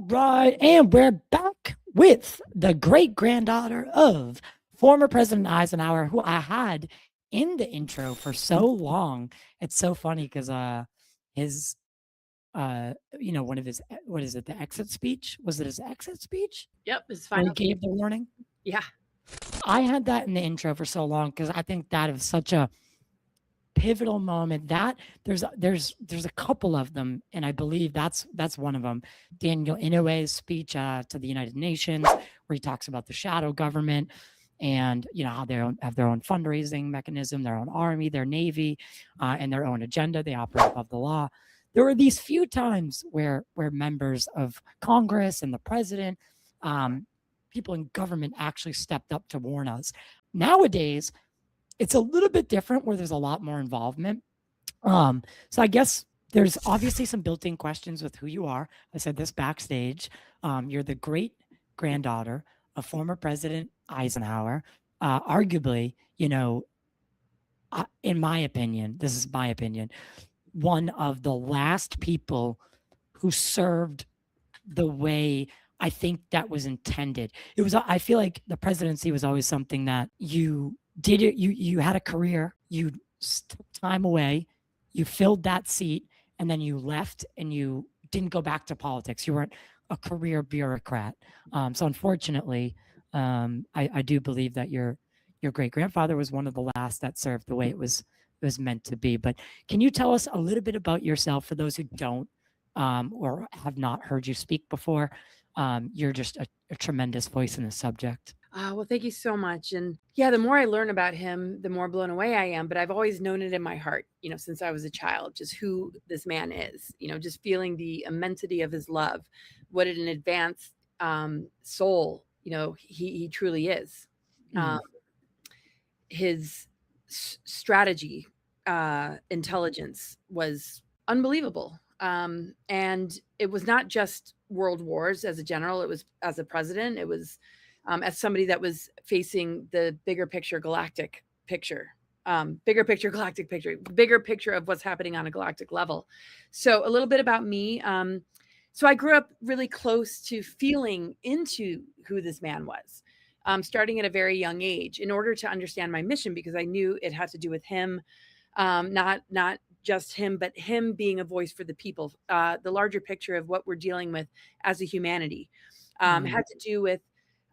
right, and we're back with the great granddaughter of former President Eisenhower, who I had in the intro for so long. It's so funny because his one of his what is it, the exit speech? Was it his exit speech Yep, his where he final. gave the warning? Yeah. I had that in the intro for so long because I think that is such a pivotal moment. That there's a couple of them, and I believe that's one of them. Daniel Inouye's speech to the United Nations, where he talks about the shadow government and how they have their own fundraising mechanism, their own army, their navy, and their own agenda. They operate above the law. There were these few times where members of Congress and the president, people in government actually stepped up to warn us. Nowadays, it's a little bit different where there's a lot more involvement. So I guess there's obviously some built-in questions with who you are. I said this backstage. You're the great granddaughter of former President Eisenhower. Arguably, in my opinion, this is my opinion, one of the last people who served the way I think that was intended. I feel like the presidency was always something that you did it. You had a career, you took time away, you filled that seat, and then you left and you didn't go back to politics. You weren't a career bureaucrat. So unfortunately, I do believe that your great grandfather was one of the last that served the way it was meant to be. But can you tell us a little bit about yourself for those who don't or have not heard you speak before? You're just a tremendous voice in the subject. Well, thank you so much. And yeah, the more I learn about him, the more blown away I am. But I've always known it in my heart, since I was a child, just who this man is, just feeling the immensity of his love, what an advanced soul, he truly is. His strategy, intelligence was unbelievable. And it was not just world wars as a general, it was as a president, it was as somebody that was facing the bigger picture galactic picture, bigger picture of what's happening on a galactic level. So a little bit about me. So I grew up really close to feeling into who this man was, starting at a very young age in order to understand my mission, because I knew it had to do with him, not just him, but him being a voice for the people, the larger picture of what we're dealing with as a humanity. Had to do with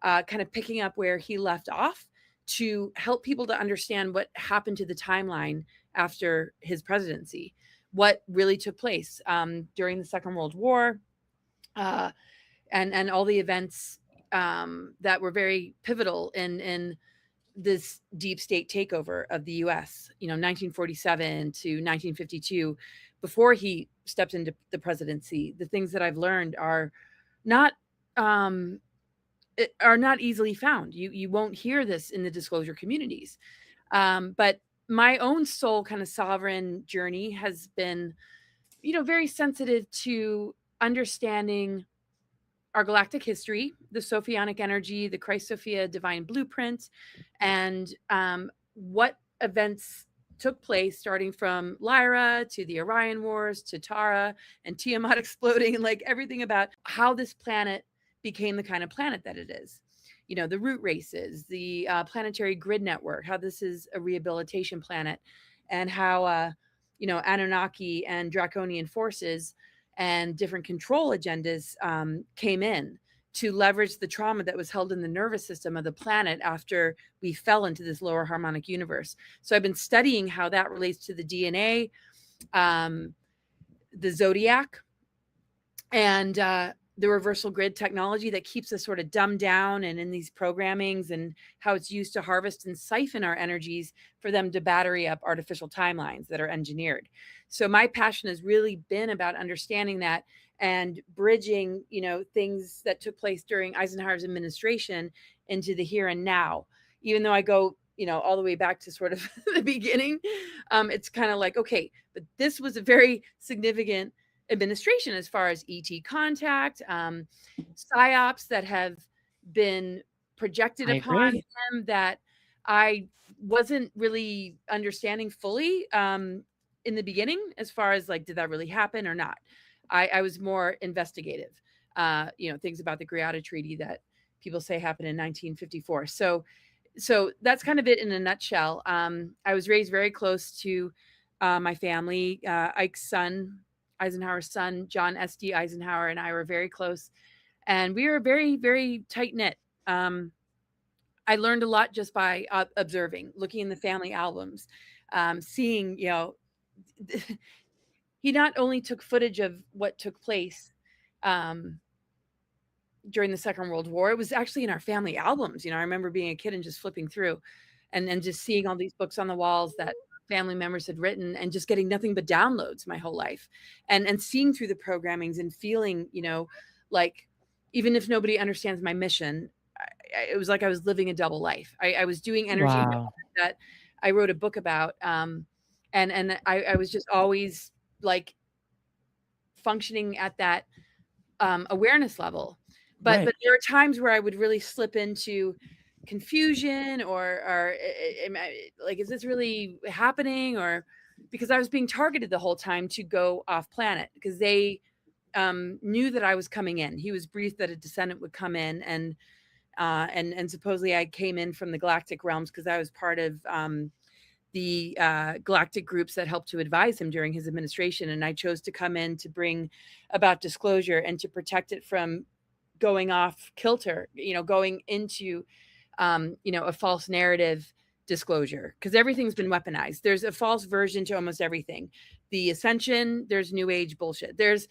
kind of picking up where he left off to help people to understand what happened to the timeline after his presidency, what really took place during the Second World War, and all the events that were very pivotal in this deep state takeover of the U.S., 1947 to 1952, before he stepped into the presidency. The things that I've learned are not easily found. You won't hear this in the disclosure communities. But my own soul kind of sovereign journey has been, very sensitive to understanding our galactic history, the Sophionic energy, the Christ Sophia divine blueprint, and what events took place starting from Lyra to the Orion Wars to Tara and Tiamat exploding, and like everything about how this planet became the kind of planet that it is. The root races, the planetary grid network, how this is a rehabilitation planet, and how, Anunnaki and draconian forces and different control agendas came in to leverage the trauma that was held in the nervous system of the planet after we fell into this lower harmonic universe. So I've been studying how that relates to the DNA, the zodiac, and the reversal grid technology that keeps us sort of dumbed down and in these programmings, and how it's used to harvest and siphon our energies for them to battery up artificial timelines that are engineered. So my passion has really been about understanding that and bridging, things that took place during Eisenhower's administration into the here and now. Even though I go, all the way back to sort of the beginning, it's kind of like, okay, but this was a very significant administration as far as ET contact, psyops that have been projected upon him that I wasn't really understanding fully in the beginning, as far as like, did that really happen or not? I was more investigative. things about the Grabddaughter Treaty that people say happened in 1954. So that's kind of it in a nutshell. I was raised very close to my family. Ike's son, Eisenhower's son, John S.D. Eisenhower, and I were very close, and we were very, very tight knit. I learned a lot just by observing, looking in the family albums, seeing, he not only took footage of what took place um, during the Second World War, it was actually in our family albums. I remember being a kid and just flipping through and just seeing all these books on the walls that family members had written, and just getting nothing but downloads my whole life, and seeing through the programmings and feeling, like, even if nobody understands my mission, it was like I was living a double life. I was doing energy Wow. that I wrote a book about, and I was just always like functioning at that awareness level. But there are times where I would really slip into confusion, or like, is this really happening? Or because I was being targeted the whole time to go off planet, because they knew that I was coming in. He was briefed that a descendant would come in, and supposedly I came in from the galactic realms because I was part of the galactic groups that helped to advise him during his administration. And I chose to come in to bring about disclosure and to protect it from going off kilter, going into, a false narrative disclosure, because everything's been weaponized. There's a false version to almost everything. The ascension, there's new age bullshit. There's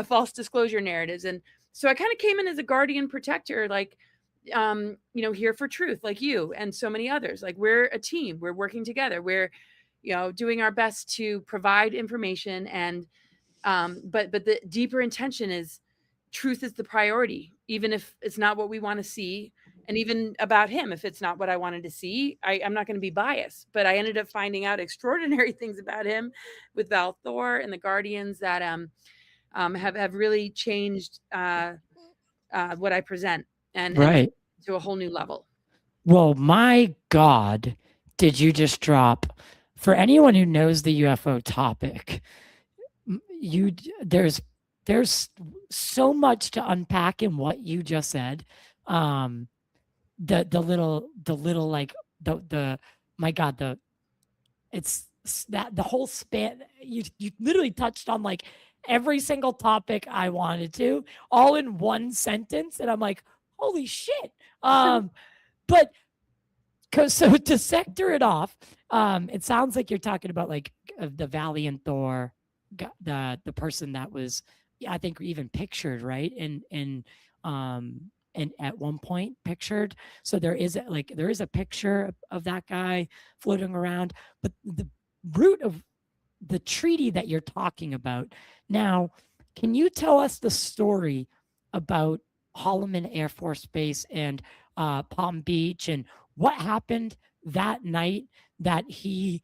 false disclosure narratives. And so I kind of came in as a guardian protector, like, here for truth, like you and so many others. Like, we're a team, we're working together, we're, doing our best to provide information. And but the deeper intention is truth is the priority, even if it's not what we want to see. And even about him, if it's not what I wanted to see, I'm not going to be biased. But I ended up finding out extraordinary things about him with Val Thor and the Guardians that have really changed what I present, and Right. to a whole new level. Well, my God, did you just drop? For anyone who knows the UFO topic, there's so much to unpack in what you just said. The little like the my God, it's that the whole span. You literally touched on like every single topic I wanted to, all in one sentence, and I'm like, holy shit. But so to sector it off, it sounds like you're talking about like the Valiant Thor, the person that was, I think, even pictured, right? And at one point pictured. So there is a picture of that guy floating around. But the root of the treaty that you're talking about now, can you tell us the story about Holloman Air Force Base and Palm Beach, and what happened that night that he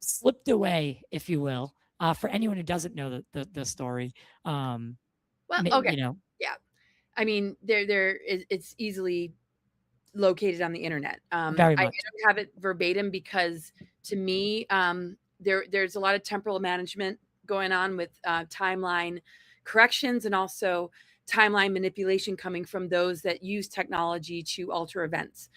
slipped away, if you will, for anyone who doesn't know the story? Well, okay. Yeah. I mean, it's easily located on the internet. Very much. I don't have it verbatim because, to me, there's a lot of temporal management going on with timeline corrections, and also timeline manipulation coming from those that use technology to alter events.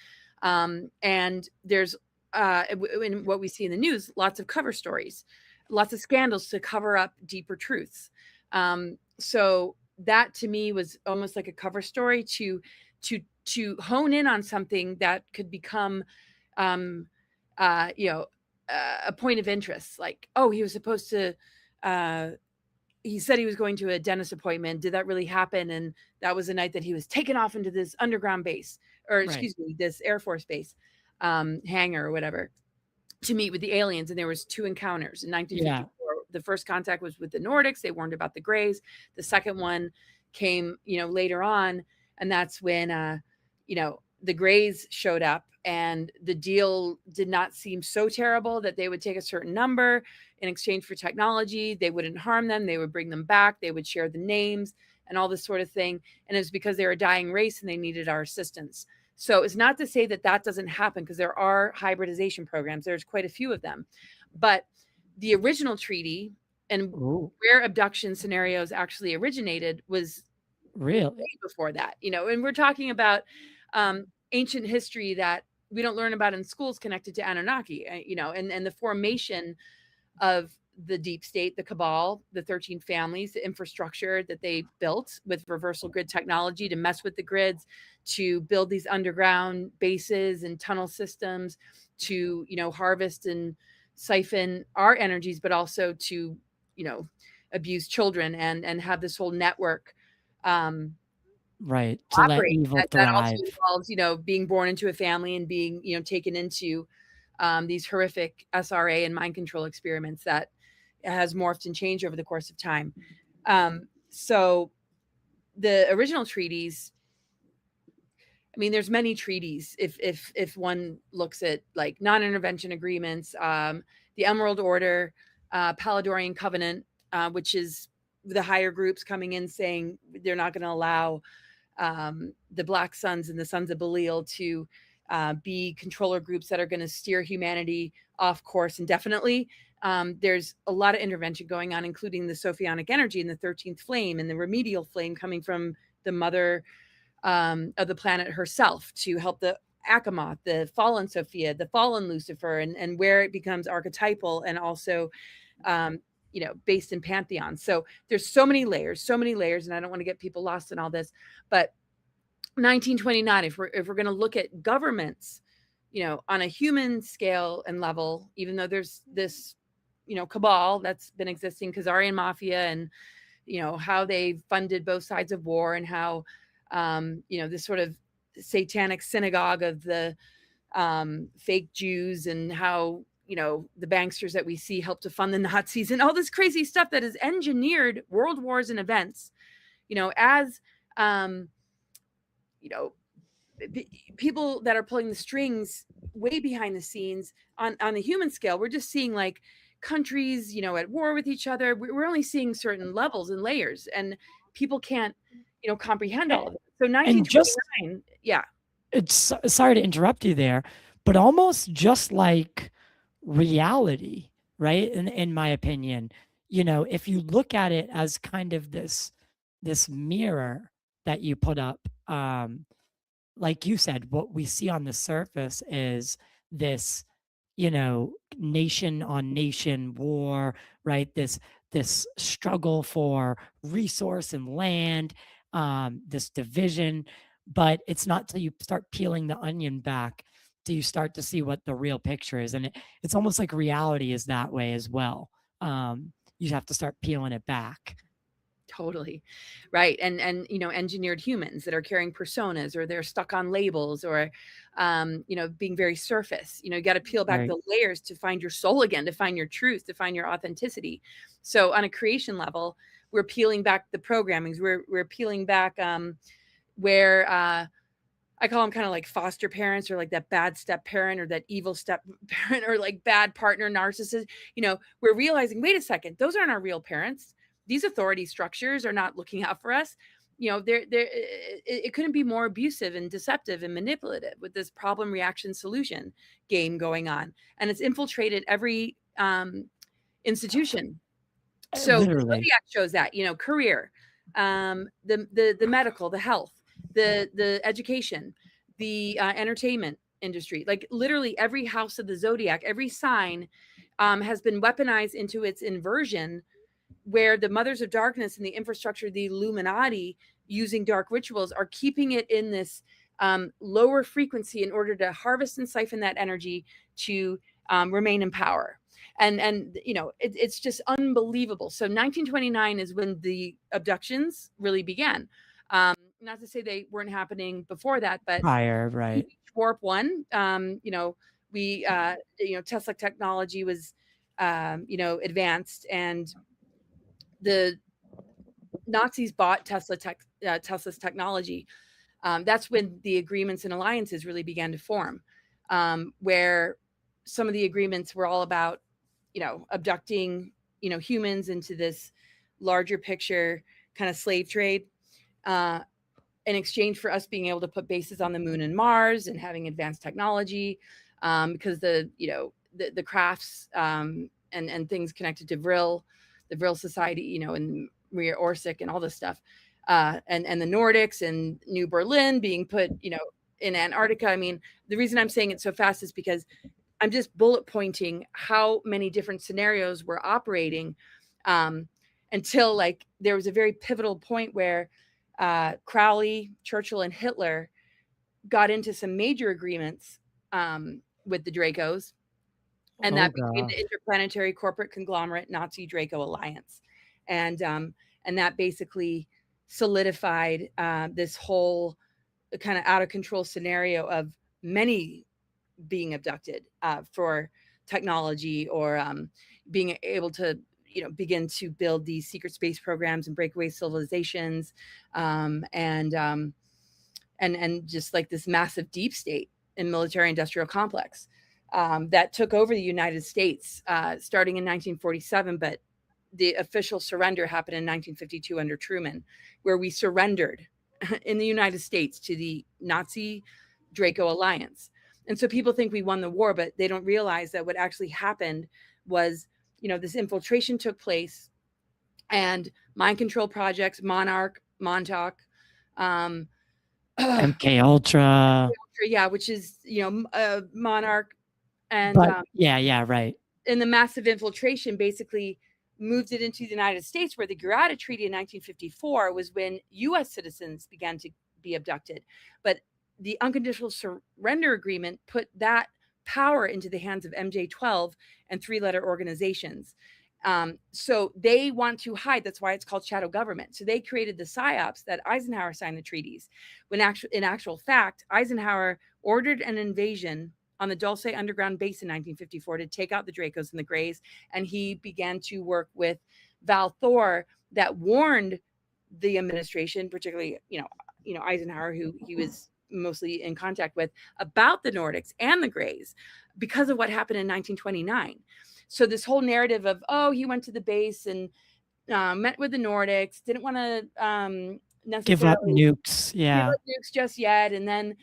And there's in what we see in the news, lots of cover stories, lots of scandals to cover up deeper truths. So that, to me, was almost like a cover story to hone in on something that could become, a point of interest. Like, oh, he was supposed to, he said he was going to a dentist appointment. Did that really happen? And that was the night that he was taken off into this underground base, or excuse me, this Air Force Base hangar or whatever, to meet with the aliens. And there was 2 encounters in 1954. The first contact was with the Nordics. They warned about the Greys. The second one came, later on. And that's when, the Greys showed up, and the deal did not seem so terrible that they would take a certain number in exchange for technology. They wouldn't harm them. They would bring them back. They would share the names and all this sort of thing. And it was because they were a dying race and they needed our assistance. So it's not to say that that doesn't happen, because there are hybridization programs. There's quite a few of them. But the original treaty, and where abduction scenarios actually originated, was Really? before that, and we're talking about ancient history that we don't learn about in schools connected to Anunnaki, and the formation of the deep state, the cabal, the 13 families, the infrastructure that they built with reversal grid technology to mess with the grids, to build these underground bases and tunnel systems, to, harvest and siphon our energies, but also to, abuse children and have this whole network um, Right. To let operate. evil That also thrive. involves, being born into a family and being, taken into these horrific SRA and mind control experiments that has morphed and changed over the course of time. So the original treaties, I mean, there's many treaties. If one looks at like non-intervention agreements, the Emerald Order, Paladorian Covenant, which is the higher groups coming in saying they're not going to allow the Black Suns and the Sons of Belial to be controller groups that are going to steer humanity off course indefinitely. There's a lot of intervention going on, including the Sophionic energy and the 13th flame and the remedial flame coming from the mother of the planet herself to help the Achamoth, the fallen Sophia, the fallen Lucifer, and where it becomes archetypal and also based in pantheons. So there's so many layers, and I don't want to get people lost in all this, but 1929, if we're going to look at governments, on a human scale and level, even though there's this, cabal that's been existing, Khazarian mafia, and how they funded both sides of war, and how this sort of satanic synagogue of the fake Jews, and how the banksters that we see help to fund the Nazis, and all this crazy stuff that has engineered world wars and events, as people that are pulling the strings way behind the scenes on the human scale. We're just seeing like countries, at war with each other. We're only seeing certain levels and layers, and people can't, comprehend all of it. So And just 1929, yeah. it's sorry to interrupt you there, but almost just like reality, right? In my opinion, if you look at it as kind of this mirror that you put up, like you said, what we see on the surface is this, nation on nation war, right? This struggle for resource and land, this division. But it's not till you start peeling the onion back do you start to see what the real picture is. And it's almost like reality is that way as well. You have to start peeling it back. Totally. Right. And engineered humans that are carrying personas, or they're stuck on labels, or being very surface. You got to peel back Right. the layers to find your soul again, to find your truth, to find your authenticity. So on a creation level, we're peeling back the programmings. We're peeling back where I call them kind of like foster parents, or like that bad step parent, or that evil step parent, or like bad partner narcissist. We're realizing, wait a second, those aren't our real parents. These authority structures are not looking out for us. It couldn't be more abusive and deceptive and manipulative, with this problem reaction solution game going on, and it's infiltrated every institution. So the Literally. Zodiac shows that, career, the medical, the health, the education, the entertainment industry, like literally every house of the Zodiac, every sign has been weaponized into its inversion, where the mothers of darkness and the infrastructure, the Illuminati, using dark rituals, are keeping it in this lower frequency in order to harvest and siphon that energy to remain in power. And it's just unbelievable. So 1929 is when the abductions really began. Not to say they weren't happening before that, but Prior, right. Warp 1, we Tesla technology was advanced, and the Nazis bought Tesla's technology. That's when the agreements and alliances really began to form, where some of the agreements were all about, abducting, humans into this larger picture kind of slave trade, in exchange for us being able to put bases on the moon and Mars, and having advanced technology, because the crafts and things connected to Vril, the Vril Society, and Maria Orsic and all this stuff, and the Nordics and New Berlin being put, in Antarctica. I mean, the reason I'm saying it so fast is because I'm just bullet pointing how many different scenarios were operating, until like there was a very pivotal point where Crowley, Churchill, and Hitler got into some major agreements with the Dracos, and that became the interplanetary corporate conglomerate Nazi Draco alliance, and that basically solidified this whole kind of out of control scenario of many being abducted for technology, or being able to begin to build these secret space programs and breakaway civilizations, and just like this massive deep state and military industrial complex that took over the United States starting in 1947, but the official surrender happened in 1952 under Truman, where we surrendered in the United States to the Nazi Draco alliance. And so people think we won the war, but they don't realize that what actually happened was, this infiltration took place, and mind control projects, Montauk, MK Ultra. yeah, which is, Monarch, and right. And the massive infiltration basically moved it into the United States, where the Grabddaughter Treaty in 1954 was when U.S. citizens began to be abducted. But the unconditional surrender agreement put that power into the hands of MJ-12 and three-letter organizations. So they want to hide. That's why it's called shadow government. So they created the psyops that Eisenhower signed the treaties, when in actual fact, Eisenhower ordered an invasion on the Dulce underground base in 1954 to take out the Dracos and the Greys. And he began to work with Val Thor, that warned the administration, particularly, Eisenhower, who he was mostly in contact with, about the Nordics and the Greys because of what happened in 1929. So this whole narrative of, he went to the base and met with the Nordics, didn't want to necessarily give up nukes. Yeah. Give up nukes just yet. And then,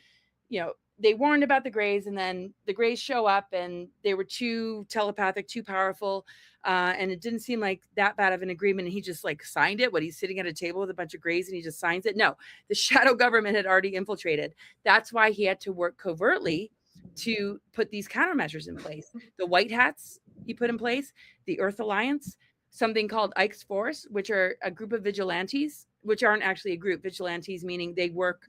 they warned about the Greys, and then the Greys show up, and they were too telepathic, too powerful. And it didn't seem like that bad of an agreement. And he just like signed it. He's sitting at a table with a bunch of Greys and he just signs it. No, the shadow government had already infiltrated. That's why he had to work covertly to put these countermeasures in place. The White Hats he put in place, the Earth Alliance, something called Ike's Force, which are a group of vigilantes, which aren't actually a group. Vigilantes meaning they work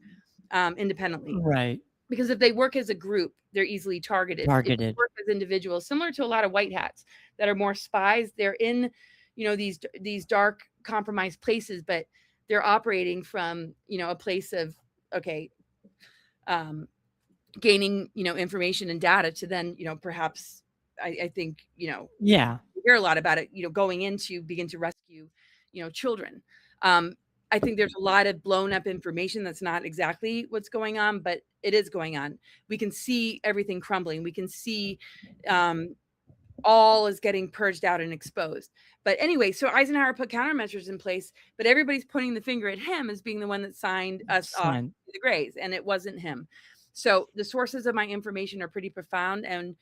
independently. Right. Because if they work as a group, they're easily targeted. If they work as individuals, similar to a lot of white hats that are more spies. They're in, these dark, compromised places, but they're operating from, a place of, gaining, information and data to then, perhaps, I think, you hear a lot about it, going in to begin to rescue, children. I think there's a lot of blown up information that's not exactly what's going on, but it is going on. We can see everything crumbling. We can see all is getting purged out and exposed. But anyway, so Eisenhower put countermeasures in place, but everybody's pointing the finger at him as being the one that signed us off to the Greys, and it wasn't him. So the sources of my information are pretty profound. And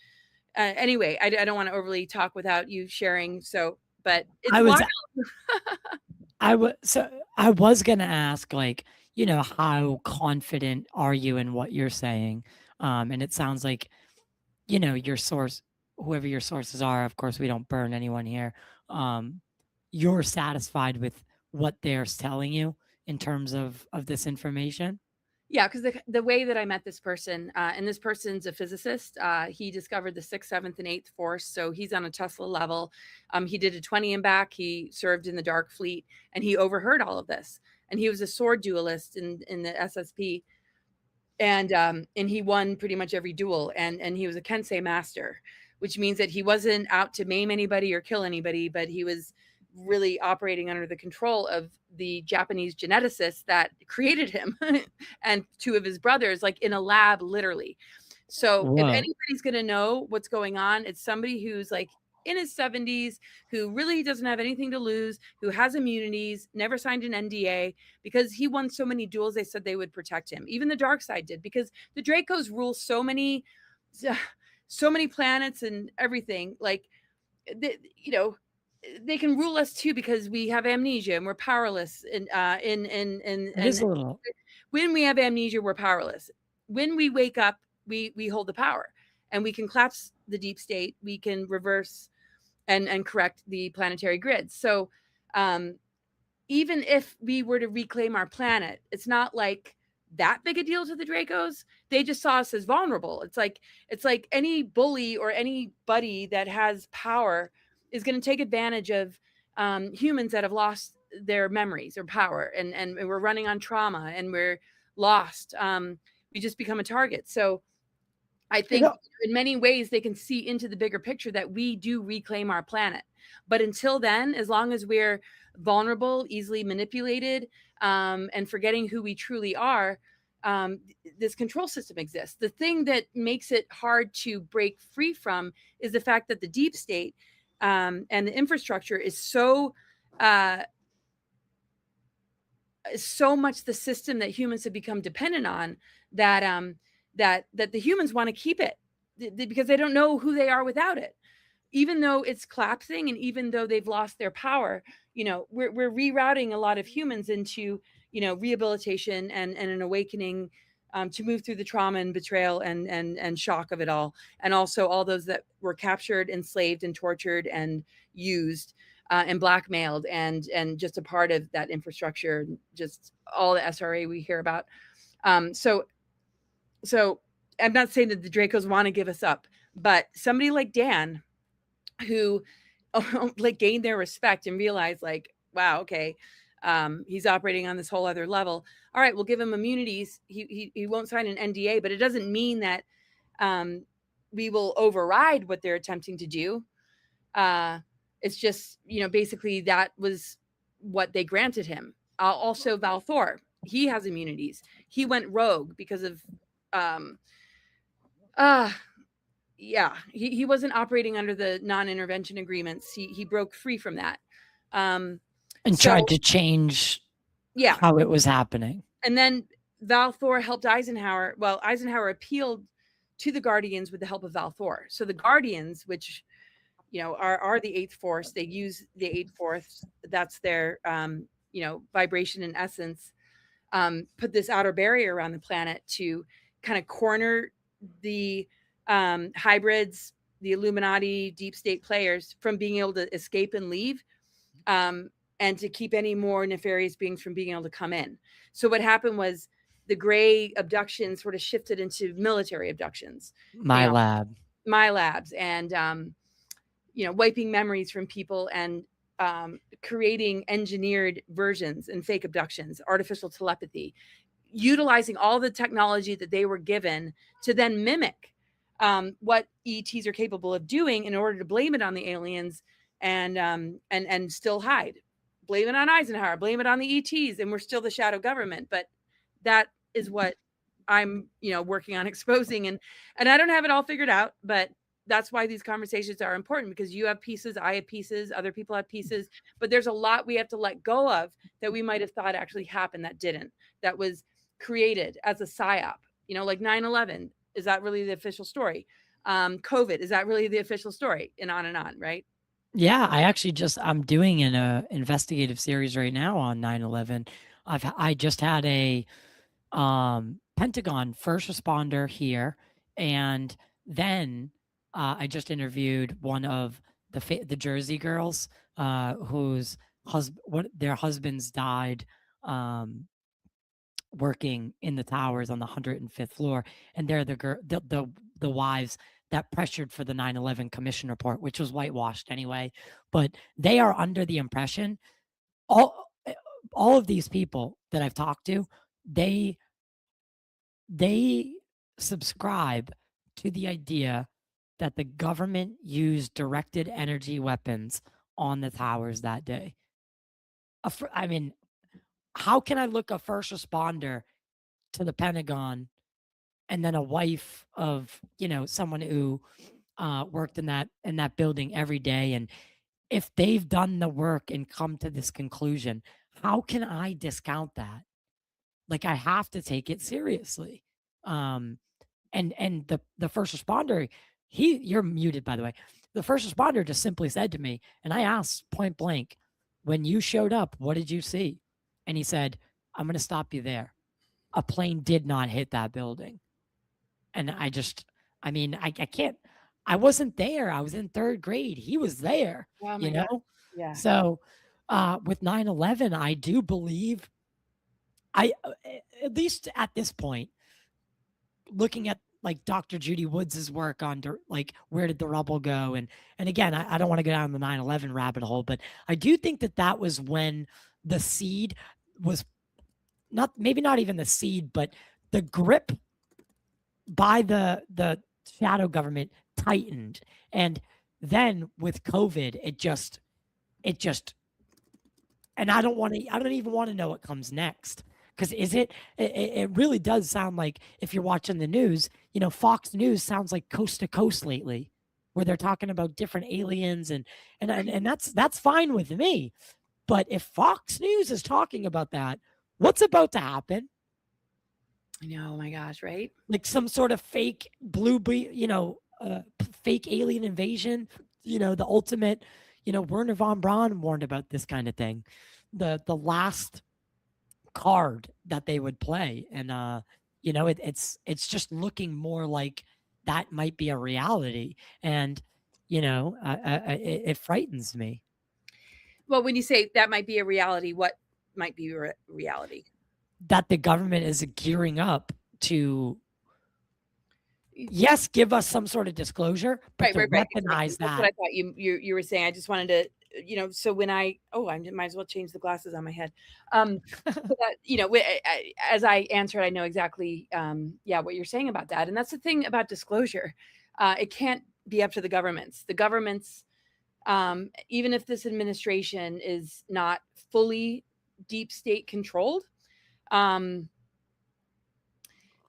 anyway, I don't want to overly talk without you sharing. So, but it's wild. I was going to ask, how confident are you in what you're saying? And it sounds like, your source, whoever your sources are, of course, we don't burn anyone here. You're satisfied with what they're telling you in terms of this information? Yeah, because the way that I met this person, and this person's a physicist, he discovered the 6th, 7th, and 8th force. So he's on a Tesla level. He did a 20 and back. He served in the Dark Fleet, and he overheard all of this. And he was a sword duelist in the SSP, and he won pretty much every duel. And he was a Kensei master, which means that he wasn't out to maim anybody or kill anybody, but he was really operating under the control of the Japanese geneticists that created him and 2 of his brothers, like in a lab, literally. So if anybody's going to know what's going on, it's somebody who's like in his 70s, who really doesn't have anything to lose, who has immunities, never signed an NDA, because he won so many duels. They said they would protect him. Even the dark side did, because the Dracos rule so many planets and everything. Like, they can rule us too because we have amnesia and we're powerless. It is a little. When we have amnesia, we're powerless. When we wake up, we hold the power, and we can collapse the deep state. We can reverse and correct the planetary grids. So, um, even if we were to reclaim our planet, it's not like that big a deal to the Dracos. They just saw us as vulnerable. It's like any bully or anybody that has power is going to take advantage of humans that have lost their memories or power, and we're running on trauma and we're lost. We just become a target. So I You think know, in many ways they can see into the bigger picture that we do reclaim our planet. But until then, as long as we're vulnerable, easily manipulated, and forgetting who we truly are, this control system exists. The thing that makes it hard to break free from is the fact that the deep state and the infrastructure is uh, so much the system that humans have become dependent on that that the humans want to keep it because they don't know who they are without it. Even though it's collapsing and even though they've lost their power, we're rerouting a lot of humans into rehabilitation and an awakening, to move through the trauma and betrayal and shock of it all, and also all those that were captured, enslaved, and tortured and used, and blackmailed, and just a part of that infrastructure, just all the SRA we hear about. So I'm not saying that the Dracos want to give us up, but somebody like Dan, who like gained their respect and realized like, wow, okay, he's operating on this whole other level. All right, we'll give him immunities. He won't sign an NDA, but it doesn't mean that um, we will override what they're attempting to do. It's just, basically that was what they granted him. Also, Val Thor, he has immunities. He went rogue because of, um, uh, yeah, he wasn't operating under the non-intervention agreements. He broke free from that. Um, and so tried to change yeah, how it was happening. and then Val Thor helped Eisenhower. Well, Eisenhower appealed to the Guardians with the help of Val Thor. So the Guardians, which are the eighth force, they use the eighth force. That's their vibration and essence. Put this outer barrier around the planet to kind of corner the hybrids, the Illuminati, deep state players from being able to escape and leave, and to keep any more nefarious beings from being able to come in. So what happened was the gray abductions sort of shifted into military abductions, My lab. my labs, and wiping memories from people, and creating engineered versions and fake abductions, artificial telepathy, utilizing all the technology that they were given to then mimic what ETs are capable of doing in order to blame it on the aliens, and still hide. Blame it on Eisenhower, blame it on the ETs, and we're still the shadow government. But that is what I'm working on exposing, and I don't have it all figured out, but that's why these conversations are important, because you have pieces, I have pieces, other people have pieces, but there's a lot we have to let go of that we might have thought actually happened that didn't, that was created as a psyop, like 9/11. Is that really the official story? COVID, is that really the official story? And on, right? Yeah, I'm doing an investigative series right now on 9/11. I just had a Pentagon first responder here, and then I just interviewed one of the Jersey girls whose their husbands died working in the towers on the 105th floor, and they're the wives that pressured for the 9/11 commission report, which was whitewashed anyway. But they are under the impression, all all of these people that I've talked to, they they subscribe to the idea that the government used directed energy weapons on the towers that day. I mean, how can I look a first responder to the Pentagon and then a wife of someone who worked in that building every day, and if they've done the work and come to this conclusion, how can I discount that? Like, I have to take it seriously. um and the first responder, you're muted, by the way. the first responder just simply said to me, and I asked point blank, when you showed up, what did you see? And he said, I'm going to stop you there. A plane did not hit that building. And I mean, I can't, I wasn't there. I was in third grade. He was there, Oh you my God. know? Yeah. So with 9/11, I do believe at least at this point, looking at like Dr. Judy Woods's work on like where did the rubble go, and again, I don't want to go down the 9/11 rabbit hole, but I do think that that was when the seed was not, maybe not even the seed, but the grip by the shadow government tightened, and then with COVID, it just and I don't even want to know what comes next. Because it really does sound like, if you're watching the news, Fox News sounds like coast to coast lately, where they're talking about different aliens, and that's fine with me. But if Fox News is talking about that, what's about to happen? I know, oh my gosh, right? Like some sort of fake fake alien invasion, the ultimate, Werner von Braun warned about this kind of thing. The last card that they would play. And it's just looking more like that might be a reality. And it frightens me. Well, when you say that might be a reality, what might be reality? That the government is gearing up to, yes, give us some sort of disclosure, but right, to weaponize exactly. that. That's what I thought you were saying. I just wanted to, so when I might as well change the glasses on my head. So that, as I answered, I know exactly, what you're saying about that. And that's the thing about disclosure. It can't be up to the governments. The governments, even if this administration is not fully deep state controlled,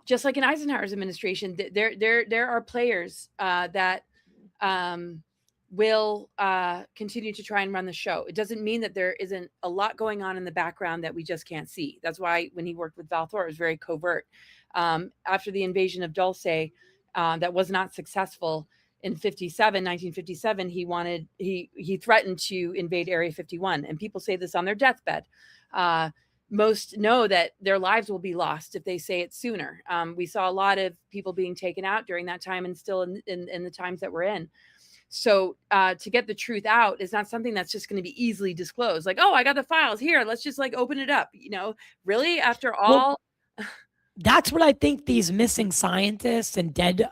just like in Eisenhower's administration, there are players that will continue to try and run the show. It doesn't mean that there isn't a lot going on in the background that we just can't see. That's why when he worked with Val Thor, it was very covert. After the invasion of Dulce, that was not successful in 1957, he threatened to invade Area 51. And people say this on their deathbed. Most know that their lives will be lost if they say it sooner. We saw a lot of people being taken out during that time, and still in the times that we're in. So to get the truth out is not something that's just going to be easily disclosed. Like, oh, I got the files here. Let's just like open it up. Really, after all. Well, that's what I think these missing scientists and dead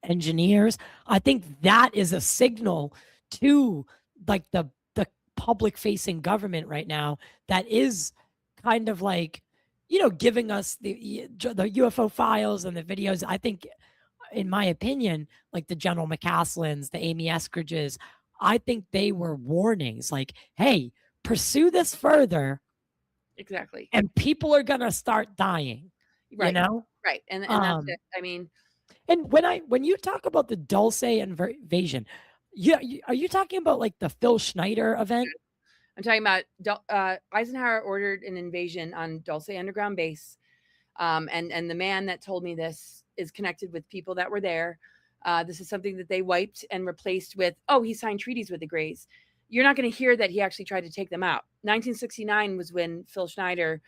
engineers, I think that is a signal to like the public facing government right now that is kind of like, giving us the UFO files and the videos. I think, in my opinion, like the General McCaslins, the Amy Eskridges, I think they were warnings like, hey, pursue this further. Exactly. And people are going to start dying, right. Right. And that's it. I mean, and when you talk about the Dulce invasion, are you talking about like the Phil Schneider event? I'm talking about Eisenhower ordered an invasion on Dulce Underground Base. And the man that told me this is connected with people that were there. This is something that they wiped and replaced with, he signed treaties with the Greys. You're not going to hear that he actually tried to take them out. 1969 was when Phil Schneider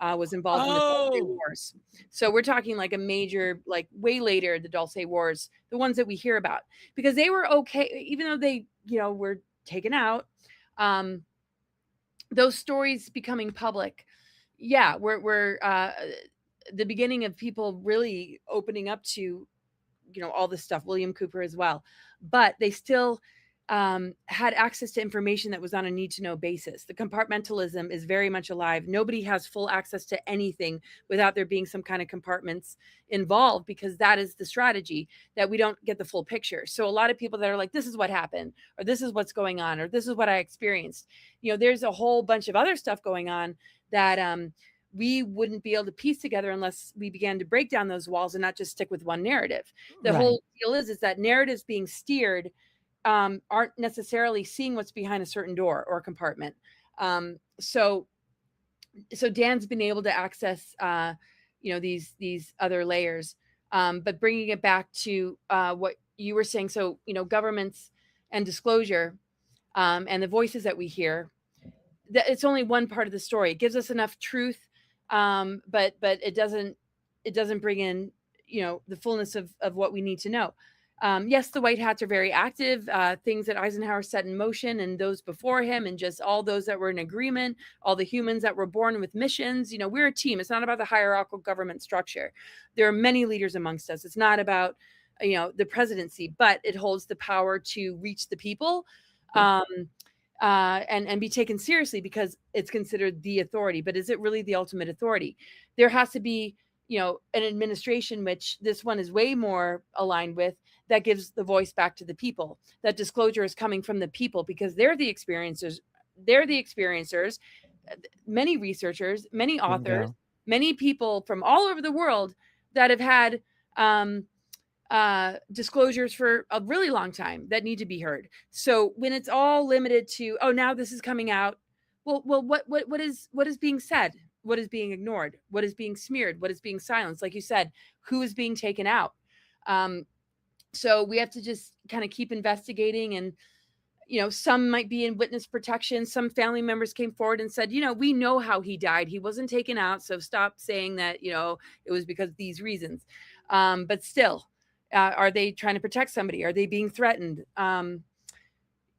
was involved in the Dulce Wars. So we're talking like a major, like way later, the Dulce Wars, the ones that we hear about, because they were okay, even though they, were taken out. Those stories becoming public, we're the beginning of people really opening up to, all this stuff. William Cooper as well, but they still had access to information that was on a need-to-know basis. The compartmentalism is very much alive. Nobody has full access to anything without there being some kind of compartments involved, because that is the strategy, that we don't get the full picture. So a lot of people that are like, this is what happened, or this is what's going on, or this is what I experienced. There's a whole bunch of other stuff going on that we wouldn't be able to piece together unless we began to break down those walls and not just stick with one narrative. The whole deal is that narratives being steered aren't necessarily seeing what's behind a certain door or compartment. So Dan's been able to access, these other layers, but bringing it back to what you were saying, so, governments and disclosure, and the voices that we hear, that it's only one part of the story. It gives us enough truth, but it doesn't bring in, the fullness of what we need to know. Yes, the white hats are very active. Things that Eisenhower set in motion, and those before him, and just all those that were in agreement, all the humans that were born with missions. We're a team. It's not about the hierarchical government structure. There are many leaders amongst us. It's not about the presidency, but it holds the power to reach the people. And be taken seriously because it's considered the authority. But is it really the ultimate authority? There has to be, an administration, which this one is way more aligned with, that gives the voice back to the people. That disclosure is coming from the people because they're the experiencers. They're the experiencers. Many researchers, many authors, many people from all over the world that have had disclosures for a really long time that need to be heard. So when it's all limited to, oh, now this is coming out, well, what is being said? What is being ignored? What is being smeared? What is being silenced? Like you said, who is being taken out? So we have to just kind of keep investigating, and some might be in witness protection. Some family members came forward and said, we know how he died. He wasn't taken out, so stop saying that it was because of these reasons. But still, are they trying to protect somebody? Are they being threatened?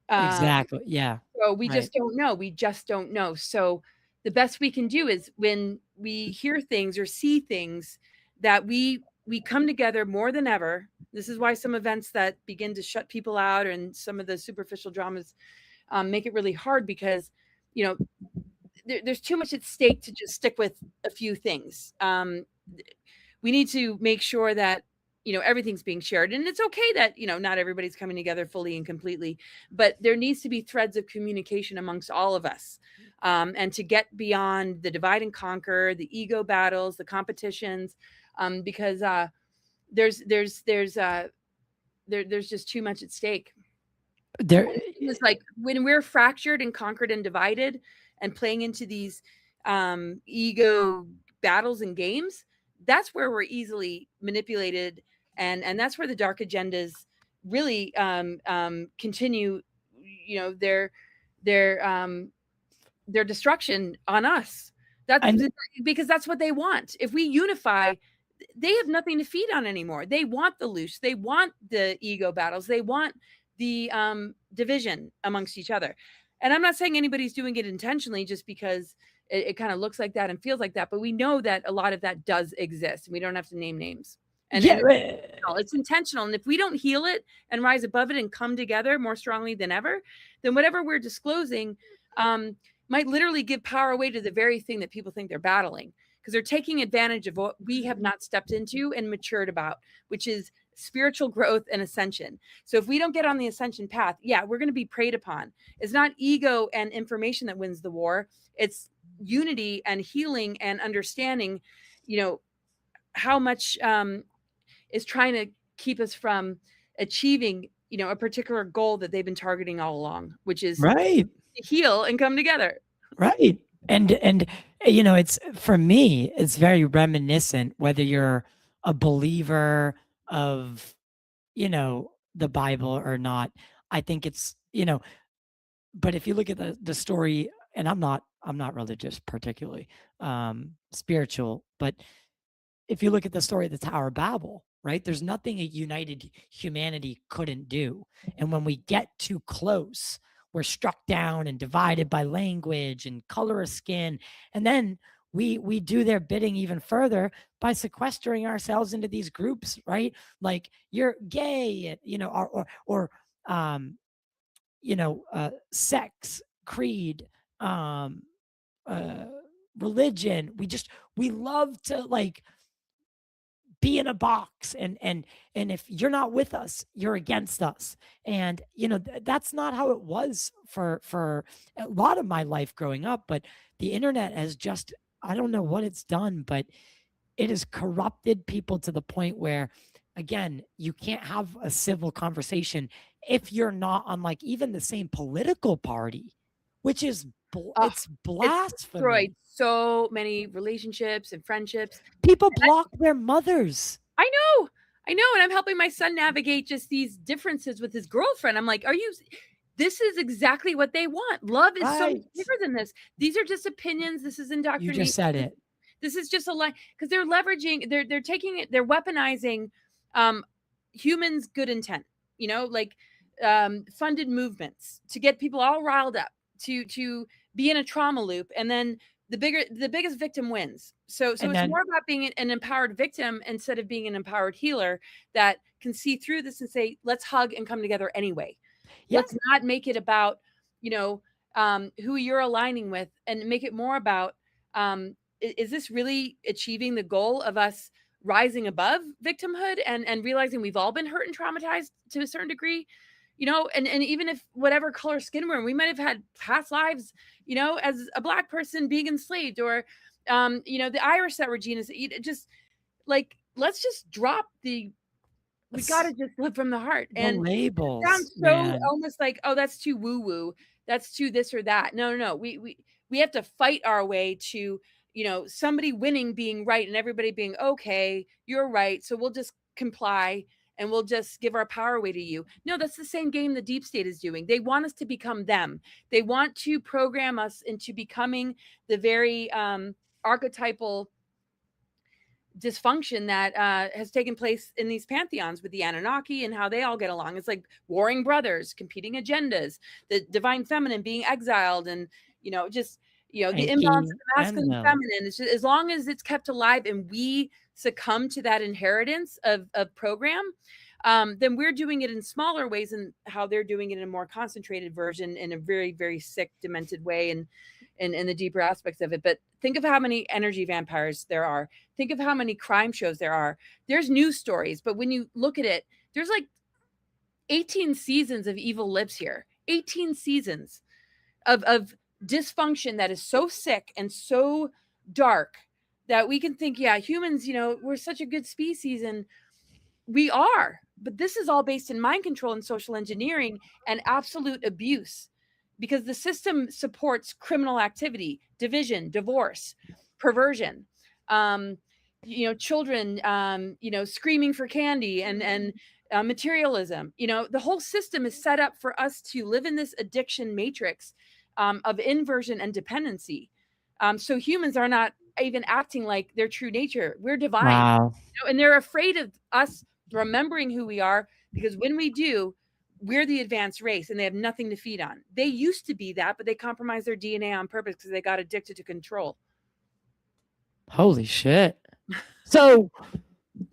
Exactly. Yeah. So we Right. just don't know. We just don't know. So the best we can do is when we hear things or see things, that we come together more than ever. This is why some events that begin to shut people out and some of the superficial dramas make it really hard, because there's too much at stake to just stick with a few things. We need to make sure that everything's being shared, and it's okay that not everybody's coming together fully and completely, but there needs to be threads of communication amongst all of us, and to get beyond the divide and conquer, the ego battles, the competitions, because there's just too much at stake. It's like when we're fractured and conquered and divided and playing into these ego battles and games, that's where we're easily manipulated, and that's where the dark agendas really continue their destruction on us. Because that's what they want. If we unify, they have nothing to feed on anymore. They want the loose, they want the ego battles, they want the division amongst each other. And I'm not saying anybody's doing it intentionally just because it kind of looks like that and feels like that, but we know that a lot of that does exist. We don't have to name names. And it's intentional. And if we don't heal it and rise above it and come together more strongly than ever, then whatever we're disclosing might literally give power away to the very thing that people think they're battling, because they're taking advantage of what we have not stepped into and matured about, which is spiritual growth and ascension. So if we don't get on the ascension path, we're going to be preyed upon. It's not ego and information that wins the war. It's unity and healing and understanding, how much is trying to keep us from achieving, a particular goal that they've been targeting all along, which is right. To heal and come together. Right. And it's, for me, it's very reminiscent, whether you're a believer of, the Bible or not. I think it's, but if you look at the story, and I'm not religious particularly, spiritual, but if you look at the story of the Tower of Babel, right, there's nothing a united humanity couldn't do. And when we get too close, we're struck down and divided by language and color of skin. And then we do their bidding even further by sequestering ourselves into these groups, right? Like, you're gay, or sex, creed, religion. We love to be in a box, and if you're not with us, you're against us. And that's not how it was for a lot of my life growing up. But the internet has just, I don't know what it's done, but it has corrupted people to the point where, again, you can't have a civil conversation if you're not on even the same political party, which is it's blasphemy. It's destroyed so many relationships and friendships. People block their mothers. I know. I know, and I'm helping my son navigate just these differences with his girlfriend. I'm like, this is exactly what they want. Love is so much Right. bigger than this. These are just opinions. This is You just indoctrination. said it. This is just a lie, because they're leveraging, they're taking it, they're weaponizing humans' good intent, like funded movements to get people all riled up, to be in a trauma loop, and then the biggest victim wins. So And it's then, more about being an empowered victim instead of being an empowered healer that can see through this and say, let's hug and come together anyway. yeah, Let's not make it about, who you're aligning with, and make it more about, is this really achieving the goal of us rising above victimhood and realizing we've all been hurt and traumatized to a certain degree, and even if whatever color skin we're in, we might have had past lives, as a Black person being enslaved, or, the Irish that Regina said, just like, let's just drop we got to just live from the heart. the And it labels, sounds so man. almost like, oh, that's too woo woo. That's too this or that. No, no, no. We have to fight our way to, somebody winning being right and everybody being, okay, you're right. So we'll just comply and we'll just give our power away to you. No, that's the same game the deep state is doing. They want us to become them. They want to program us into becoming the very archetypal dysfunction that has taken place in these pantheons with the Anunnaki and how they all get along. It's like warring brothers, competing agendas, the divine feminine being exiled, and just the imbalance of Enki the and masculine and them. feminine. It's just, as long as it's kept alive and we succumb to that inheritance of program, then we're doing it in smaller ways, and how they're doing it in a more concentrated version in a very, very sick, demented way, and in the deeper aspects of it. But think of how many energy vampires there are. Think of how many crime shows there are. There's news stories, but when you look at it, there's like 18 seasons of evil lives here. 18 seasons of dysfunction that is so sick and so dark that we can think, yeah, humans, we're such a good species, and we are. But this is all based in mind control and social engineering and absolute abuse, because the system supports criminal activity, division, divorce, perversion, children, screaming for candy, and materialism. The whole system is set up for us to live in this addiction matrix of inversion and dependency. So humans are not even acting like their true nature. We're divine, Wow. and they're afraid of us remembering who we are, because when we do, we're the advanced race and they have nothing to feed on. They used to be that, but they compromised their DNA on purpose because they got addicted to control. Holy shit. So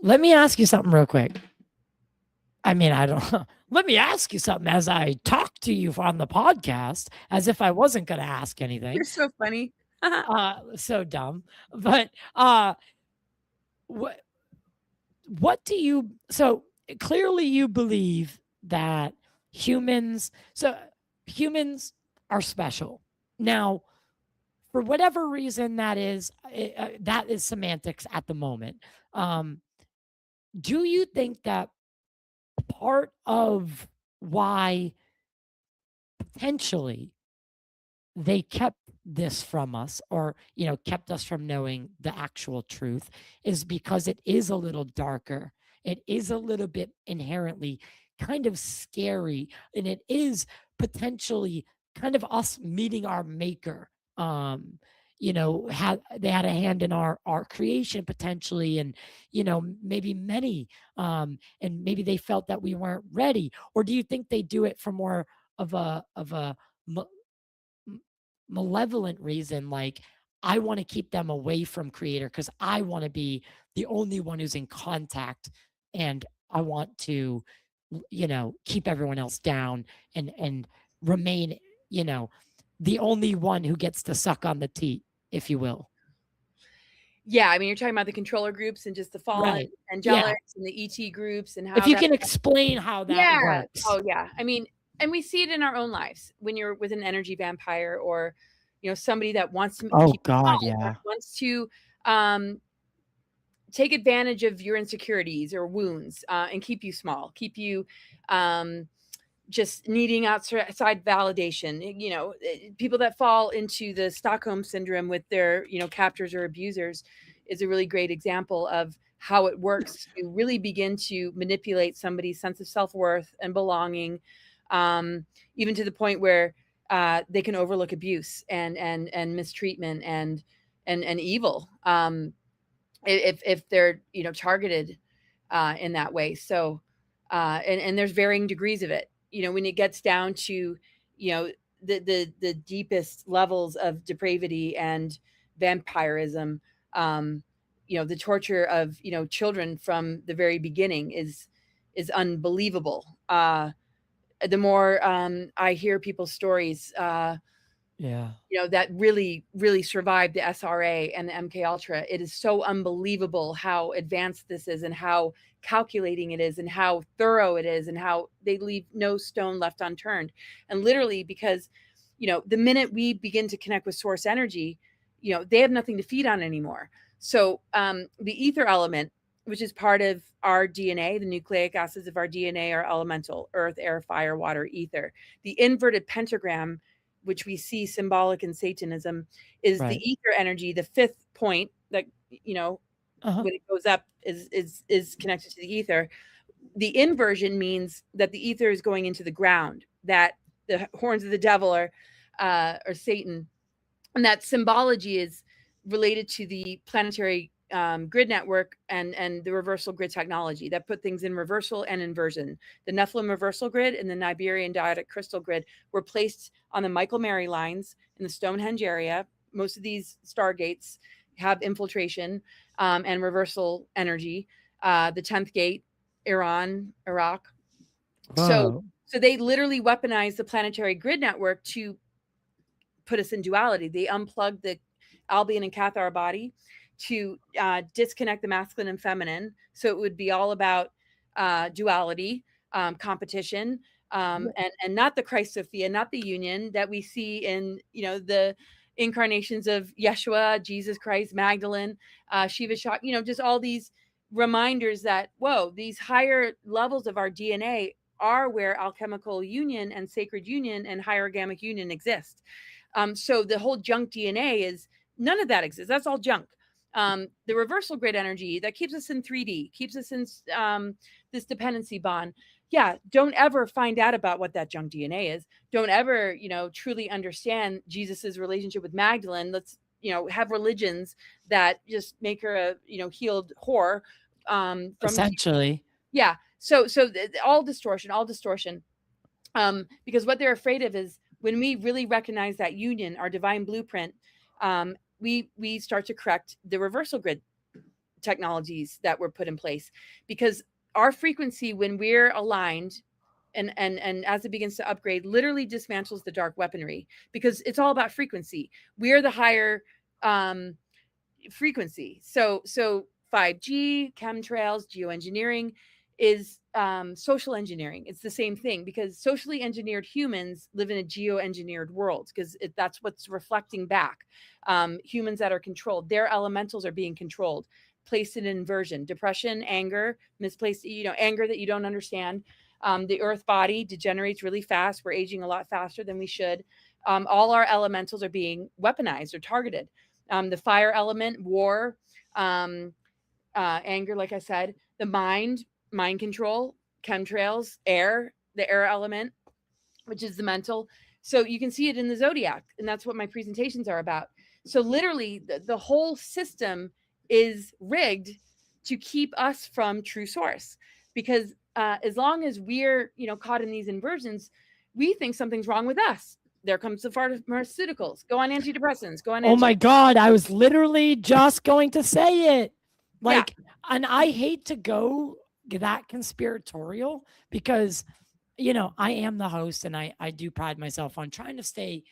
let me ask you something real quick. I mean, I don't let me ask you something as I talk to you on the podcast, as if I wasn't going to ask anything. You're so funny. So dumb. But what do you, so clearly you believe that humans are special. Now, for whatever reason that is semantics at the moment. Do you think that part of why potentially they kept this from us, or kept us from knowing the actual truth, is because it is a little darker, it is a little bit inherently kind of scary, and it is potentially kind of us meeting our maker. They had a hand in our creation potentially, and maybe many, and maybe they felt that we weren't ready? Or do you think they do it for more of a malevolent reason, like, I want to keep them away from creator because I want to be the only one who's in contact, and I want to keep everyone else down, and remain the only one who gets to suck on the teat, if you will? Yeah, I mean, you're talking about the controller groups and just the fallen Right. angelics and the ET groups, and If how you that. can explain how that Yeah. works. Oh, yeah. I mean, and we see it in our own lives when you're with an energy vampire, or somebody that wants to Oh keep you God, small, yeah. wants to take advantage of your insecurities or wounds, and keep you small, keep you just needing outside validation. People that fall into the Stockholm syndrome with their captors or abusers is a really great example of how it works to really begin to manipulate somebody's sense of self-worth and belonging, even to the point where they can overlook abuse and mistreatment and evil, if they're targeted in that way. So and there's varying degrees of it. When it gets down to the deepest levels of depravity and vampirism, the torture of children from the very beginning is unbelievable. The more I hear people's stories, Yeah. that really, really survived the SRA and the MK Ultra, it is so unbelievable how advanced this is and how calculating it is and how thorough it is and how they leave no stone left unturned. And literally, because the minute we begin to connect with source energy, they have nothing to feed on anymore. So the ether element, which is part of our DNA, the nucleic acids of our DNA are elemental: earth, air, fire, water, ether. The inverted pentagram, which we see symbolic in Satanism, is the ether energy. The fifth point that when it goes up is connected to the ether. The inversion means that the ether is going into the ground, that the horns of the devil are Satan, and that symbology is related to the planetary grid network and the reversal grid technology that put things in reversal and inversion. The Nephilim reversal grid and the Niberian diotic crystal grid were placed on the Michael Mary lines in the Stonehenge area. Most of these stargates have infiltration and reversal energy. The 10th gate, Iran, Iraq. So they literally weaponized the planetary grid network to put us in duality. They unplugged the Albion and Cathar body to disconnect the masculine and feminine. So it would be all about duality, competition, and not the Christ Sophia, not the union that we see in the incarnations of Yeshua, Jesus Christ, Magdalene, Shiva Shak, just all these reminders that, whoa, these higher levels of our DNA are where alchemical union and sacred union and hierogamic union exist. So the whole junk DNA is, none of that exists. That's all junk. The reversal grid energy that keeps us in 3D, keeps us in this dependency bond. Yeah, don't ever find out about what that junk DNA is. Don't ever, truly understand Jesus's relationship with Magdalene. Let's, have religions that just make her a, healed whore. From Essentially. Yeah. So all distortion. Because what they're afraid of is when we really recognize that union, our divine blueprint, we start to correct the reversal grid technologies that were put in place, because our frequency, when we're aligned and as it begins to upgrade, literally dismantles the dark weaponry, because it's all about frequency. We're the higher frequency. So 5G, chemtrails, geoengineering is social engineering. It's the same thing, because socially engineered humans live in a geoengineered world, because that's what's reflecting back. Humans that are controlled, their elementals are being controlled, placed in inversion, depression, anger, misplaced, anger that you don't understand. The earth body degenerates really fast. We're aging a lot faster than we should. All our elementals are being weaponized or targeted. The fire element, war, anger, like I said, the mind control, chemtrails, air, the air element, which is the mental. So you can see it in the zodiac, and that's what my presentations are about. So literally the whole system is rigged to keep us from true source, because as long as we're caught in these inversions, we think something's wrong with us. There comes the pharmaceuticals. Go on antidepressants. Go on. Oh my God, I was literally just going to say it. Like, yeah. And I hate to go that conspiratorial, because I am the host and I do pride myself on trying to stay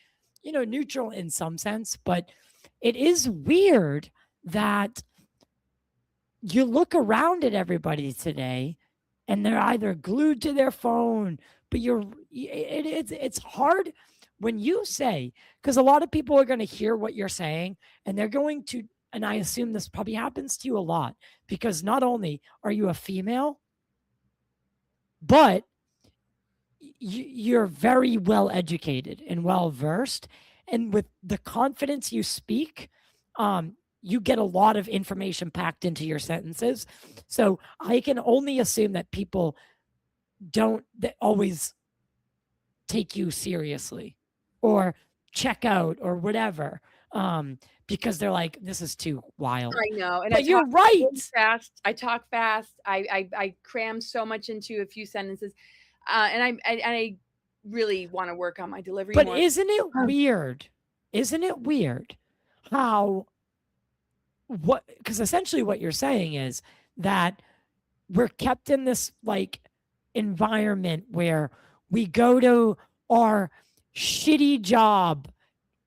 neutral in some sense. But it is weird that you look around at everybody today and they're either glued to their phone, but it's hard when you say, because a lot of people are going to hear what you're saying and they're going to, and I assume this probably happens to you a lot, because not only are you a female, but you're very well educated and well versed, and with the confidence you speak, you get a lot of information packed into your sentences. So I can only assume that people don't always take you seriously or check out or whatever, because they're like, this is too wild. I know, and I But you're talk right. really fast. I talk fast. I cram so much into a few sentences, and I really want to work on my delivery But more. isn't it weird? Isn't it weird how because essentially what you're saying is that we're kept in this like environment where we go to our shitty job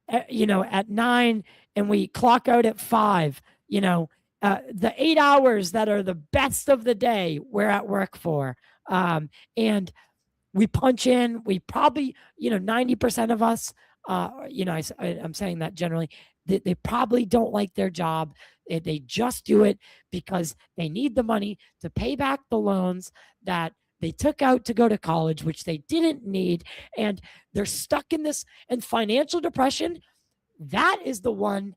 at 9 and we clock out at 5, the 8 hours that are the best of the day we're at work for, and we punch in. We probably 90% of us, I'm saying that generally, they probably don't like their job. They just do it because they need the money to pay back the loans that they took out to go to college, which they didn't need. And they're stuck in this. And financial depression, that is the one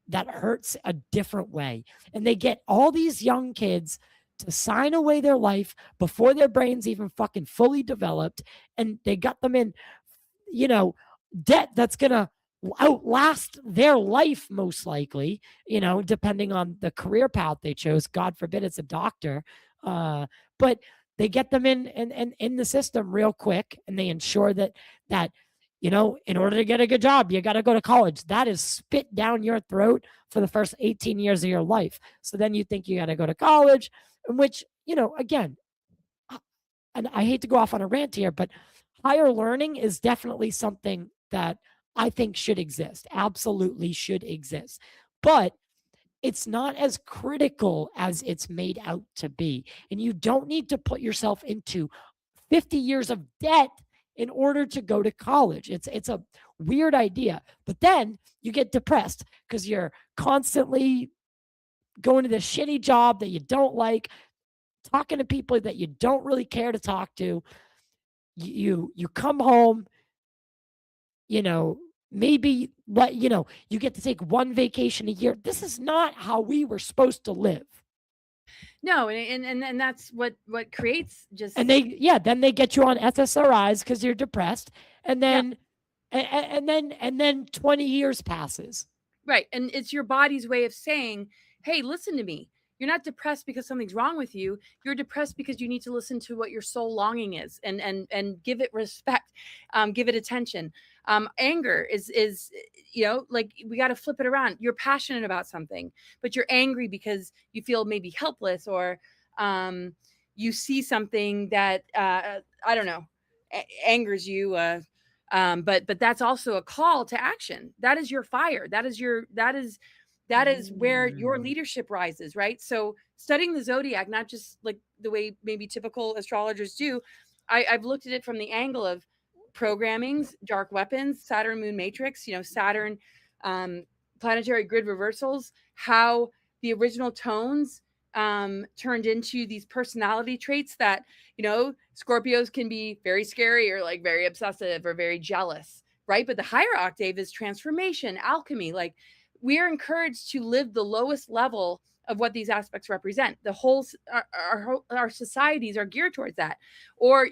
that hurts a different way. And they get all these young kids to sign away their life before their brains even fucking fully developed. And they got them in, debt that's going to outlast their life, most likely, depending on the career path they chose. God forbid it's a doctor. But they get them in the system real quick, and they ensure that in order to get a good job, you got to go to college. That is spit down your throat for the first 18 years of your life. So then you think you got to go to college, in which, again, and I hate to go off on a rant here, but higher learning is definitely something that I think should exist. Absolutely should exist. But it's not as critical as it's made out to be. And you don't need to put yourself into 50 years of debt in order to go to college. It's a weird idea. But then you get depressed because you're constantly going to this shitty job that you don't like, talking to people that you don't really care to talk to. You come home, maybe you get to take one vacation a year. This is not how we were supposed to live. No, and that's what creates just. And then they get you on SSRIs because you're depressed, and then and then 20 years passes. Right, and it's your body's way of saying, "Hey, listen to me. You're not depressed because something's wrong with you. You're depressed because you need to listen to what your soul longing is, and give it respect, give it attention." Anger is like, we got to flip it around. You're passionate about something, but you're angry because you feel maybe helpless, or you see something that I don't know, angers you. But that's also a call to action. That is your fire. That is where your leadership rises, right? So studying the zodiac, not just like the way maybe typical astrologers do, I've looked at it from the angle of programmings, dark weapons, Saturn moon matrix, Saturn, planetary grid reversals, how the original tones turned into these personality traits that, Scorpios can be very scary, or like very obsessive, or very jealous, right? But the higher octave is transformation, alchemy. Like, we are encouraged to live the lowest level of what these aspects represent. The whole our societies are geared towards that. Or,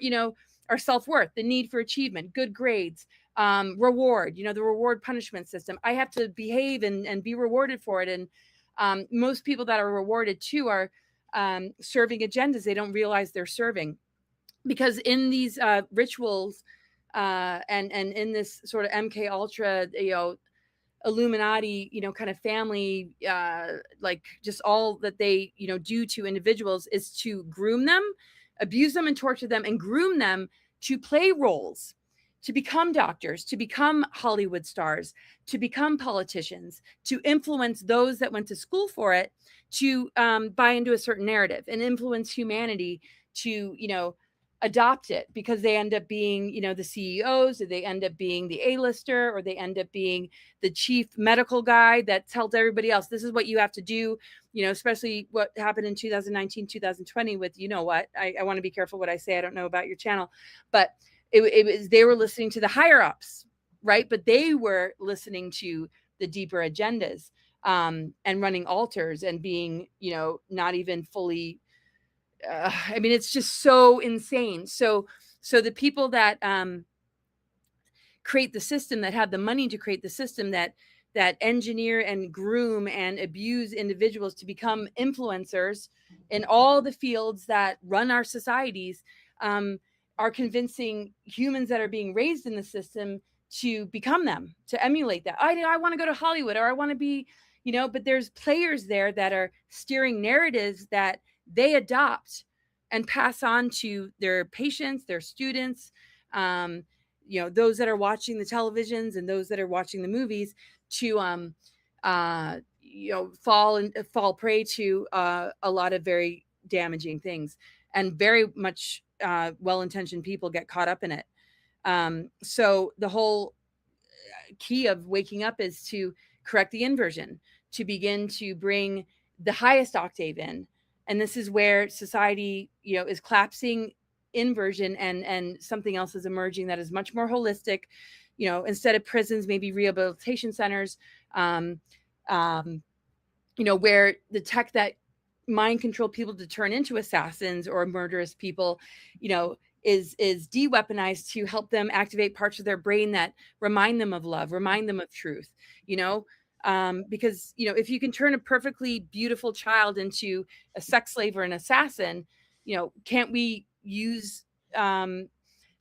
our self-worth, the need for achievement, good grades, reward, the reward punishment system. I have to behave and be rewarded for it. And most people that are rewarded too are serving agendas they don't realize they're serving. Because in these rituals and in this sort of MK Ultra, Illuminati, kind of family, like just all that they, do to individuals is to groom them, abuse them, and torture them, and groom them to play roles, to become doctors, to become Hollywood stars, to become politicians, to influence those that went to school for it, to buy into a certain narrative and influence humanity to, adopt it, because they end up being, the CEOs, or they end up being the A-lister, or they end up being the chief medical guy that tells everybody else, this is what you have to do, especially what happened in 2019, 2020 with, I want to be careful what I say. I don't know about your channel, but it was, they were listening to the higher ups, right? But they were listening to the deeper agendas. and running altars and being, not even fully. I mean, it's just so insane. So the people that create the system, that have the money to create the system, that engineer and groom and abuse individuals to become influencers in all the fields that run our societies, are convincing humans that are being raised in the system to become them, to emulate that. I want to go to Hollywood, or I want to be, but there's players there that are steering narratives that they adopt and pass on to their patients, their students, those that are watching the televisions and those that are watching the movies, to fall prey to a lot of very damaging things, and very much well-intentioned people get caught up in it. So the whole key of waking up is to correct the inversion, to begin to bring the highest octave in. And this is where society, is collapsing inversion, and something else is emerging that is much more holistic. Instead of prisons, maybe rehabilitation centers, where the tech that mind control people to turn into assassins or murderous people, is de-weaponized to help them activate parts of their brain that remind them of love, remind them of truth, because, if you can turn a perfectly beautiful child into a sex slave or an assassin, can't we use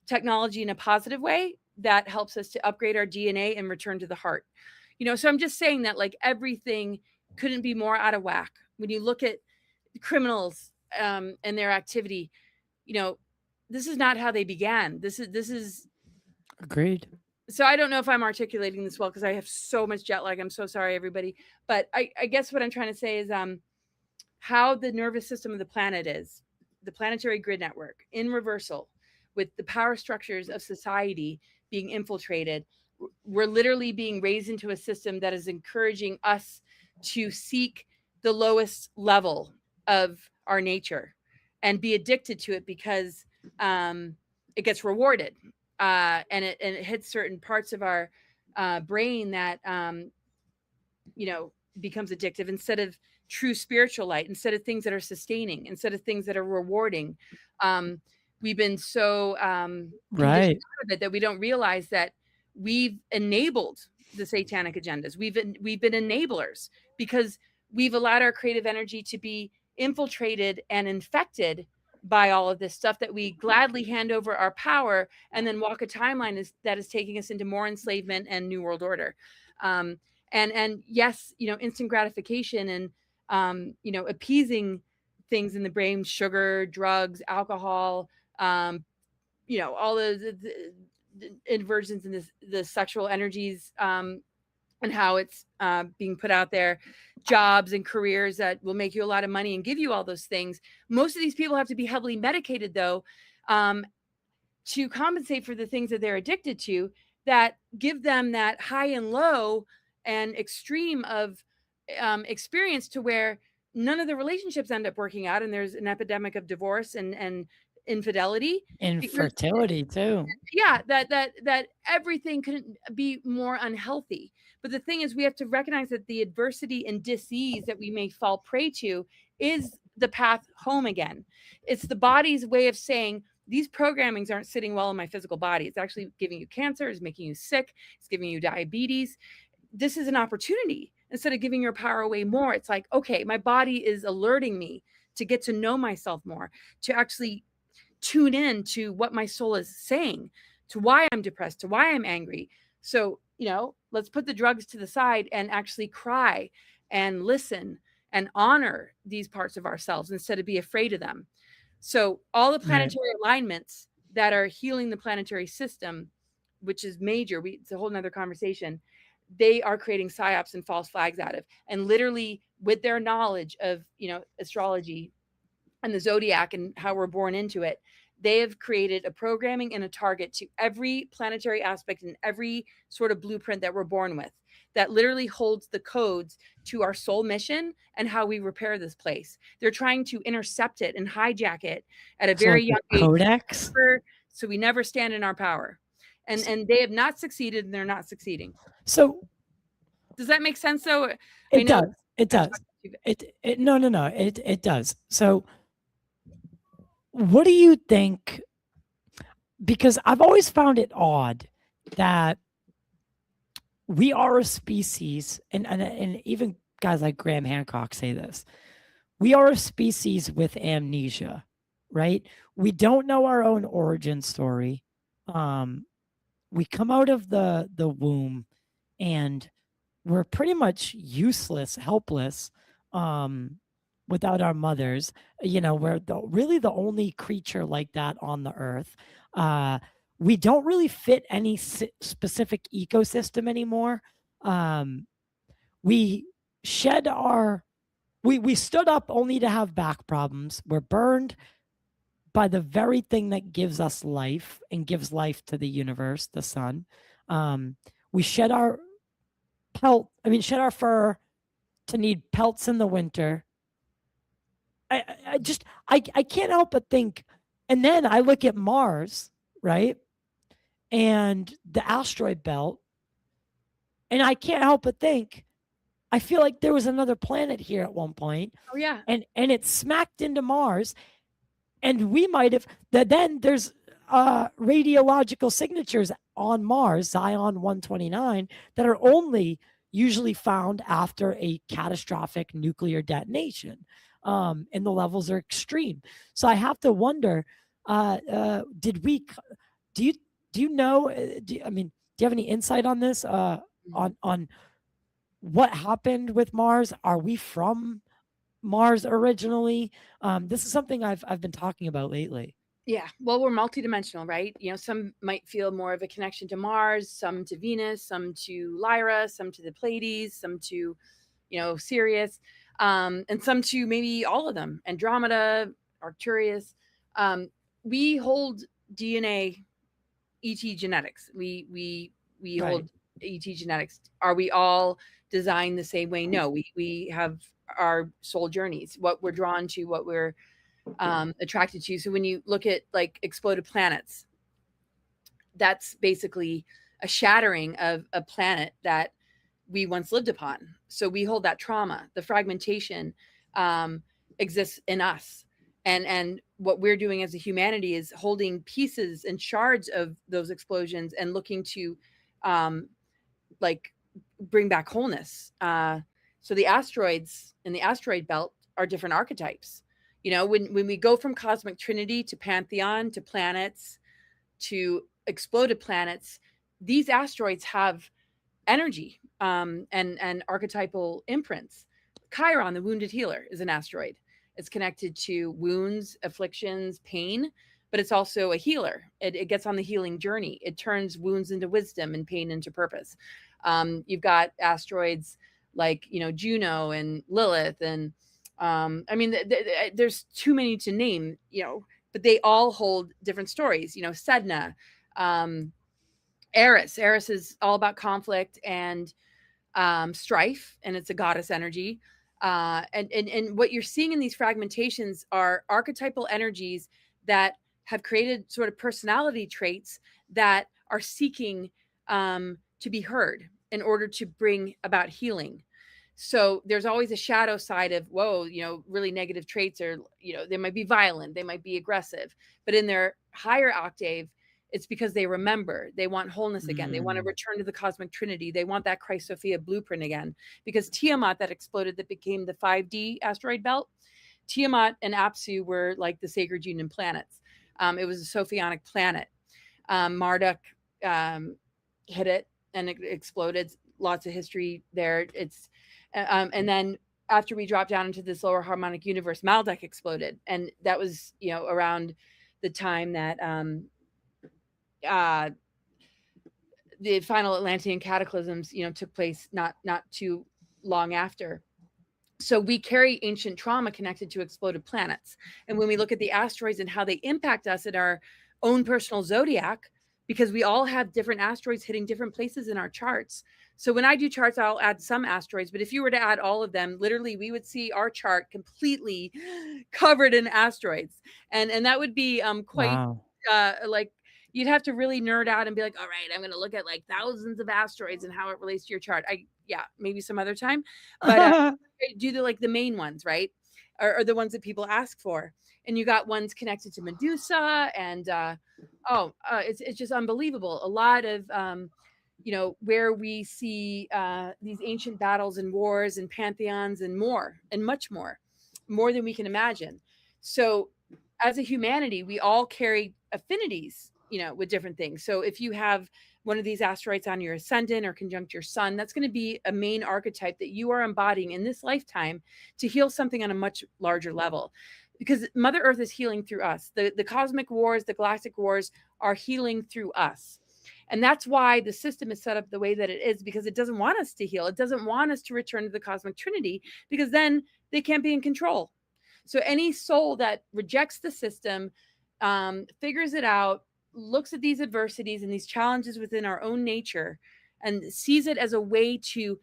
technology in a positive way that helps us to upgrade our DNA and return to the heart? So I'm just saying that, like, everything couldn't be more out of whack. When you look at criminals and their activity, this is not how they began. This is Agreed. So I don't know if I'm articulating this well, because I have so much jet lag. I'm so sorry, everybody. But I guess what I'm trying to say is how the nervous system of the planet is, the planetary grid network, in reversal, with the power structures of society being infiltrated. We're literally being raised into a system that is encouraging us to seek the lowest level of our nature and be addicted to it, because it gets rewarded, and it hits certain parts of our brain that becomes addictive, instead of true spiritual light, instead of things that are sustaining, instead of things that are rewarding. We've been so conditioned out of it that we don't realize that we've enabled the satanic agendas. We've been enablers, because we've allowed our creative energy to be infiltrated and infected by all of this stuff, that we gladly hand over our power and then walk a timeline that is taking us into more enslavement and new world order. And yes, instant gratification and appeasing things in the brain, sugar, drugs, alcohol, all the inversions in the sexual energies, and how it's being put out there, jobs and careers that will make you a lot of money and give you all those things. Most of these people have to be heavily medicated, though, to compensate for the things that they're addicted to, that give them that high and low and extreme of experience, to where none of the relationships end up working out, and there's an epidemic of divorce and infidelity, infertility too. Yeah, that everything couldn't be more unhealthy. But the thing is, we have to recognize that the adversity and disease that we may fall prey to is the path home again. It's the body's way of saying, these programmings aren't sitting well in my physical body. It's actually giving you cancer, it's making you sick, it's giving you diabetes. This is an opportunity. Instead of giving your power away more, it's like, okay, my body is alerting me to get to know myself more, to actually tune in to what my soul is saying, to why I'm depressed, to why I'm angry. So, let's put the drugs to the side and actually cry and listen and honor these parts of ourselves, instead of be afraid of them. So all the planetary alignments that are healing the planetary system, which is major, it's a whole nother conversation, they are creating psyops and false flags out of, and literally with their knowledge of, astrology and the zodiac and how we're born into it, they have created a programming and a target to every planetary aspect and every sort of blueprint that we're born with, that literally holds the codes to our soul mission and how we repair this place. They're trying to intercept it and hijack it at a very young age, codex, so we never stand in our power. And they have not succeeded, and they're not succeeding. So Does that make sense though? I It know does. It I'm does. talking too No. It does. So what do you think? Because I've always found it odd that we are a species, and even guys like Graham Hancock say this. We are a species with amnesia, right? We don't know our own origin story. We come out of the womb and we're pretty much useless, helpless, without our mothers. We're really the only creature like that on the earth. We don't really fit any specific ecosystem anymore. We shed our we stood up only to have back problems. We're burned by the very thing that gives us life and gives life to the universe, the sun. We shed our shed our fur to need pelts in the winter. I can't help but think, and then I look at Mars, right? And the asteroid belt, and I can't help but think, I feel like there was another planet here at one point. Oh yeah. And it smacked into Mars, and we might have then there's radiological signatures on Mars, Zion 129, that are only usually found after a catastrophic nuclear detonation. And the levels are extreme. So I have to wonder, did we do you know do you have any insight on this, on what happened with Mars? Are we from Mars originally? This is something I've been talking about lately. Yeah, well, we're multidimensional, right? Some might feel more of a connection to Mars, some to Venus, some to Lyra, some to the Pleiades, some to, Sirius, and some to maybe all of them, Andromeda, Arcturus. We hold DNA, ET genetics. We Right. hold ET genetics. Are we all designed the same way? No, we have our soul journeys, what we're drawn to, what we're attracted to. So when you look at like exploded planets, that's basically a shattering of a planet that we once lived upon. So we hold that trauma. The fragmentation exists in us. And what we're doing as a humanity is holding pieces and shards of those explosions and looking to like bring back wholeness. So the asteroids in the asteroid belt are different archetypes. When we go from cosmic trinity to pantheon to planets to exploded planets, these asteroids have energy and archetypal imprints. Chiron, the wounded healer, is an asteroid. It's connected to wounds, afflictions, pain, but it's also a healer. It gets on the healing journey. It turns wounds into wisdom and pain into purpose. You've got asteroids like Juno and Lilith, and there's too many to name, but they all hold different stories. Sedna, Eris. Eris is all about conflict and strife, and it's a goddess energy. And what you're seeing in these fragmentations are archetypal energies that have created sort of personality traits that are seeking to be heard in order to bring about healing. So there's always a shadow side of, really negative traits are, they might be violent, they might be aggressive, but in their higher octave, it's because they remember, they want wholeness again. They want to return to the cosmic trinity. They want that Christ Sophia blueprint again, because Tiamat, that exploded, that became the 5D asteroid belt, Tiamat and Apsu were like the sacred union planets. It was a Sophionic planet. Marduk hit it and it exploded. Lots of history there. And then after we dropped down into this lower harmonic universe, Maldek exploded. And that was, around the time that the final Atlantean cataclysms, took place not too long after. So we carry ancient trauma connected to exploded planets. And when we look at the asteroids and how they impact us in our own personal zodiac, because we all have different asteroids hitting different places in our charts. So when I do charts, I'll add some asteroids, but if you were to add all of them, literally we would see our chart completely covered in asteroids. And that would be quite Wow. like, you'd have to really nerd out and be like, all right, I'm going to look at like thousands of asteroids and how it relates to your chart. yeah, maybe some other time. But do the main ones, right? Or the ones that people ask for. And you got ones connected to Medusa, and it's just unbelievable. A lot of where we see these ancient battles and wars and pantheons and more and much more than we can imagine. So as a humanity, we all carry affinities, with different things. So if you have one of these asteroids on your ascendant or conjunct your sun, that's going to be a main archetype that you are embodying in this lifetime to heal something on a much larger level. Because Mother Earth is healing through us. The cosmic wars, the galactic wars are healing through us. And that's why the system is set up the way that it is, because it doesn't want us to heal. It doesn't want us to return to the cosmic trinity, because then they can't be in control. So any soul that rejects the system, figures it out, looks at these adversities and these challenges within our own nature and sees it as a way to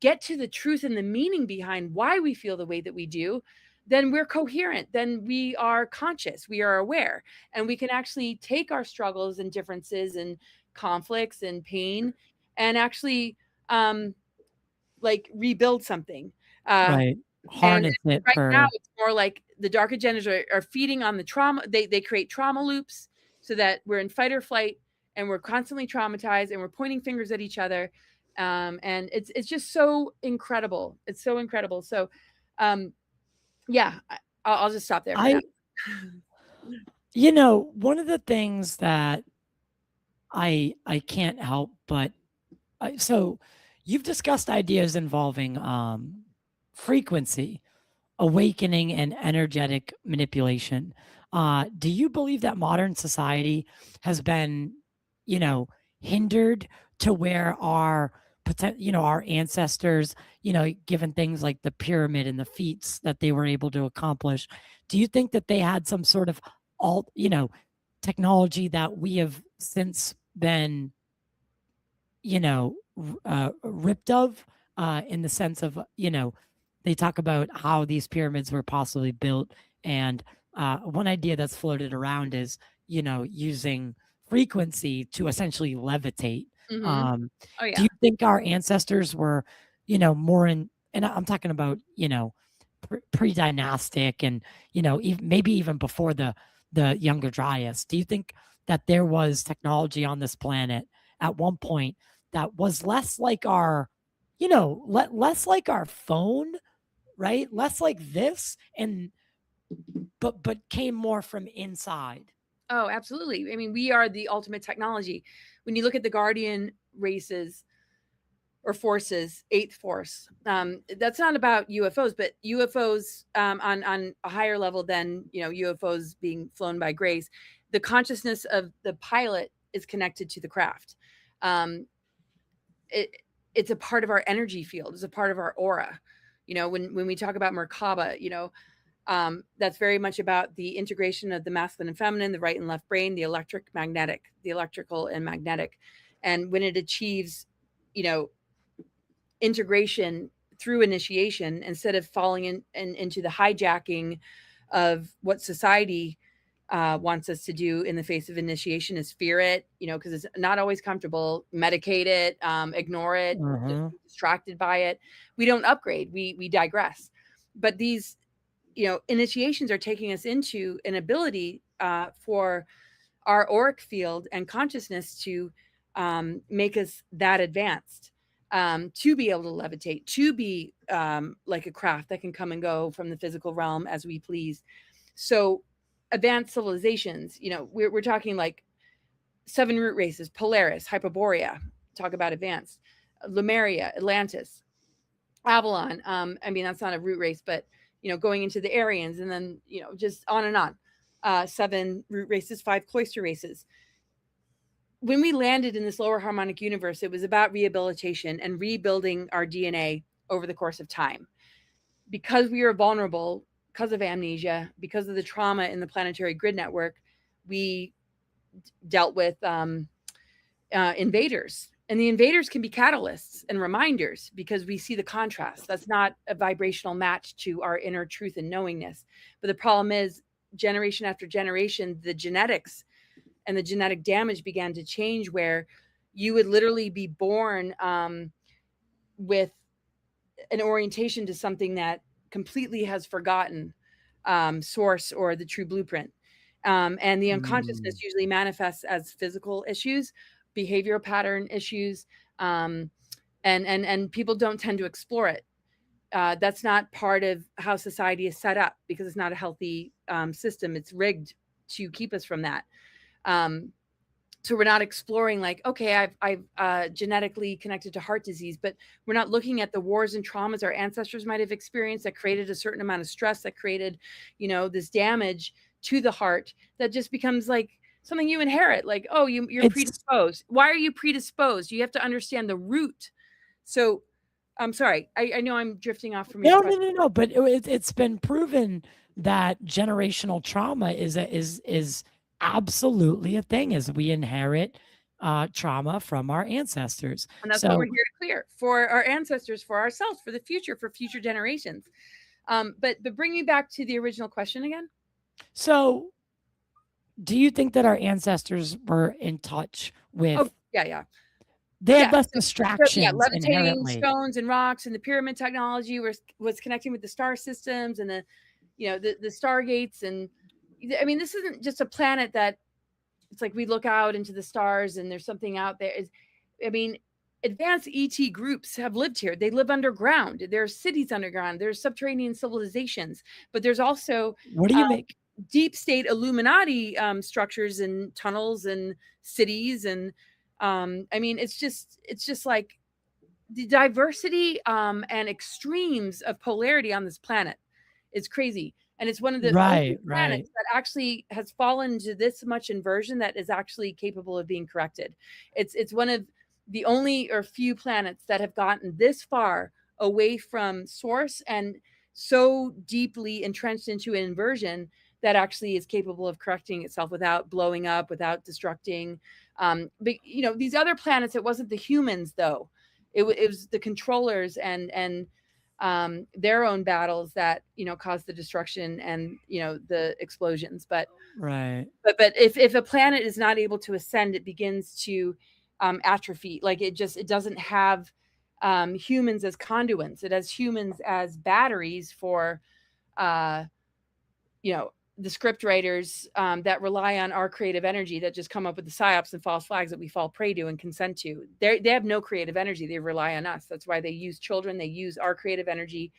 get to the truth and the meaning behind why we feel the way that we do, then we're coherent, then we are conscious, we are aware, and we can actually take our struggles and differences and conflicts and pain and actually rebuild something. Right. And Harness it right now for it's more like the dark agendas are feeding on the trauma. They create trauma loops so that we're in fight or flight and we're constantly traumatized and we're pointing fingers at each other. And it's just so incredible. It's so incredible. So yeah, I'll just stop there for now. One of the things that I can't help but so you've discussed ideas involving frequency, awakening, and energetic manipulation. Do you believe that modern society has been, hindered to where our our ancestors, given things like the pyramid and the feats that they were able to accomplish? Do you think that they had some sort of technology that we have since been, ripped of, in the sense of, they talk about how these pyramids were possibly built. And one idea that's floated around is, using frequency to essentially levitate. Oh Do yeah. you think our ancestors were, more in, and I'm talking about, pre-dynastic and, maybe even before the Younger Dryas. Do you think that there was technology on this planet at one point that was less like our, less like our phone, right? Less like this, and but came more from inside. Oh, absolutely. I mean, we are the ultimate technology. When you look at the Guardian races or forces, eighth force, that's not about UFOs, but UFOs on a higher level than UFOs being flown by grace. The consciousness of the pilot is connected to the craft. It's a part of our energy field. It's a part of our aura. When we talk about Merkaba, that's very much about the integration of the masculine and feminine, the right and left brain, the electrical and magnetic. And when it achieves, integration through initiation, instead of falling into the hijacking of what society wants us to do in the face of initiation, is fear it, because it's not always comfortable, medicate it, ignore it, be distracted by it. We don't upgrade, we digress. But these initiations are taking us into an ability for our auric field and consciousness to make us that advanced, to be able to levitate, to be like a craft that can come and go from the physical realm as we please. So advanced civilizations, we're talking like 7 root races, Polaris, Hyperborea, talk about advanced, Lemuria, Atlantis, Avalon. I mean, that's not a root race, but going into the Aryans, and then just on and on. 7 root races, 5 cloister races. When we landed in this lower harmonic universe, it was about rehabilitation and rebuilding our DNA over the course of time. Because we are vulnerable, because of amnesia, because of the trauma in the planetary grid network, we dealt with invaders. And the invaders can be catalysts and reminders, because we see the contrast. That's not a vibrational match to our inner truth and knowingness. But the problem is, generation after generation, the genetics and the genetic damage began to change, where you would literally be born with an orientation to something that completely has forgotten source or the true blueprint. And the unconsciousness usually manifests as physical issues, behavioral pattern issues, and people don't tend to explore it. That's not part of how society is set up because it's not a healthy system. It's rigged to keep us from that. So we're not exploring like, okay, I've genetically connected to heart disease, but we're not looking at the wars and traumas our ancestors might have experienced that created a certain amount of stress, that created, this damage to the heart that just becomes like something you inherit. Like, oh, you're predisposed. Why are you predisposed? You have to understand the root. So I'm sorry. I know I'm drifting off from your question. No. But it's been proven that generational trauma is absolutely a thing, as we inherit trauma from our ancestors. And that's what we're here to clear for our ancestors, for ourselves, for the future, for future generations. But bring me back to the original question again. So do you think that our ancestors were in touch with? Oh, yeah. They had less distractions. Yeah, levitating inherently. stones and rocks, and the pyramid technology was connecting with the star systems and the stargates. And I mean, this isn't just a planet that it's like we look out into the stars and there's something out there. I mean, advanced ET groups have lived here. They live underground. There's cities underground. There's subterranean civilizations, but there's also what do you make deep state Illuminati structures and tunnels and cities. And I mean, it's just like the diversity and extremes of polarity on this planet is crazy. And it's one of the only planets that actually has fallen to this much inversion that is actually capable of being corrected. It's one of the only or few planets that have gotten this far away from source and so deeply entrenched into an inversion that actually is capable of correcting itself without blowing up, without destructing. But these other planets, it wasn't the humans though. It was the controllers and their own battles that caused the destruction and the explosions. But if a planet is not able to ascend, it begins to atrophy. Like it doesn't have humans as conduits. It has humans as batteries for the script writers that rely on our creative energy, that just come up with the psyops and false flags that we fall prey to and consent to. They have no creative energy. They rely on us. That's why they use children. They use our creative energy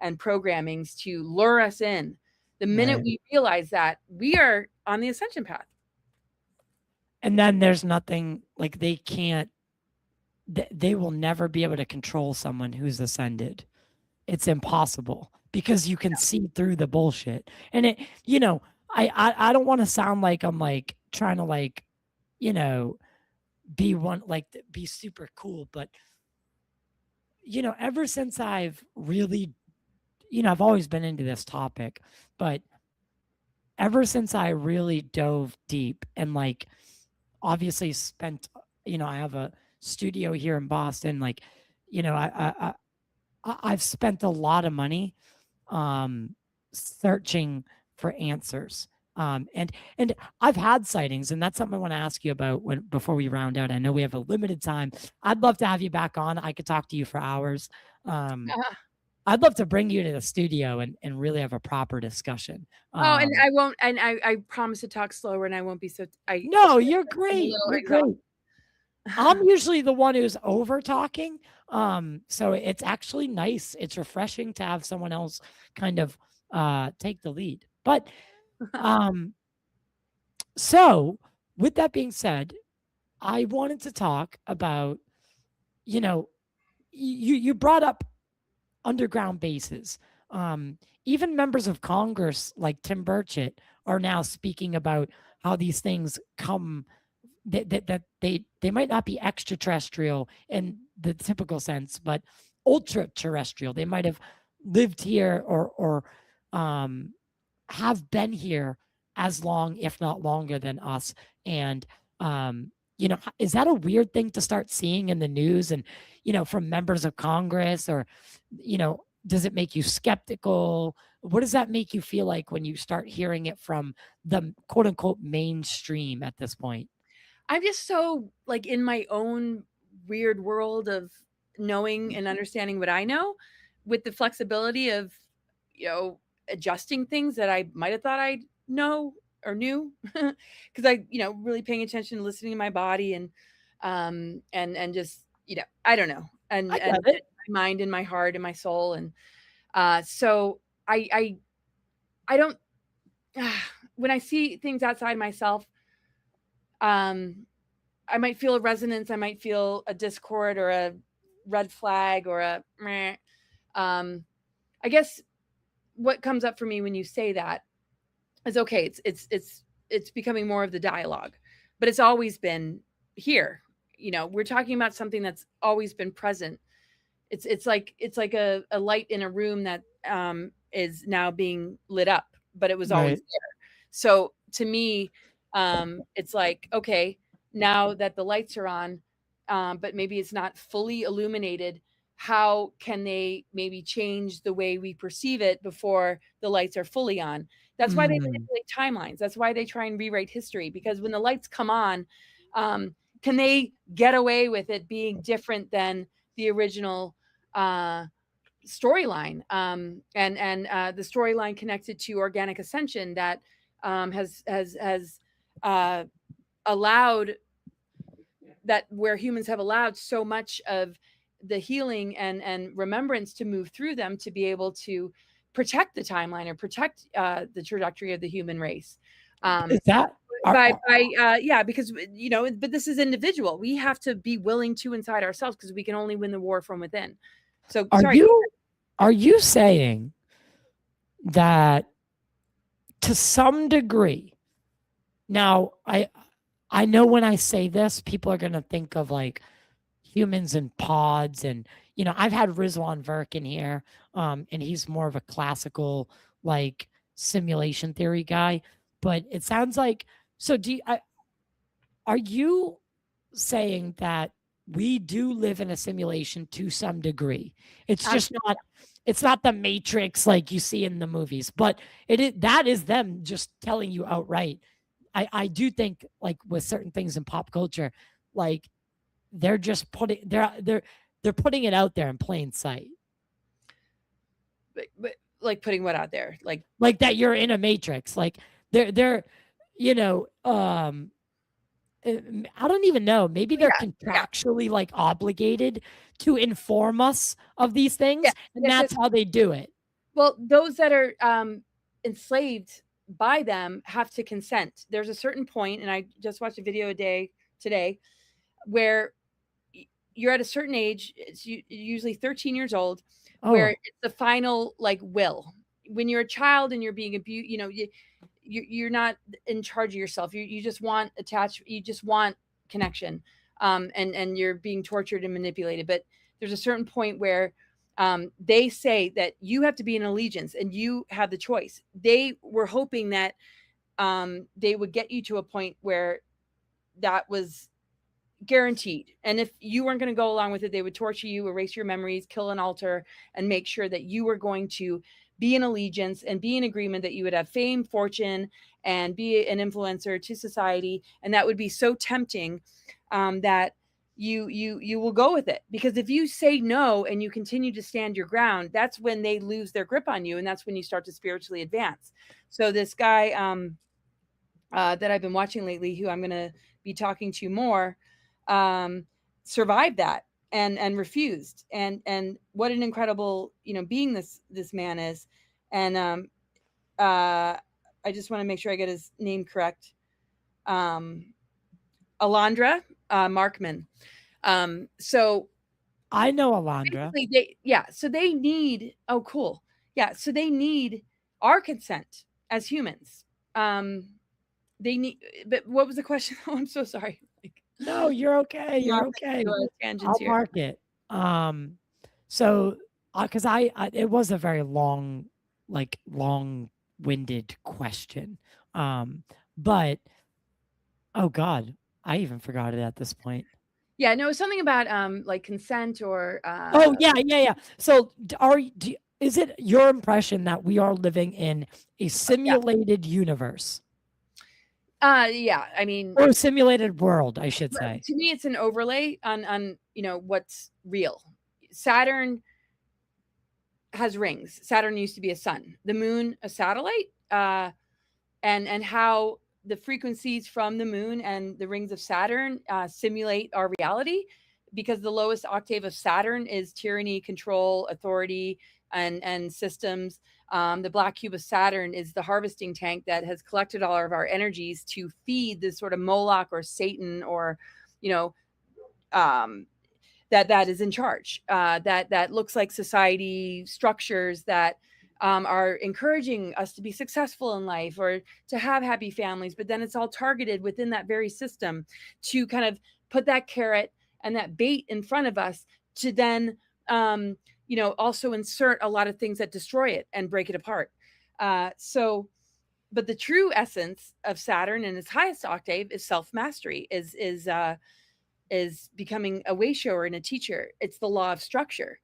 and programmings to lure us in. The minute we realize that, we are on the ascension path. And then there's nothing, like they will never be able to control someone who's ascended. It's impossible. Because you can see through the bullshit. And it, I don't want to sound like I'm like trying to like, be super cool. But, ever since I've really, I've always been into this topic, but ever since I really dove deep and like obviously spent, I have a studio here in Boston, like, I've spent a lot of money searching for answers. And I've had sightings, and that's something I want to ask you about before we round out. I know we have a limited time. I'd love to have you back on. I could talk to you for hours. I'd love to bring you to the studio and really have a proper discussion. And I won't, and I promise to talk slower and I won't be so. No, you're great. You're great. I'm usually the one who's over talking. So it's actually nice. It's refreshing to have someone else kind of take the lead. But so with that being said, I wanted to talk about, you brought up underground bases. Even members of Congress like Tim Burchett are now speaking about how these things come, that they might not be extraterrestrial in the typical sense, but ultra terrestrial. They might have lived here or have been here as long, if not longer than us. And is that a weird thing to start seeing in the news and from members of Congress, or does it make you skeptical? What does that make you feel like when you start hearing it from the quote unquote mainstream at this point? I'm just so like in my own weird world of knowing and understanding what I know, with the flexibility of, adjusting things that I might have thought I'd know or knew, because I, really paying attention, listening to my body, and just, I don't know, I and got it. my mind and my heart and my soul, and so I don't. When I see things outside myself, um, I might feel a resonance. I might feel a discord or a red flag or a meh. I guess what comes up for me when you say that is, okay, it's becoming more of the dialogue, but it's always been here. We're talking about something that's always been present. It's like a light in a room that is now being lit up, but it was always Right. there. So to me, it's like, okay, now that the lights are on, but maybe it's not fully illuminated, how can they maybe change the way we perceive it before the lights are fully on? That's why they Mm. manipulate timelines. That's why they try and rewrite history, because when the lights come on, can they get away with it being different than the original storyline, and the storyline connected to organic ascension that has allowed, that where humans have allowed so much of the healing and remembrance to move through them, to be able to protect the timeline or protect the trajectory of the human race. Is that Yeah, because but this is individual. We have to be willing to inside ourselves, because we can only win the war from within. So are sorry. you saying that to some degree? Now, I know when I say this, people are gonna think of like humans in pods, and I've had Rizwan Verk in here, and he's more of a classical like simulation theory guy. But it sounds like, so are you saying that we do live in a simulation to some degree? It's just not, it's not the Matrix like you see in the movies, but that is them just telling you outright. I do think, like with certain things in pop culture, like they're just they're putting it out there in plain sight. But like, putting what out there? Like that you're in a matrix. Like they're you know, I don't even know. Maybe they're Yeah, yeah, contractually like obligated to inform us of these things, yeah. and that's how they do it. Well, those that are enslaved by them have to consent. There's a certain point, and I just watched a video today, where you're at a certain age. It's usually 13 years old, where Oh, it's the final like will. When you're a child and you're being abused, you're not in charge of yourself. You just want attachment. You just want connection, and you're being tortured and manipulated. But there's a certain point where they say that you have to be in allegiance and you have the choice. They were hoping that they would get you to a point where that was guaranteed. And if you weren't going to go along with it, they would torture you, erase your memories, kill an altar, and make sure that you were going to be in allegiance and be in agreement that you would have fame, fortune, and be an influencer to society. And that would be so tempting that you will go with it. Because if you say no and you continue to stand your ground, that's when they lose their grip on you, and that's when you start to spiritually advance. So this guy that I've been watching lately, who I'm going to be talking to more, survived that and refused. And what an incredible being this man is. And I just want to make sure I get his name correct. Alondra Markman. So I know Alondra. so they need, oh cool, yeah, so they need our consent as humans. They need, but what was the question? Oh, I'm so sorry. No, you're okay. You're okay. Tangents I'll here. mark it. So, because it was a very long-winded question. But oh God, I even forgot it at this point. Yeah, no, something about like consent or Oh yeah. So, is it your impression that we are living in a simulated universe? Yeah, I mean, Or a simulated world, I should say. to me it's an overlay on what's real. Saturn has rings. Saturn used to be a sun, the moon a satellite, and how the frequencies from the moon and the rings of Saturn simulate our reality, because the lowest octave of Saturn is tyranny, control, authority, and systems. The black cube of Saturn is the harvesting tank that has collected all of our energies to feed this sort of Moloch or Satan, or, that is in charge, that looks like society structures that are encouraging us to be successful in life or to have happy families, but then it's all targeted within that very system to kind of put that carrot and that bait in front of us to then also insert a lot of things that destroy it and break it apart. But the true essence of Saturn in its highest octave is self-mastery, is becoming a way shower and a teacher. It's the law of structure.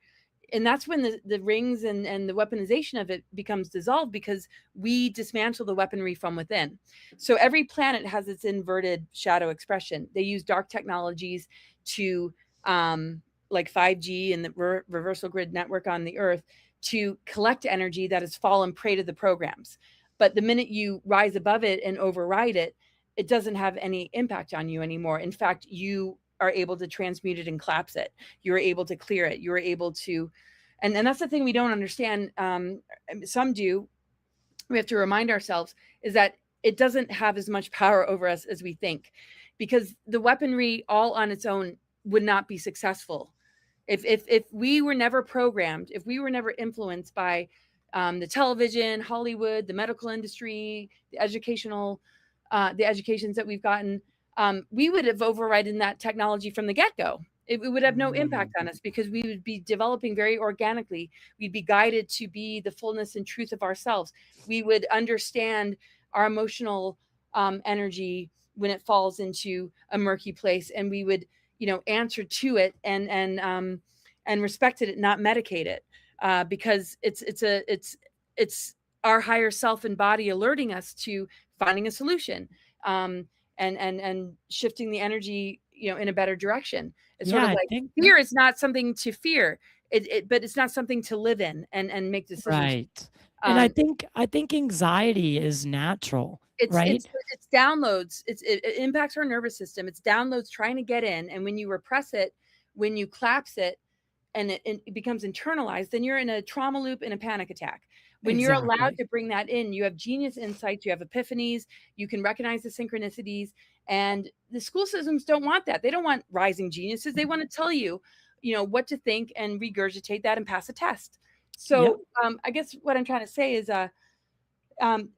And that's when the rings and the weaponization of it becomes dissolved, because we dismantle the weaponry from within. So every planet has its inverted shadow expression. They use dark technologies to, like 5G and the reversal grid network on the Earth, to collect energy that has fallen prey to the programs. But the minute you rise above it and override it, it doesn't have any impact on you anymore. In fact, you are able to transmute it and collapse it. You're able to clear it. You're able to, and that's the thing we don't understand. Some do. We have to remind ourselves is that it doesn't have as much power over us as we think, because the weaponry all on its own would not be successful. If we were never programmed, if we were never influenced by the television, Hollywood, the medical industry, the educations that we've gotten, we would have overridden that technology from the get-go. It would have no impact on us, because we would be developing very organically. We'd be guided to be the fullness and truth of ourselves. We would understand our emotional energy when it falls into a murky place, and we would, answer to it and respect it, not medicate it, because it's our higher self and body alerting us to finding a solution. And shifting the energy, in a better direction. It's sort of like fear is not something to fear, but it's not something to live in and make decisions. Right. And I think anxiety is natural, right? It's downloads. It impacts our nervous system. It's downloads trying to get in, and when you repress it, when you collapse it, and it becomes internalized, then you're in a trauma loop and a panic attack. When you're allowed to bring that in, you have genius insights, you have epiphanies, you can recognize the synchronicities, and the school systems don't want that. They don't want rising geniuses. They want to tell you, what to think and regurgitate that and pass a test. So I guess what I'm trying to say is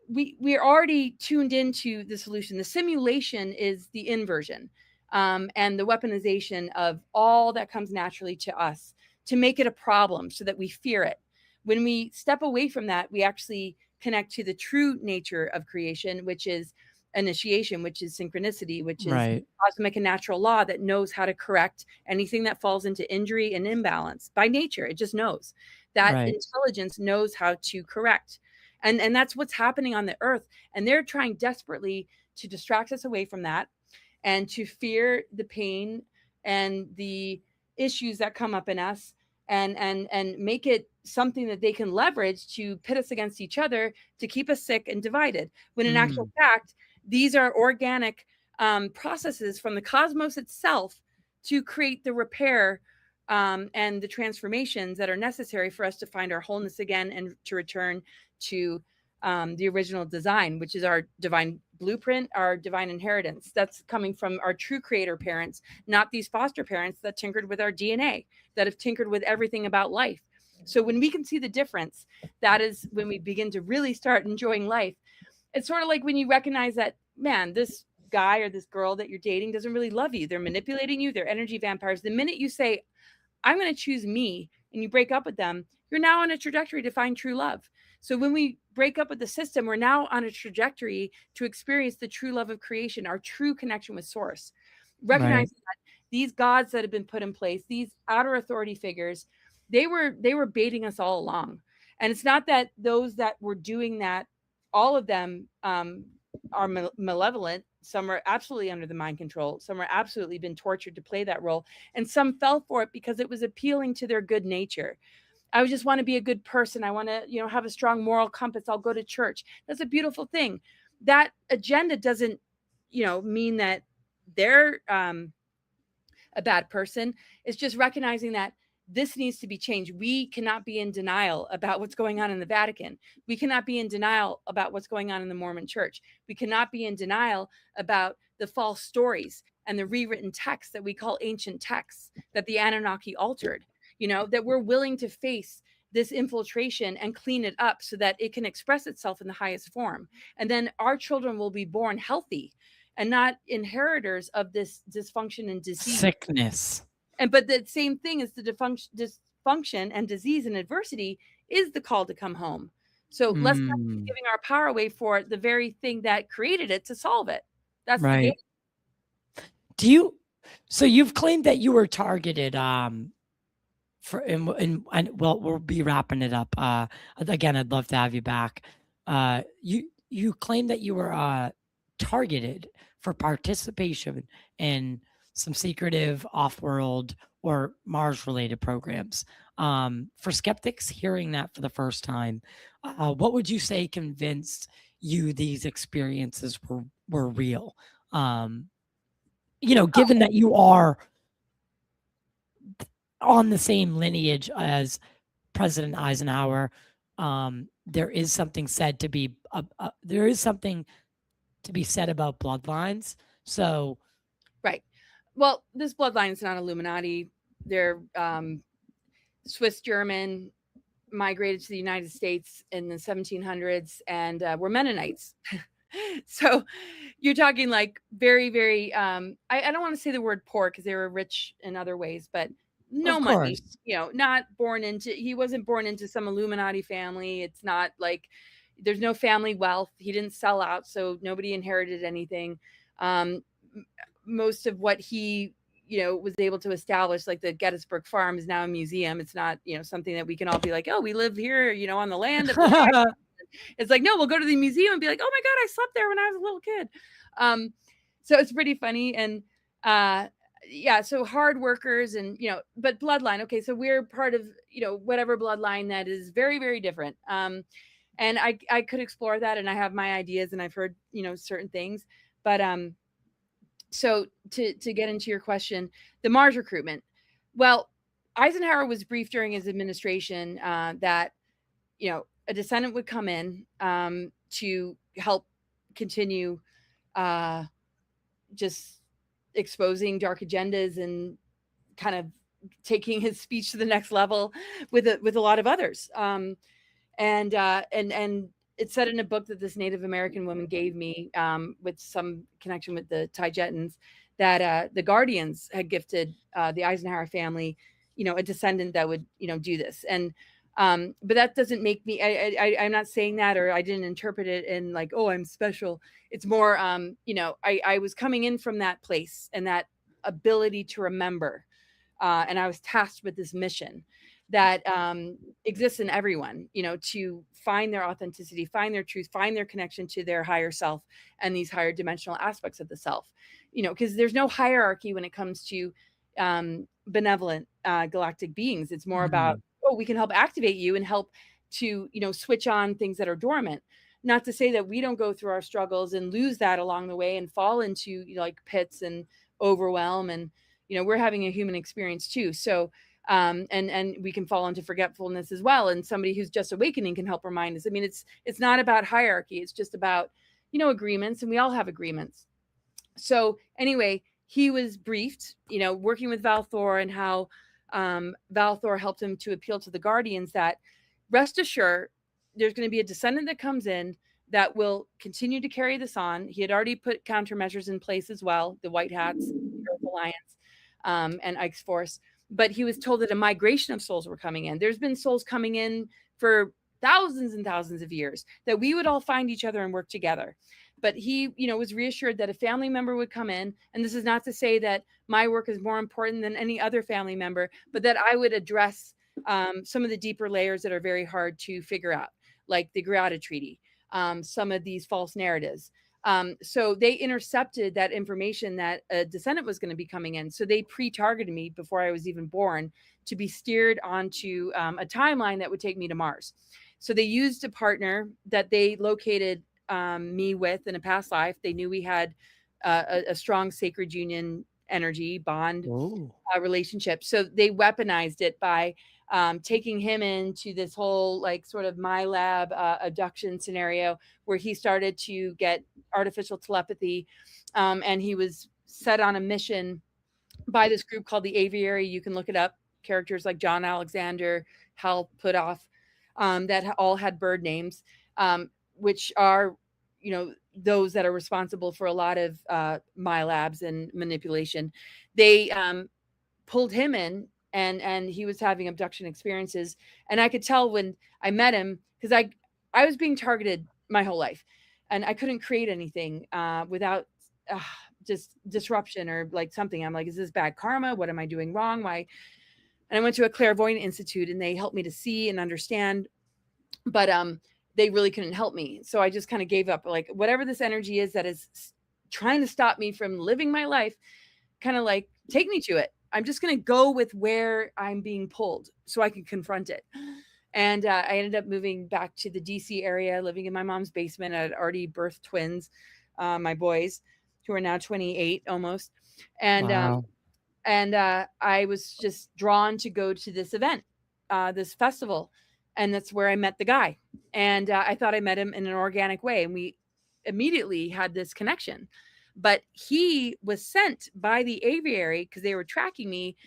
we're already tuned into the solution. The simulation is the inversion and the weaponization of all that comes naturally to us to make it a problem so that we fear it. When we step away from that, we actually connect to the true nature of creation, which is initiation, which is synchronicity, which is cosmic and natural law that knows how to correct anything that falls into injury and imbalance by nature. It just knows that intelligence knows how to correct. And that's what's happening on the earth. And they're trying desperately to distract us away from that and to fear the pain and the issues that come up in us, and make it something that they can leverage to pit us against each other to keep us sick and divided. When in actual fact, these are organic processes from the cosmos itself to create the repair and the transformations that are necessary for us to find our wholeness again and to return to the original design, which is our divine blueprint, our divine inheritance. That's coming from our true creator parents, not these foster parents that tinkered with our DNA, that have tinkered with everything about life. So when we can see the difference, that is when we begin to really start enjoying life. It's sort of like when you recognize that, man, this guy or this girl that you're dating doesn't really love you. They're manipulating you. They're energy vampires. The minute you say, I'm going to choose me, and you break up with them, you're now on a trajectory to find true love. So when we break up with the system, we're now on a trajectory to experience the true love of creation, our true connection with source. Recognizing that these gods that have been put in place, these outer authority figures, they were baiting us all along. And it's not that those that were doing that, all of them are malevolent, some are absolutely under the mind control, some are absolutely been tortured to play that role, and some fell for it because it was appealing to their good nature. I just want to be a good person. I want to, have a strong moral compass. I'll go to church. That's a beautiful thing. That agenda doesn't, mean that they're a bad person. It's just recognizing that this needs to be changed. We cannot be in denial about what's going on in the Vatican. We cannot be in denial about what's going on in the Mormon Church. We cannot be in denial about the false stories and the rewritten texts that we call ancient texts that the Anunnaki altered, that we're willing to face this infiltration and clean it up so that it can express itself in the highest form. And then our children will be born healthy and not inheritors of this dysfunction and disease. Sickness. But the same thing is the dysfunction and disease and adversity is the call to come home. So let's not be giving our power away for the very thing that created it to solve it. That's right. The game. So you've claimed that you were targeted well, we'll be wrapping it up. Again, I'd love to have you back. You claimed that you were targeted for participation in some secretive off-world or Mars-related programs. For skeptics hearing that for the first time, what would you say convinced you these experiences were real? Given that you are on the same lineage as President Eisenhower, there is something said to be said about bloodlines. So, right. Well, this bloodline is not Illuminati. They're Swiss German, migrated to the United States in the 1700s, and were Mennonites. So you're talking like very, very, I don't want to say the word poor because they were rich in other ways, but no money, not born into, he wasn't born into some Illuminati family. It's not like there's no family wealth. He didn't sell out, so nobody inherited anything. Most of what he, was able to establish, like the Gettysburg Farm, is now a museum. It's not, something that we can all be like, oh, we live here, on the land of the It's like, no, we'll go to the museum and be like, oh my God, I slept there when I was a little kid. So it's pretty funny. And so hard workers and, but bloodline. Okay. So we're part of, whatever bloodline that is very, very different. And I could explore that, and I have my ideas, and I've heard, certain things, but so to get into your question, the Mars recruitment. Well, Eisenhower was briefed during his administration that, a descendant would come in to help continue just exposing dark agendas and kind of taking his speech to the next level with a lot of others. And it's said in a book that this Native American woman gave me with some connection with the Tijetans, that the Guardians had gifted the Eisenhower family, a descendant that would, do this. And but that doesn't make me, I'm not saying that, or I didn't interpret it in like, oh, I'm special. It's more, I was coming in from that place and that ability to remember. And I was tasked with this mission that exists in everyone, to find their authenticity, find their truth, find their connection to their higher self and these higher dimensional aspects of the self, because there's no hierarchy when it comes to benevolent galactic beings. It's more about, oh, we can help activate you and help to, switch on things that are dormant. Not to say that we don't go through our struggles and lose that along the way and fall into, like pits and overwhelm. And, we're having a human experience too. So, and we can fall into forgetfulness as well. And somebody who's just awakening can help remind us. I mean, it's not about hierarchy. It's just about, agreements, and we all have agreements. So anyway, he was briefed, working with Val Thor, and how Val Thor helped him to appeal to the Guardians that rest assured there's going to be a descendant that comes in that will continue to carry this on. He had already put countermeasures in place as well, the White Hats, the Earth Alliance, and Ike's Force. But he was told that a migration of souls were coming in. There's been souls coming in for thousands and thousands of years, that we would all find each other and work together. But he, was reassured that a family member would come in. And this is not to say that my work is more important than any other family member, but that I would address some of the deeper layers that are very hard to figure out, like the Grabddaughter Treaty, some of these false narratives, So they intercepted that information that a descendant was going to be coming in. So they pre-targeted me before I was even born to be steered onto a timeline that would take me to Mars. So they used a partner that they located me with in a past life. They knew we had a strong sacred union energy bond relationship. So they weaponized it by taking him into this whole like sort of my lab abduction scenario where he started to get artificial telepathy, and he was set on a mission by this group called the Aviary. You can look it up. Characters like John Alexander, Hal Puthoff, that all had bird names, which are, you know, those that are responsible for a lot of my labs and manipulation. They pulled him in, and he was having abduction experiences, and I could tell when I met him, because I was being targeted my whole life, and I couldn't create anything without just disruption or like something. I'm like, is this bad karma? What am I doing wrong? Why? And I went to a clairvoyant institute, and they helped me to see and understand, but they really couldn't help me. So I just kind of gave up. Like, whatever this energy is that is trying to stop me from living my life, kind of like, take me to it. I'm just going to go with where I'm being pulled so I can confront it. And I ended up moving back to the DC area, living in my mom's basement. I had already birthed twins, my boys, who are now 28 almost. And Wow. I was just drawn to go to this event, this festival. And that's where I met the guy. And I thought I met him in an organic way. And we immediately had this connection. But he was sent by the Aviary, because they were tracking me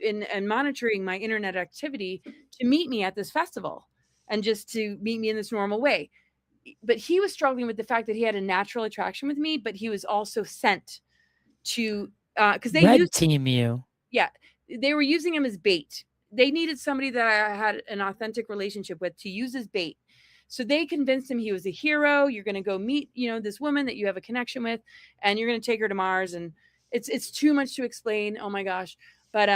and monitoring my internet activity, to meet me at this festival and just to meet me in this normal way. But he was struggling with the fact that he had a natural attraction with me, but he was also sent to, because they Red team you. Yeah, they were using him as bait. They needed somebody that I had an authentic relationship with to use as bait. So they convinced him he was a hero. You're going to go meet, you know, this woman that you have a connection with, and you're going to take her to Mars. And it's too much to explain. Oh my gosh. But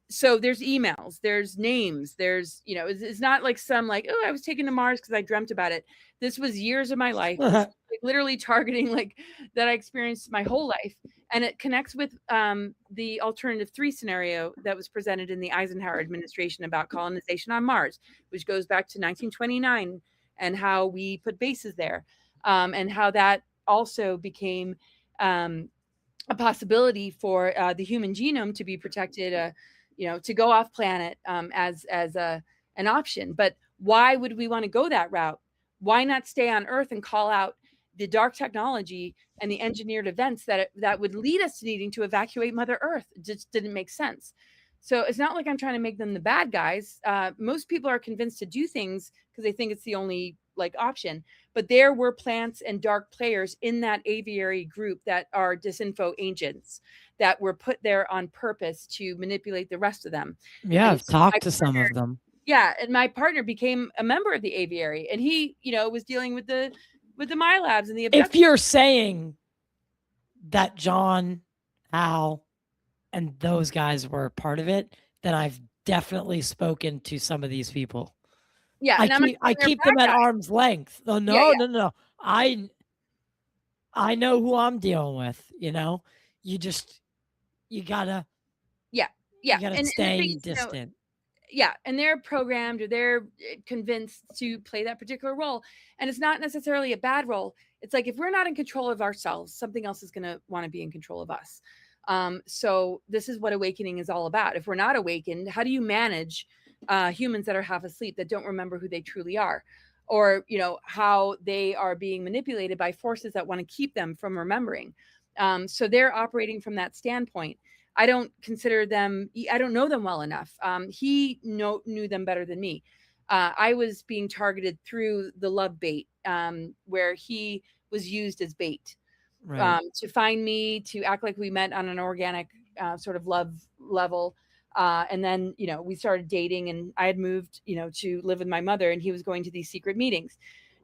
so there's emails, there's names, there's, you know, it's not like some like, oh, I was taken to Mars because I dreamt about it. This was years of my life, like literally targeting like that I experienced my whole life. And it connects with the alternative 3 scenario that was presented in the Eisenhower administration about colonization on Mars, which goes back to 1929, and how we put bases there, and how that also became a possibility for the human genome to be protected, you know, to go off planet as an option. But why would we want to go that route? Why not stay on Earth and call out the dark technology and the engineered events that would lead us to needing to evacuate Mother Earth? It just didn't make sense. So it's not like I'm trying to make them the bad guys. Most people are convinced to do things because they think it's the only like option. But there were plants and dark players in that aviary group that are disinfo agents that were put there on purpose to manipulate the rest of them. Yeah, And I've talked to some of them. Yeah, and my partner became a member of the aviary, and he, you know, was dealing with the my labs and the If you're saying that John, Al, and those guys were part of it, then I've definitely spoken to some of these people. Yeah, I keep them at arm's length. Oh, no. I know who I'm dealing with, you know. You gotta you gotta stay distant. You know, yeah, and they're programmed, or they're convinced to play that particular role, and it's not necessarily a bad role. It's like, if we're not in control of ourselves, something else is going to want to be in control of us. So this is what awakening is all about. If we're not awakened, how do you manage humans that are half asleep, that don't remember who they truly are, or, you know, how they are being manipulated by forces that want to keep them from remembering? So they're operating from that standpoint. I don't consider them, I don't know them well enough. He knew them better than me. I was being targeted through the love bait, where he was used as bait, to find me, to act like we met on an organic sort of love level. And then, you know, we started dating, and I had moved, you know, to live with my mother, and he was going to these secret meetings.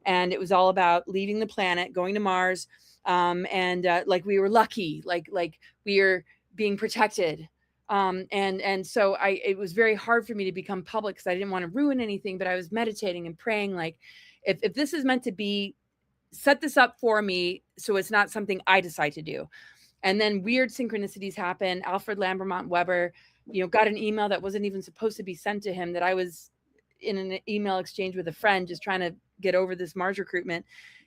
And it was all about leaving the planet, going to Mars. And like we were lucky, like we are being protected. And so it was very hard for me to become public, because I didn't want to ruin anything, but I was meditating and praying, like, if this is meant to be, set this up for me so it's not something I decide to do. And then weird synchronicities happen. Alfred Lambermont Weber, got an email that wasn't even supposed to be sent to him, that I was in an email exchange with a friend just trying to get over this Mars recruitment.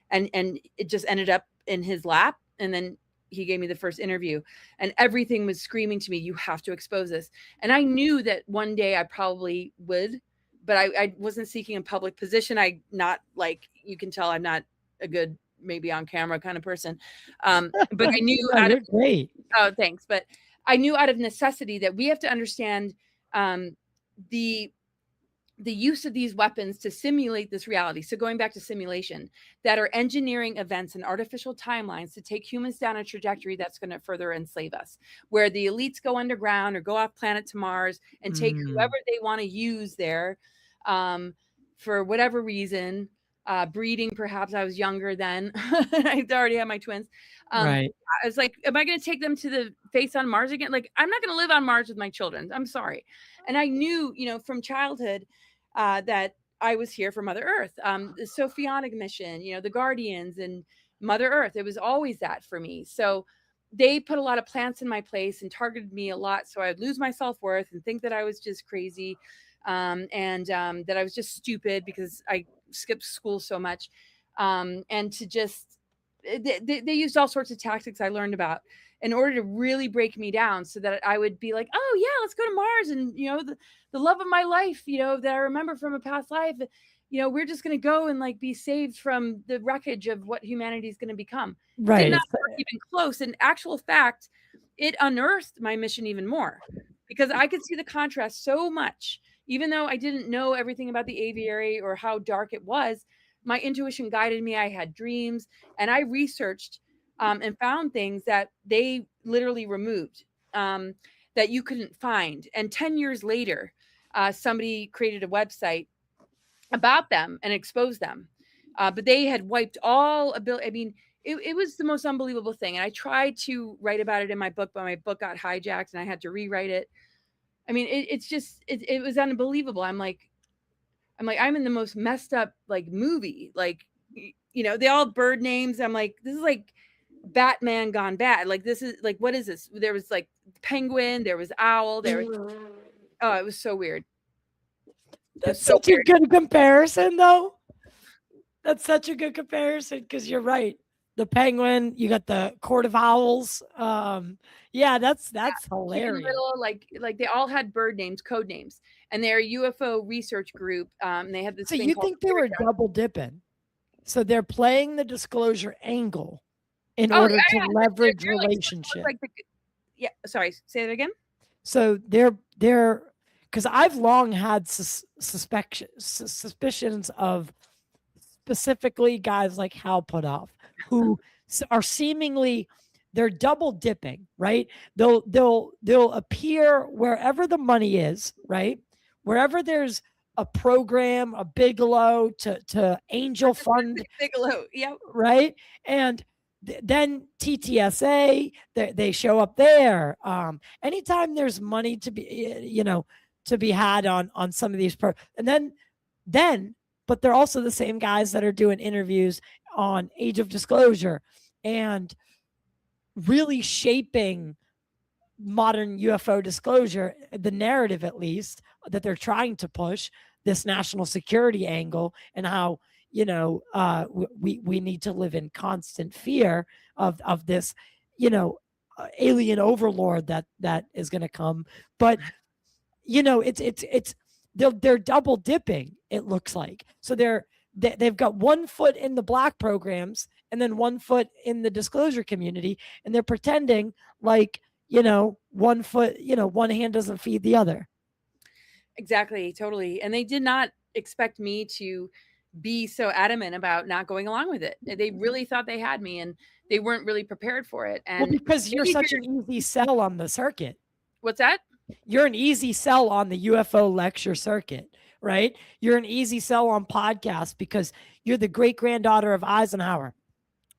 And it just ended up in his lap. And then he gave me the first interview, and everything was screaming to me, you have to expose this. And I knew that one day I probably would, but I wasn't seeking a public position. You can tell I'm not a good, maybe on camera kind of person. But I knew you're great. Oh, thanks. But I knew out of necessity that we have to understand the use of these weapons to simulate this reality. So going back to simulation, that are engineering events and artificial timelines to take humans down a trajectory that's going to further enslave us, where the elites go underground or go off planet to Mars and take whoever they want to use there for whatever reason. Breeding, perhaps. I was younger then. I already had my twins. Right. I was like, am I going to take them to the face on Mars again? Like, I'm not going to live on Mars with my children. I'm sorry. And I knew, from childhood, that I was here for Mother Earth. The Sophionic mission, the Guardians and Mother Earth. It was always that for me. So they put a lot of plants in my place and targeted me a lot. So I'd lose my self-worth and think that I was just crazy. And that I was just stupid because I skipped school so much. And to just, they used all sorts of tactics I learned about in order to really break me down, so that I would be like, oh yeah, let's go to Mars. And, the love of my life, that I remember from a past life, we're just going to go and like be saved from the wreckage of what humanity is going to become. Right. Did not work even close. In actual fact, it unearthed my mission even more, because I could see the contrast so much. Even though I didn't know everything about the aviary or how dark it was, my intuition guided me. I had dreams, and I researched and found things that they literally removed, that you couldn't find. And 10 years later, somebody created a website about them and exposed them. But they had wiped all ability. I mean, it was the most unbelievable thing. And I tried to write about it in my book, but my book got hijacked and I had to rewrite it. I mean, it was unbelievable. I'm like, I'm in the most messed up like movie. Like, they all have bird names. I'm like, this is like Batman gone bad. Like, this is like, what is this? There was like penguin, there was owl, there was, oh, it was so weird. That's such a good comparison, though. That's such a good comparison, because you're right. The penguin, you got the court of owls. Yeah, that's hilarious. Little, like they all had bird names, code names, and they're a UFO research group. They had this. So you think they were double dipping? So they're playing the disclosure angle in order to leverage relationship. Sorry, say that again. So they're because I've long had suspicions of specifically guys like Hal Puthoff, who are seemingly, they're double dipping, right? They'll appear wherever the money is, right? Wherever there's a program, a Bigelow to angel fund, Bigelow, yeah, right? And then TTSA, they show up there. Anytime there's money to be, to be had on some of these and then, but they're also the same guys that are doing interviews on Age of Disclosure and really shaping modern UFO disclosure, the narrative at least that they're trying to push, this national security angle, and how we need to live in constant fear of this alien overlord that is going to come. But they're double dipping, it looks like. So they've got one foot in the black programs and then one foot in the disclosure community, and they're pretending like one foot, one hand doesn't feed the other. Exactly, totally. And they did not expect me to be so adamant about not going along with it. They really thought they had me, and they weren't really prepared for it. And because you're such an easy sell on the circuit. What's that? You're an easy sell on the UFO lecture circuit, right? You're an easy sell on podcasts because you're the great granddaughter of Eisenhower,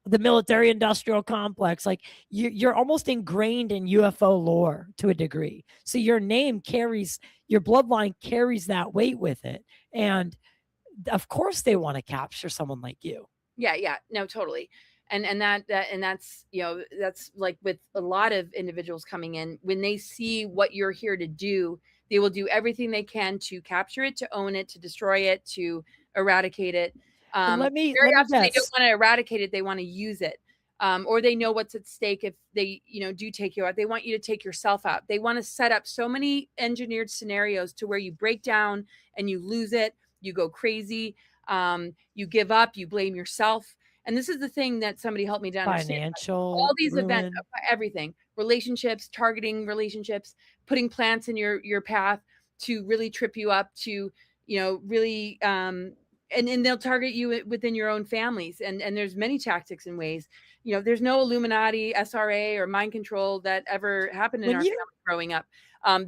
the military industrial complex. Like you're almost ingrained in UFO lore to a degree. So your name carries, your bloodline carries that weight with it. And of course they want to capture someone like you. Yeah, no, totally. And that's, that's like with a lot of individuals coming in, when they see what you're here to do, they will do everything they can to capture it, to own it, to destroy it, to eradicate it. And Very let me often they don't guess. want to eradicate it, they want to use it. Or they know what's at stake if they, do take you out. They want you to take yourself out. They want to set up so many engineered scenarios to where you break down and you lose it, you go crazy, you give up, you blame yourself. And this is the thing that somebody helped me to understand. All Financial these events, ruin. everything, relationships, targeting relationships, putting plants in your path to really trip you up, to, really, and they'll target you within your own families. And there's many tactics and ways. There's no Illuminati, SRA, or mind control that ever happened in When our you family growing up.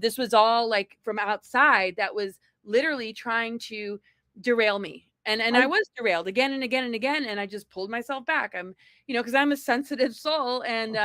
This was all like from outside that was literally trying to derail me. And I I was derailed again and again and again. And I just pulled myself back. Because I'm a sensitive soul. And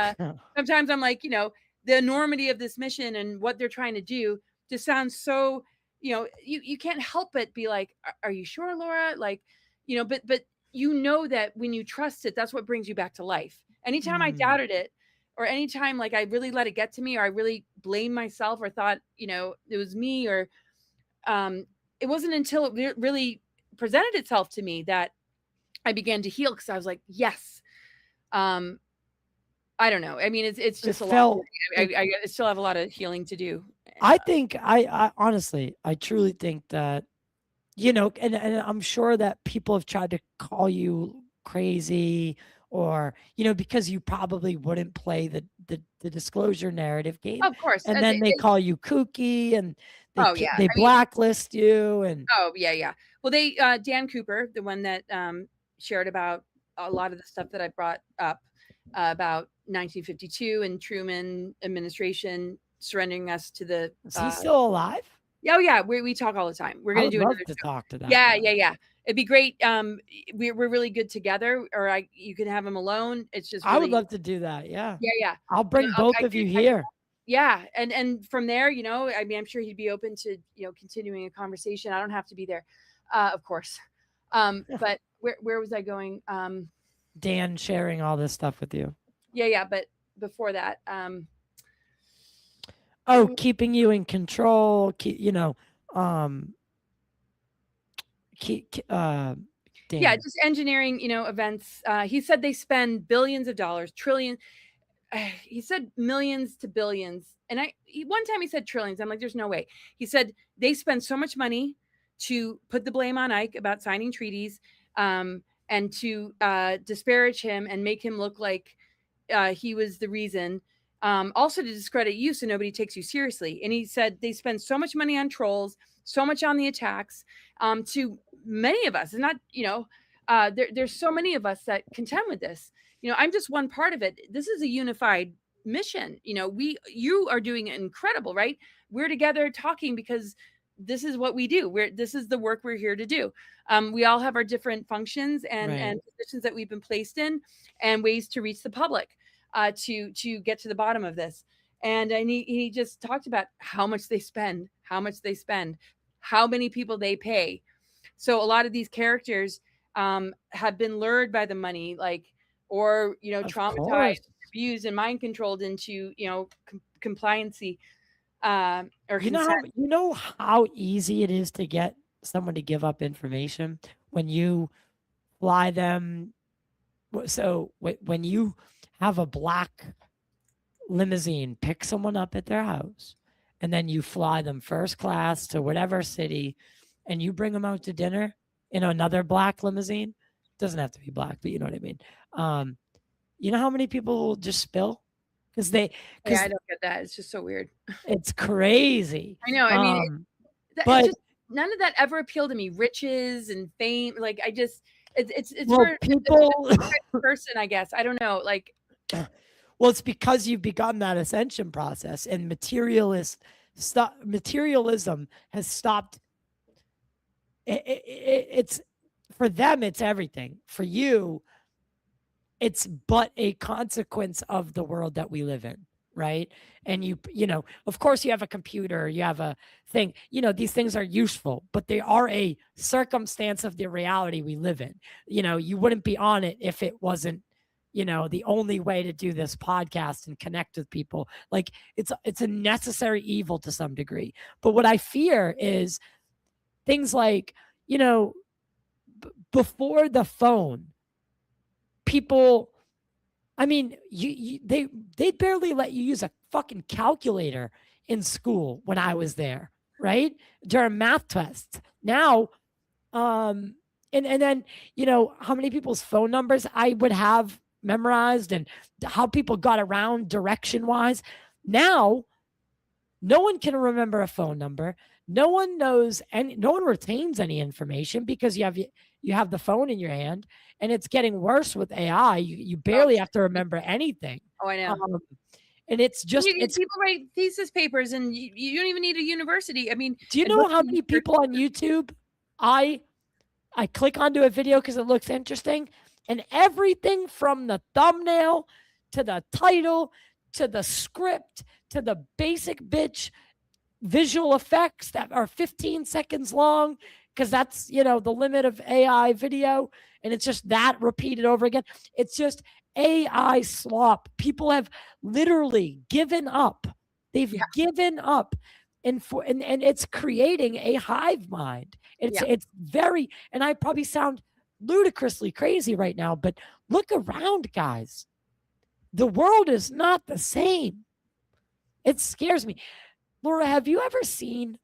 sometimes I'm like, the enormity of this mission and what they're trying to do just sounds so, you can't help but be like, are you sure, Laura? Like, but that when you trust it, that's what brings you back to life. Anytime I mm, doubted it, or anytime like I really let it get to me, or I really blamed myself, or thought, it was me, or um, it wasn't until it really presented itself to me that I began to heal, because I was like, yes. Um, I don't know. I mean, it's it just a long felt it journey. I still have a lot of healing to do. I think I honestly, I truly think that, and I'm sure that people have tried to call you crazy, or, because you probably wouldn't play the disclosure narrative game. Of course. And then they call you kooky, and Oh yeah. they I mean, blacklist you, and oh yeah, yeah. Well, they Dan Cooper, the one that shared about a lot of the stuff that I brought up about 1952 and Truman administration surrendering us to the. is he still alive? Oh yeah, we talk all the time. We're I gonna would do another love to show. talk to that Yeah, guy. yeah, yeah. It'd be great. We're really good together, or you can have him alone. It's just I would really, love to do that. Yeah. yeah, yeah. I'll bring both of you here. Yeah, and from there, I mean, I'm sure he'd be open to continuing a conversation. I don't have to be there, of course. But where was I going? Dan sharing all this stuff with you. Yeah. But before that, Oh, keeping you in control. Um, Dan. yeah, just engineering, events. He said they spend billions of dollars, trillion. He said millions to billions, and one time he said trillions. I'm like, there's no way. He said they spend so much money to put the blame on Ike about signing treaties, and to disparage him and make him look like he was the reason. Also to discredit you, so nobody takes you seriously. And he said they spend so much money on trolls, so much on the attacks. To many of us, and not there's so many of us that contend with this. I'm just one part of it. This is a unified mission. You are doing incredible, right? We're together talking because this is what we do. This is the work we're here to do. We all have our different functions and Right. positions that we've been placed in, and ways to reach the public, to get to the bottom of this. And he just talked about how much they spend, how many people they pay. So a lot of these characters have been lured by the money, or Of traumatized, course. abused, and mind controlled into compliancy, or You know consent. how easy it is to get someone to give up information when you fly them. So when you have a black limousine pick someone up at their house, and then you fly them first class to whatever city, and you bring them out to dinner in another black limousine. Doesn't have to be black, but you know what I mean. You know how many people will just spill because Yeah, I don't get that. It's just so weird. it's crazy. I know. I mean, it's But just none of that ever appealed to me. Riches and fame, like it's well, for people. a type of person, I guess. I don't know. Like, Well, it's because you've begun that ascension process, and materialism has stopped. It's for them, it's everything. For you, it's but a consequence of the world that we live in, right? And you know, of course you have a computer, you have a thing, you know, these things are useful, but they are a circumstance of the reality we live in. You know, you wouldn't be on it if it wasn't, you know, the only way to do this podcast and connect with people. Like it's a necessary evil to some degree. But what I fear is things like, you know, before the phone, people, I mean, they barely let you use a fucking calculator in school when I was there, right? During math tests. Now, and then, you know, how many people's phone numbers I would have memorized and how people got around direction wise. Now, no one can remember a phone number. No one knows, and no one retains any information because you have the phone in your hand, and it's getting worse with AI. You barely have to remember anything. Oh, I know. And it's just people write thesis papers, and you don't even need a university. I mean, do you know how many people on YouTube I click onto a video because it looks interesting, and everything from the thumbnail to the title to the script to the basic bitch visual effects that are 15 seconds long, because that's, you know, the limit of AI video, and it's just that repeated over again. It's just AI slop. People have literally given up. They've given up, and it's creating a hive mind. It's very, and I probably sound ludicrously crazy right now, but look around, guys. The world is not the same. It scares me. Laura, have you ever seen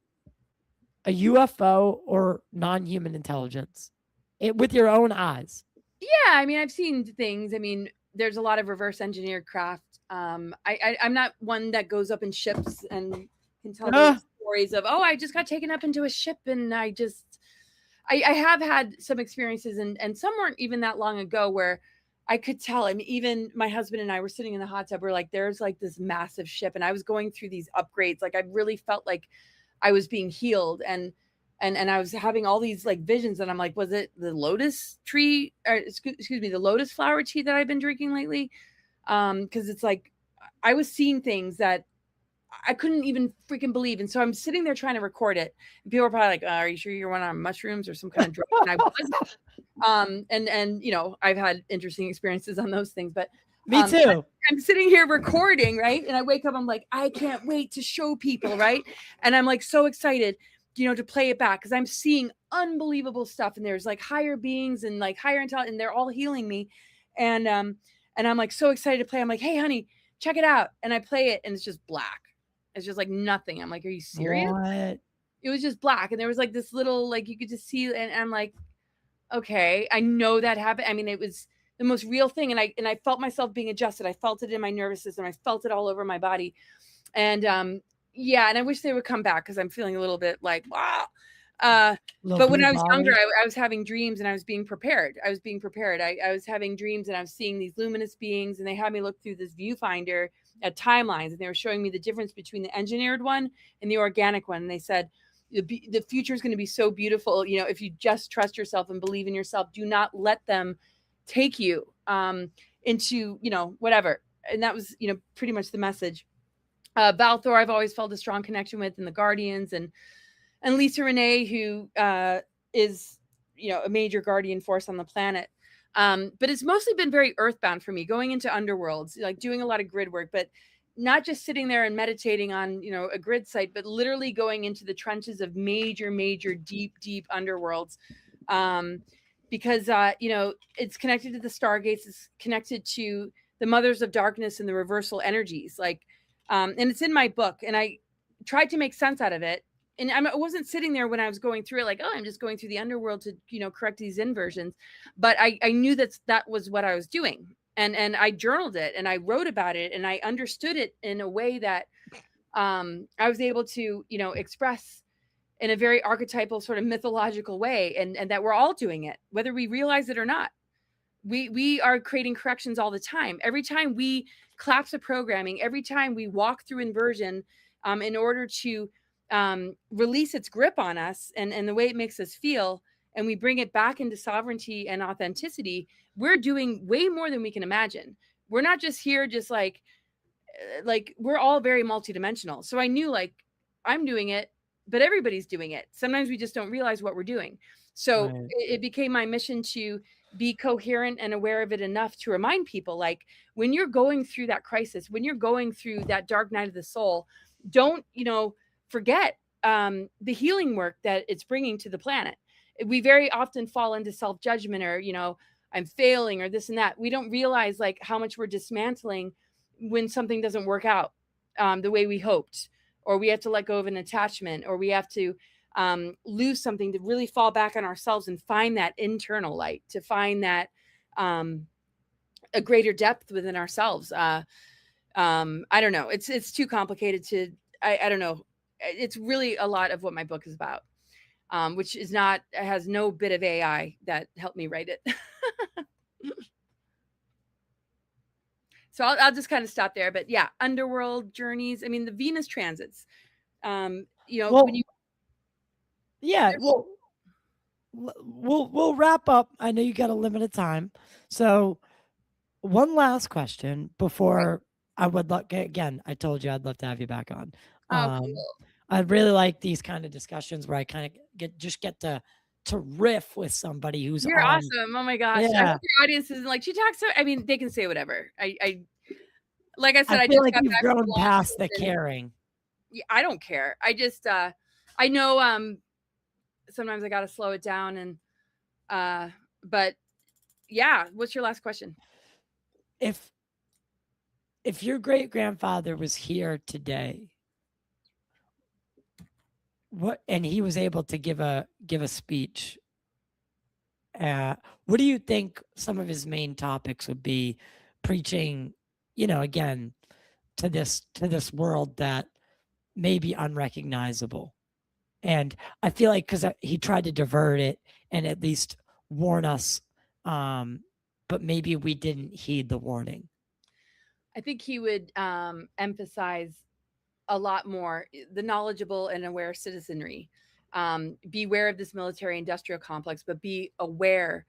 a UFO or non-human intelligence with your own eyes? Yeah, I mean, I've seen things. I mean, there's a lot of reverse engineered craft. I'm not one that goes up in ships and can tell those stories of, oh, I just got taken up into a ship, and I have had some experiences, and some weren't even that long ago where I could tell. I mean, even my husband and I were sitting in the hot tub. We're like, there's like this massive ship, and I was going through these upgrades. Like I really felt like I was being healed, and I was having all these like visions, and I'm like, was it the lotus tree, or excuse me, the lotus flower tea that I've been drinking lately? Because it's like I was seeing things that I couldn't even freaking believe. And so I'm sitting there trying to record it. And people are probably like, are you sure you're on mushrooms or some kind of drug? And I was. And you know, I've had interesting experiences on those things, but me too. I'm sitting here recording, right? And I wake up, I'm like, I can't wait to show people, right? And I'm like so excited, you know, to play it back because I'm seeing unbelievable stuff. And there's like higher beings and like higher intelligence, and they're all healing me. And I'm like so excited to play. I'm like, hey, honey, check it out. And I play it, and it's just black. It's just like nothing. I'm like, are you serious? What? It was just black. And there was like this little, like you could just see, and I'm like, okay, I know that happened. I mean, it was the most real thing. And I felt myself being adjusted. I felt it in my nervous system. I felt it all over my body. And yeah, and I wish they would come back because I'm feeling a little bit like, wow. But when I was younger, I was having dreams, and I was being prepared. I was having dreams, and I was seeing these luminous beings, and they had me look through this viewfinder at timelines, and they were showing me the difference between the engineered one and the organic one. And they said, the future is going to be so beautiful. You know, if you just trust yourself and believe in yourself, do not let them take you into, you know, whatever. And that was, you know, pretty much the message. Balthor, I've always felt a strong connection with, and the Guardians, and Lisa Renee, who is, you know, a major guardian force on the planet. But it's mostly been very earthbound for me, going into underworlds, like doing a lot of grid work, but not just sitting there and meditating on, you know, a grid site, but literally going into the trenches of major, deep underworlds. Because, you know, it's connected to the Stargates, it's connected to the mothers of darkness and the reversal energies. Like, and it's in my book, and I tried to make sense out of it. And I wasn't sitting there when I was going through it like, oh, I'm just going through the underworld to, you know, correct these inversions. But I knew that was what I was doing. And I journaled it, and I wrote about it, and I understood it in a way that I was able to, you know, express in a very archetypal sort of mythological way, and that we're all doing it, whether we realize it or not. We are creating corrections all the time. Every time we collapse a programming, every time we walk through inversion in order to release its grip on us and the way it makes us feel, and we bring it back into sovereignty and authenticity, we're doing way more than we can imagine. We're not just here just like like we're all very multidimensional. So I knew like I'm doing it, but everybody's doing it. Sometimes we just don't realize what we're doing. So Right. it became my mission to be coherent and aware of it enough to remind people, like, when you're going through that crisis, when you're going through that dark night of the soul, don't, forget the healing work that it's bringing to the planet. We very often fall into self-judgment, or, I'm failing, or this and that. We don't realize like how much we're dismantling when something doesn't work out the way we hoped, or we have to let go of an attachment, or we have to lose something, to really fall back on ourselves and find that internal light, to find that a greater depth within ourselves. I don't know. It's too complicated to, I don't know. It's really a lot of what my book is about, which has no bit of AI that helped me write it. So I'll just kind of stop there. But yeah, underworld journeys. I mean, the Venus transits. When you. Yeah. Well, we'll wrap up. I know you got a limited time, so one last question before I would look again. I told you I'd love to have you back on. Oh, cool. I really like these kind of discussions where I kind of get to riff with somebody who's You're on. awesome. Oh my gosh. I Yeah. hope your audience isn't like, she talks so, I mean, they can say whatever. I like I said, I I feel just like got you've back from grown past the Washington. caring. Yeah, I don't care. I just I know sometimes I gotta slow it down, and but yeah, what's your last question? If your great grandfather was here today, and he was able to give a speech, what do you think some of his main topics would be, preaching, again, to this world that may be unrecognizable? And I feel like, because he tried to divert it and at least warn us, but maybe we didn't heed the warning. I think he would emphasize a lot more the knowledgeable and aware citizenry. Beware of this military industrial complex, but be aware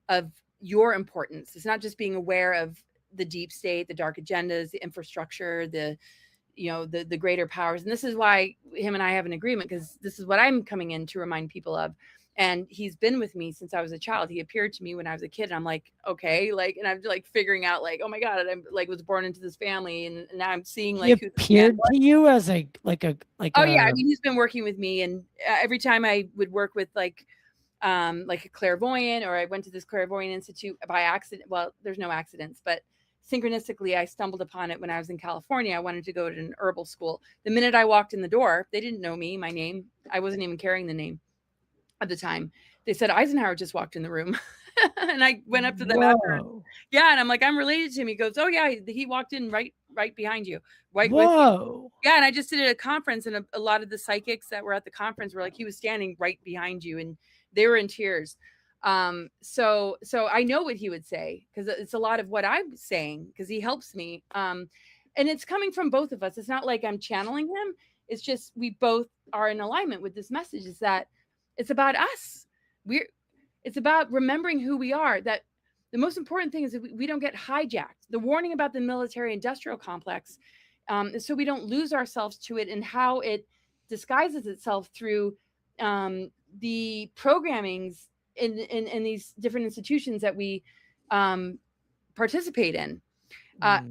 of your importance. It's not just being aware of the deep state, the dark agendas, the infrastructure, the greater powers. And this is why him and I have an agreement, because this is what I'm coming in to remind people of. And he's been with me since I was a child. He appeared to me when I was a kid, and I'm like, okay, like, and I'm like figuring out, like, oh my God, I'm like was born into this family, and now I'm seeing like he appeared to you as yeah, I mean, he's been working with me, and every time I would work with like a clairvoyant, or I went to this clairvoyant institute by accident. Well, there's no accidents, but synchronistically, I stumbled upon it when I was in California. I wanted to go to an herbal school. The minute I walked in the door, they didn't know me, my name. I wasn't even carrying the name at the time. They said, Eisenhower just walked in the room. And I went up to them after. Yeah. And I'm like, I'm related to him. He goes, oh yeah, he walked in right behind you. Right with you. Yeah. And I just did it at a conference, and a lot of the psychics that were at the conference were like, he was standing right behind you, and they were in tears. So I know what he would say, because it's a lot of what I'm saying, because he helps me. And it's coming from both of us. It's not like I'm channeling him. It's just, we both are in alignment with this message, is that it's about us. It's about remembering who we are, that the most important thing is that we don't get hijacked. The warning about the military industrial complex is so we don't lose ourselves to it, and how it disguises itself through the programmings in these different institutions that we participate in. But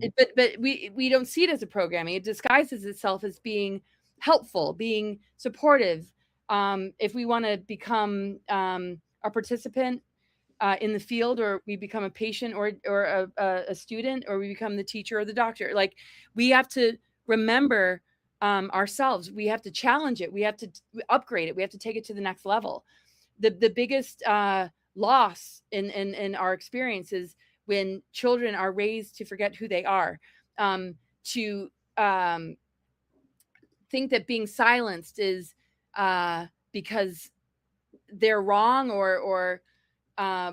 we don't see it as a programming. It disguises itself as being helpful, being supportive. If we want to become a participant in the field, or we become a patient, or a student, or we become the teacher or the doctor, like, we have to remember ourselves. We have to challenge it. We have to upgrade it. We have to take it to the next level. The biggest loss in our experience is when children are raised to forget who they are, to think that being silenced is because they're wrong, or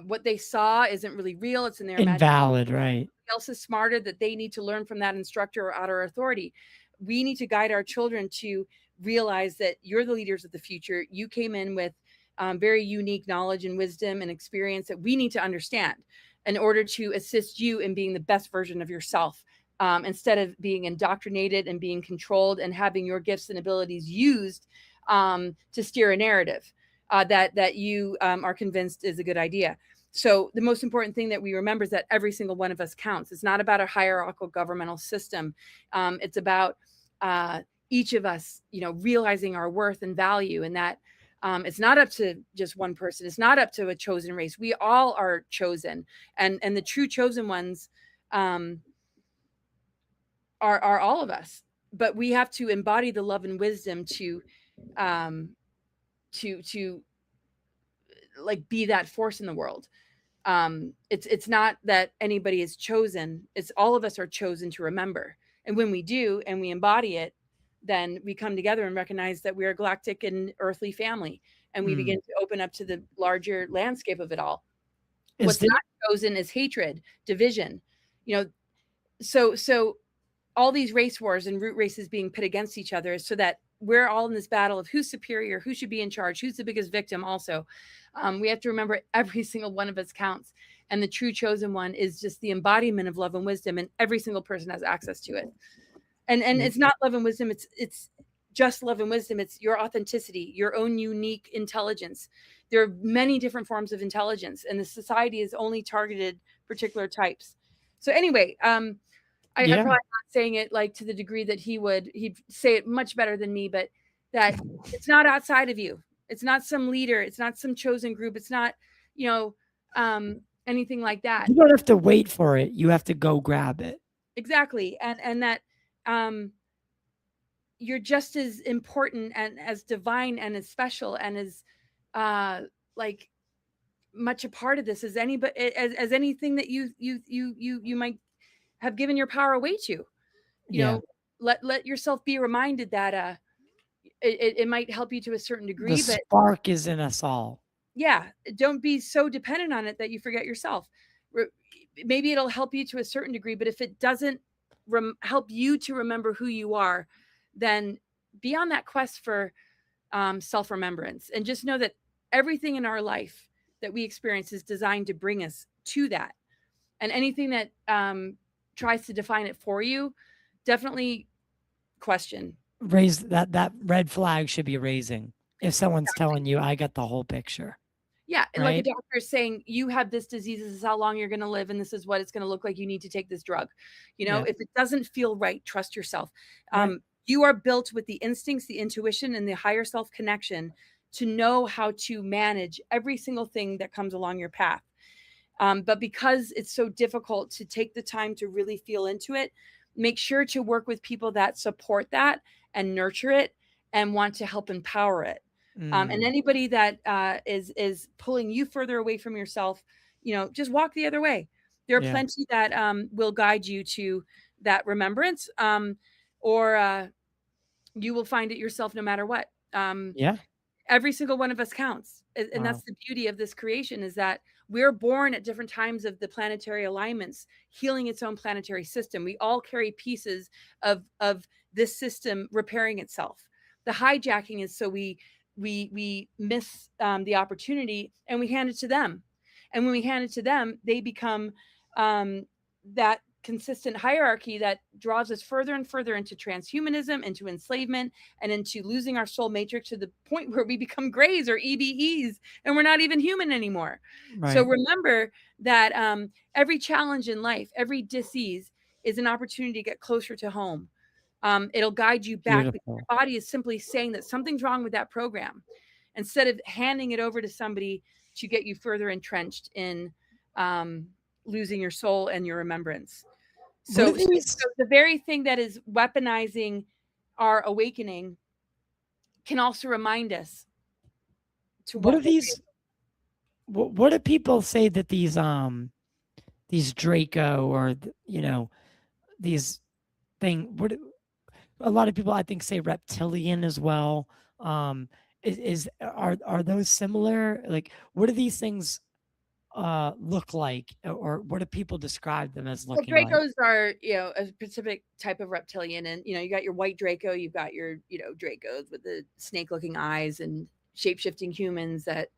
what they saw isn't really real. It's in their invalid, right? Else is smarter, that they need to learn from that instructor or outer authority. We need to guide our children to realize that you're the leaders of the future. You came in with very unique knowledge and wisdom and experience that we need to understand in order to assist you in being the best version of yourself instead of being indoctrinated and being controlled and having your gifts and abilities used to steer a narrative that you are convinced is a good idea. So the most important thing that we remember is that every single one of us counts. It's not about a hierarchical governmental system. It's about each of us, realizing our worth and value, and that it's not up to just one person. It's not up to a chosen race. We all are chosen, and the true chosen ones are all of us. But we have to embody the love and wisdom to like be that force in the world. It's not that anybody is chosen. It's all of us are chosen to remember. And when we do, and we embody it, then we come together and recognize that we are a galactic and earthly family. And we begin to open up to the larger landscape of it all. What's not chosen is hatred, division, so all these race wars and root races being pit against each other is so that we're all in this battle of who's superior, who should be in charge, who's the biggest victim. Also, we have to remember every single one of us counts, and the true chosen one is just the embodiment of love and wisdom, and every single person has access to it. And it's not love and wisdom; it's just love and wisdom. It's your authenticity, your own unique intelligence. There are many different forms of intelligence, and the society is only targeted particular types. So anyway, I'm probably not saying it like to the degree that he'd say it much better than me, but that it's not outside of you. It's not some leader. It's not some chosen group. It's not, anything like that. You don't have to wait for it. You have to go grab it. Exactly. And that, you're just as important and as divine and as special and as, like much a part of this as anybody, as anything that you might have given your power away to. Let yourself be reminded that it might help you to a certain degree. The spark is in us all. Yeah, don't be so dependent on it that you forget yourself. Maybe it'll help you to a certain degree, but if it doesn't help you to remember who you are, then be on that quest for self-remembrance, and just know that everything in our life that we experience is designed to bring us to that. And anything that tries to define it for you, definitely question. Raise that red flag should be raising if someone's telling you I got the whole picture. Yeah, and right? Like a doctor saying you have this disease, this is how long you're going to live, and this is what it's going to look like. You need to take this drug. If it doesn't feel right, trust yourself. Right. You are built with the instincts, the intuition, and the higher self connection to know how to manage every single thing that comes along your path. But because it's so difficult to take the time to really feel into it, make sure to work with people that support that and nurture it and want to help empower it. And anybody that is pulling you further away from yourself, just walk the other way. There are plenty that will guide you to that remembrance, or you will find it yourself no matter what. Every single one of us counts. And that's the beauty of this creation, is that we're born at different times of the planetary alignments, healing its own planetary system. We all carry pieces of this system repairing itself. The hijacking is so we miss the opportunity, and we hand it to them. And when we hand it to them, they become that consistent hierarchy that draws us further and further into transhumanism, into enslavement, and into losing our soul matrix to the point where we become grays or EBEs, and we're not even human anymore. Right. So remember that every challenge in life, every disease is an opportunity to get closer to home. It'll guide you back. Because your body is simply saying that something's wrong with that program, instead of handing it over to somebody to get you further entrenched in losing your soul and your remembrance. So the very thing that is weaponizing our awakening can also remind us to what do people say that these Draco or these a lot of people I think say reptilian as well. Are those similar? Like, what do these things look like, or what do people describe them as looking like? Dracos are, a specific type of reptilian, and you got your white Draco, you've got your, Dracos with the snake-looking eyes and shape-shifting humans that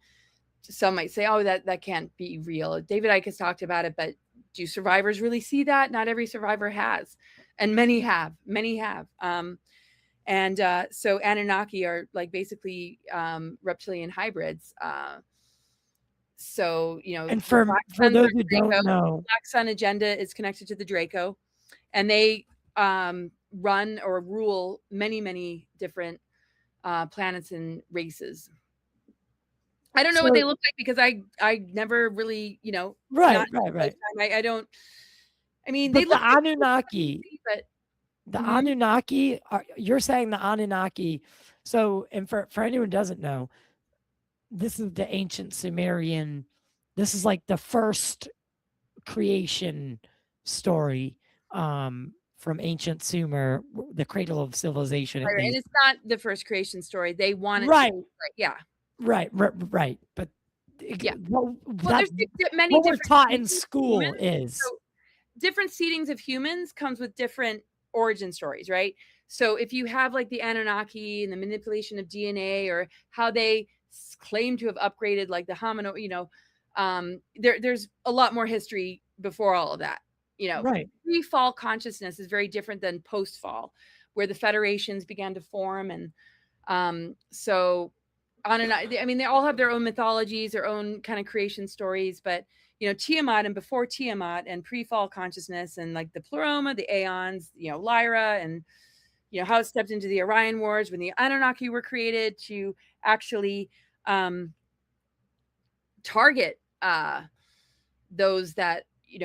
some might say, oh, that can't be real. David Icke has talked about it, but Do survivors really see that? Not every survivor has, and many have. So Anunnaki are like basically reptilian hybrids. So And the for Black for Suns those are who Draco. don't know, Black Sun agenda is connected to the Draco, and they run or rule many different planets and races. I don't know what so they look like because I never really, right, not right, right. I don't. I mean, they But the look like Anunnaki, but the mhm. Anunnaki, you're saying the Anunnaki. So, and for anyone who doesn't know, this is the ancient Sumerian. This is like the first creation story from ancient Sumer, the cradle of civilization, at Right, and least. it's not the first creation story. They want it to Right, be right. Yeah. right. But Yeah. what Well, that there's many what we're different taught in seedings of humans. school is So different seedings of humans comes with different origin stories, right? So if you have like the Anunnaki and the manipulation of DNA or how they claim to have upgraded like the homino, there's a lot more history before all of that. right. Pre-fall consciousness is very different than post-fall, where the federations began to form, and so on and on. I mean, they all have their own mythologies, their own kind of creation stories, but Tiamat and before Tiamat and pre-fall consciousness and like the Pleroma, the Aeons, Lyra, and how it stepped into the Orion Wars when the Anunnaki were created to actually target those that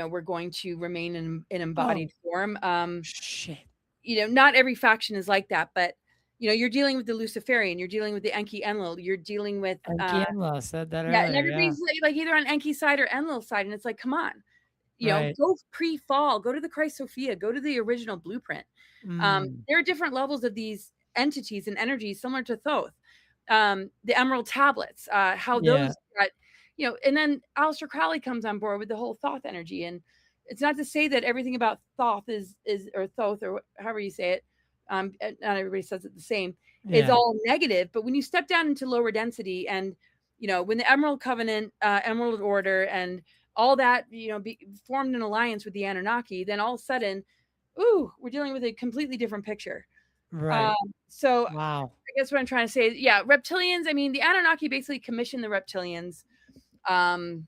were going to remain in embodied Oh form. shit. Not every faction is like that, but you're dealing with the Luciferian, you're dealing with the Enki Enlil, you're dealing with Enki said that yeah, and earlier. Yeah. everybody's like either on Enki side or Enlil side, and it's like, come on, Right. go pre-fall, go to the Christ Sophia, go to the original blueprint. Mm, There are different levels of these entities and energies similar to Thoth. The Emerald Tablets, how yeah. those got, and then Aleister Crowley comes on board with the whole Thoth energy. And it's not to say that everything about Thoth is or Thoth or however you say it, not everybody says it the same, is Yeah. all negative. But when you step down into lower density and when the Emerald Covenant, Emerald Order, and all that, formed an alliance with the Anunnaki, then all of a sudden, ooh, we're dealing with a completely different picture. Right. So Wow. I guess what I'm trying to say is, yeah, reptilians. I mean, the Anunnaki basically commissioned the reptilians. Um,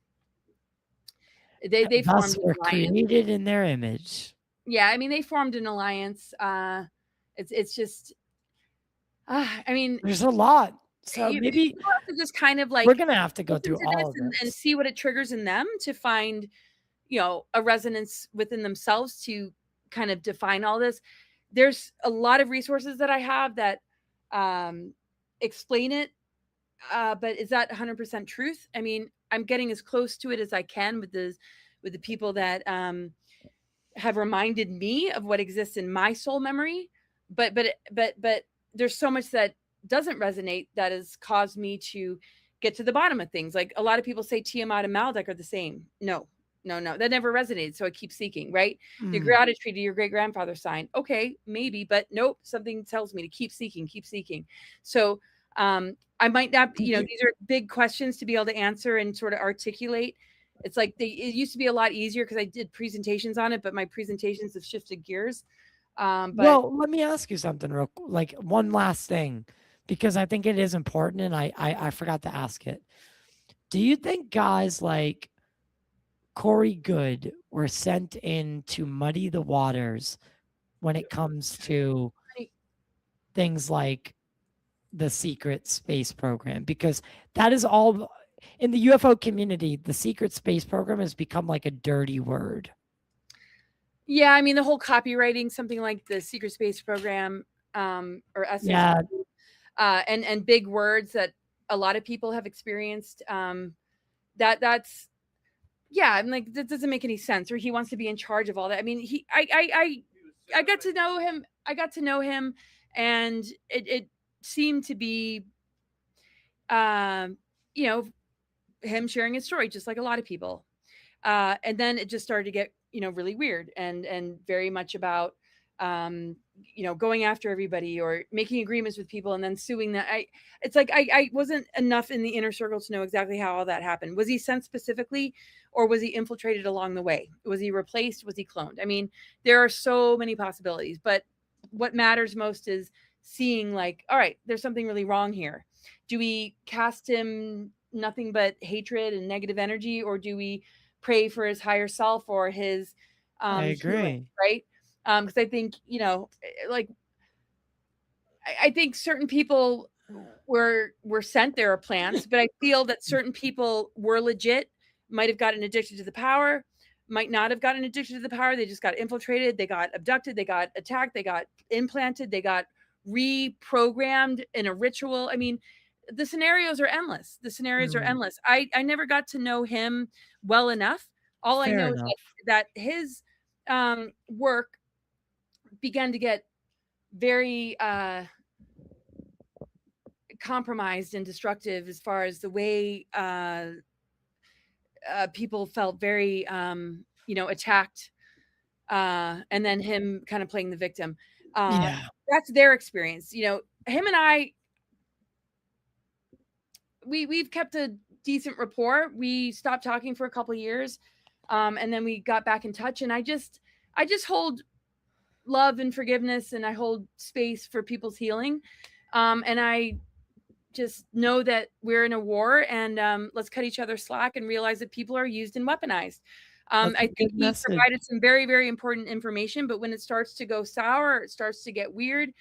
they formed Thus an we're alliance. created in their image. Yeah, I mean, they formed an alliance. It's just, I mean, There's a lot. So maybe people have to just kind of we're like gonna have to go listen through to all this of and this. see what it triggers in them to find, a resonance within themselves to kind of define all this. There's a lot of resources that I have that explain it, but is that 100% truth? I mean, I'm getting as close to it as I can with the people that have reminded me of what exists in my soul memory. But there's so much that doesn't resonate that has caused me to get to the bottom of things. Like a lot of people say Tiamat and Maldek are the same. No, that never resonated. So I keep seeking, right? The Mm. gratitude to your great grandfather sign. Okay, maybe, but nope. Something tells me to keep seeking, keep seeking. So I might not, Did you these are big questions to be able to answer and sort of articulate. It's like it used to be a lot easier because I did presentations on it, but my presentations have shifted gears. But well, let me ask you something like one last thing, because I think it is important and I forgot to ask it. Do you think guys like Corey Good were sent in to muddy the waters when it comes to things like the secret space program? Because that is all in the UFO community, the secret space program has become like a dirty word. yeah, I mean the whole copywriting, something like the secret space program, or Yeah, SSP, and big words that a lot of people have experienced. That's yeah, I'm like that doesn't make any sense. Or he wants to be in charge of all that. I mean, I got to know him. I got to know him, and it seemed to be, um, you know, him sharing his story, just like a lot of people. And then it just started to get, really weird and very much about going after everybody or making agreements with people and then suing that. It's like I wasn't enough in the inner circle to know exactly how all that happened. Was he sent specifically, or was he infiltrated along the way? Was he replaced? Was he cloned? I mean, there are so many possibilities, but what matters most is seeing like, all right, there's something really wrong here. Do we cast him nothing but hatred and negative energy, or do we pray for his higher self or his I healing, agree. right? Because I think, like I think certain people were sent there are plants, but I feel that certain people were legit, might have gotten addicted to the power, might not have gotten addicted to the power. They just got infiltrated, they got abducted, they got attacked, they got implanted, they got reprogrammed in a ritual. I mean, the scenarios are endless. The scenarios are Mm, endless. I never got to know him well enough. All I fair know is enough. that his work began to get very compromised and destructive as far as the way people felt very attacked, and then him kind of playing the victim. Yeah. That's their experience. Him and I, we've kept a decent rapport. We stopped talking for a couple years, and then we got back in touch. And I just hold love and forgiveness, and I hold space for people's healing. And I just know that we're in a war, and let's cut each other slack and realize that people are used and weaponized. That's a I think good he message. provided some very, very important information, but when it starts to go sour, it starts to get weird,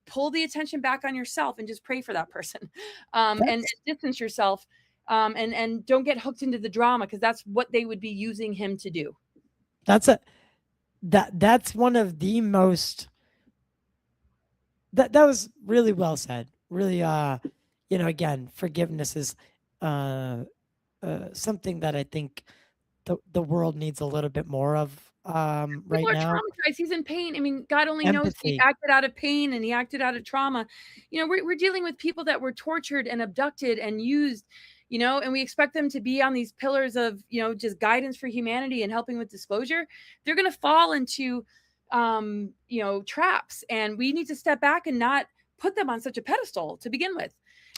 pull the attention back on yourself and just pray for that person, and That's distance yourself, and don't get hooked into the drama, because that's what they would be using him to do. that's a that's one of the most that was really well said. Really again, forgiveness is uh something that I think the world needs a little bit more of People right are now. traumatized. He's in pain. I mean, God only knows he Empathy. acted out of pain and he acted out of trauma. We're dealing with people that were tortured and abducted and used, and we expect them to be on these pillars of, just guidance for humanity and helping with disclosure. They're going to fall into, traps. And we need to step back and not put them on such a pedestal to begin with.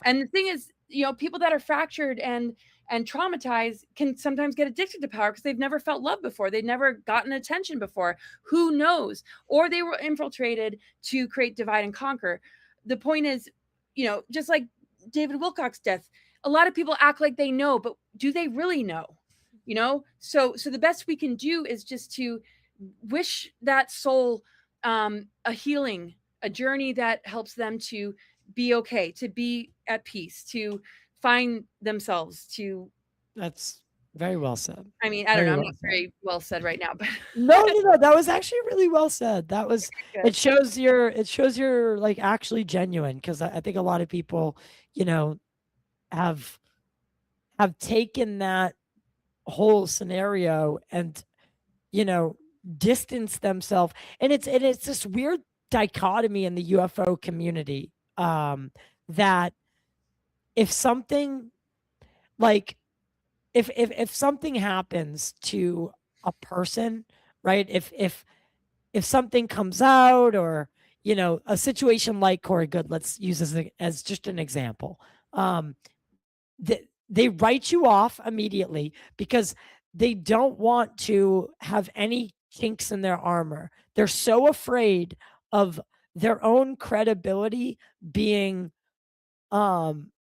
And the thing is, people that are fractured and traumatized can sometimes get addicted to power because they've never felt love before. They've never gotten attention before. Who knows? Or they were infiltrated to create divide and conquer. The point is, just like David Wilcock's death, a lot of people act like they know, but do they really know? So the best we can do is just to wish that soul a healing, a journey that helps them to be okay, to be at peace, to find themselves, to That's very well said. I mean, I don't Very know, I'm well not said. very well said right now, but No, no, no. That was actually really well said. That was good. it shows you're like actually genuine because I think a lot of people, you know, have taken that whole scenario and, you know, distance themselves. And it's this weird dichotomy in the UFO community. That if something like if something happens to a person, right? If something comes out or a situation like Corey Good, let's use as just an example. Um, they write you off immediately because they don't want to have any kinks in their armor. They're so afraid of their own credibility being um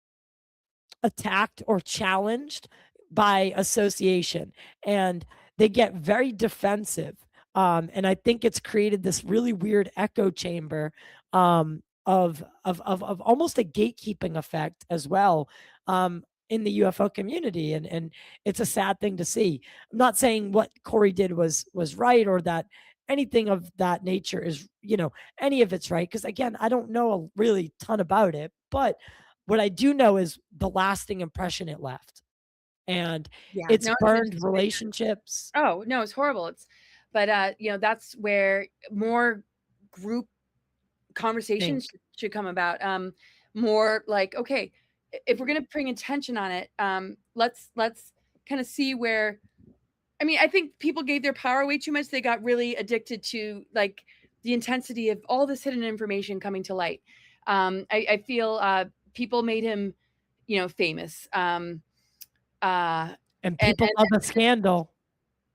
attacked or challenged by association, and they get very defensive. And I think it's created this really weird echo chamber of almost a gatekeeping effect as well in the UFO community, and it's a sad thing to see. I'm not saying what Corey did was right or that anything of that nature is any of it's right, because again I don't know a really ton about it, but what I do know is the lasting impression it left, and Yeah, it's no, burned relationships. oh, no, it's horrible. But that's where more group conversations Think should come about. More like, okay, if we're gonna bring attention on it, let's kind of see where. I mean, I think people gave their power away too much. They got really addicted to like the intensity of all this hidden information coming to light. I feel people made him, famous. And And people love a scandal,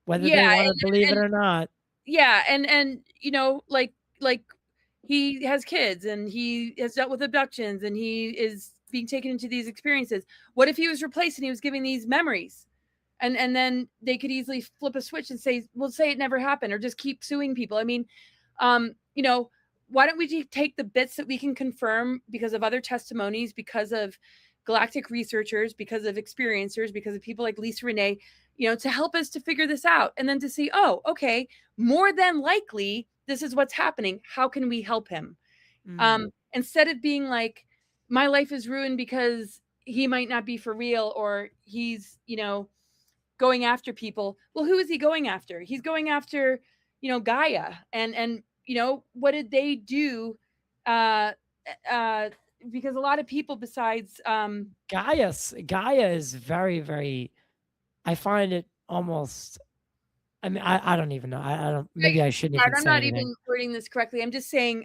whether yeah, they want to believe it and or not. yeah, and like he has kids and he has dealt with abductions and he is being taken into these experiences. What if he was replaced and he was giving these memories? And then they could easily flip a switch and say, well, say it never happened, or just keep suing people. I mean, you know, why don't we take the bits that we can confirm because of other testimonies, because of galactic researchers, because of experiencers, because of people like Lisa Renee, to help us to figure this out, and then to see, oh, okay, more than likely, this is what's happening. How can we help him? Instead of being like, my life is ruined because he might not be for real, or he's, going after people. Well, who is he going after? He's going after, Gaia. And what did they do? Uh, because a lot of people besides Gaia is very, very, I find it almost, I mean, I don't even know. I don't, maybe I shouldn't even I'm say not anything. even wording this correctly. I'm just saying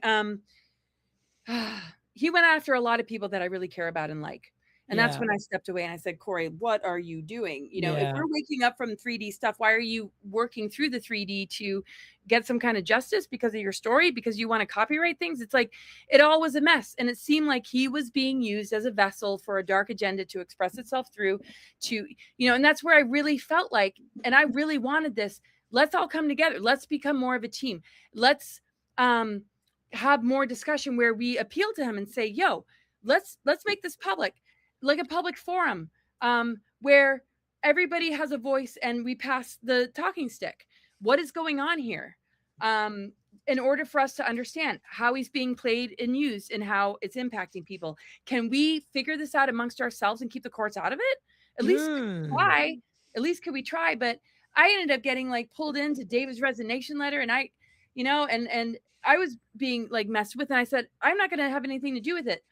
he went after a lot of people that I really care about and like. And that's when I stepped away and I said, Corey, what are you doing? If we're waking up from 3D stuff, why are you working through the 3D to get some kind of justice because of your story, because you want to copyright things? It's like, it all was a mess. And it seemed like he was being used as a vessel for a dark agenda to express itself through to, and that's where I really felt like, and I really wanted this. Let's all come together. Let's become more of a team. Let's have more discussion where we appeal to him and say, yo, let's make this public, like a public forum, where everybody has a voice and we pass the talking stick. What is going on here? In order for us to understand how he's being played and used and how it's impacting people. Can we figure this out amongst ourselves and keep the courts out of it? At least try. At least could we try? But I ended up getting like pulled into David's resignation letter, and I, and I was being like messed with, and I said, I'm not going to have anything to do with it.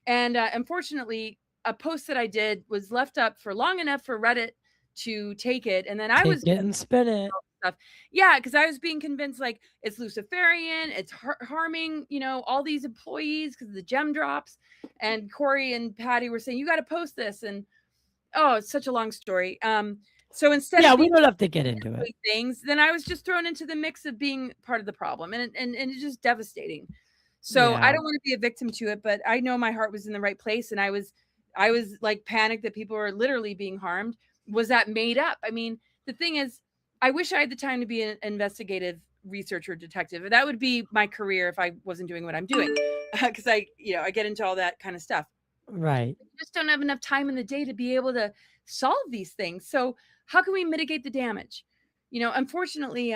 And unfortunately, a post that I did was left up for long enough for Reddit to take it. And then I was getting spin it. Stuff. Yeah, because I was being convinced like it's Luciferian, it's harming, all these employees because of the gem drops. And Corey and Patty were saying, you got to post this. And it's such a long story. So instead of we don't have to get into it. Things, then I was just thrown into the mix of being part of the problem. And it's just devastating. So I don't want to be a victim to it, but I know my heart was in the right place. And I was like panicked that people were literally being harmed. Was that made up? I mean, the thing is, I wish I had the time to be an investigative researcher, detective. That would be my career if I wasn't doing what I'm doing. Because I get into all that kind of stuff. Right. I just don't have enough time in the day to be able to solve these things. So how can we mitigate the damage? Unfortunately,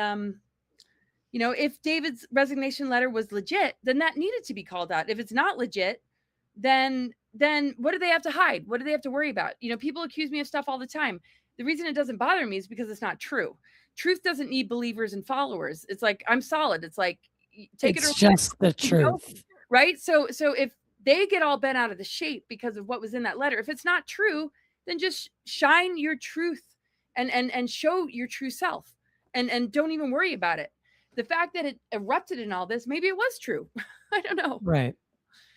if David's resignation letter was legit, then that needed to be called out. If it's not legit, then what do they have to hide? What do they have to worry about? People accuse me of stuff all the time. The reason it doesn't bother me is because it's not true. Truth doesn't need believers and followers. It's like, I'm solid. It's like, take it or just the truth. Right? So if they get all bent out of the shape because of what was in that letter, if it's not true, then just shine your truth and show your true self and don't even worry about it. The fact that it erupted in all this, maybe it was true. I don't know. Right.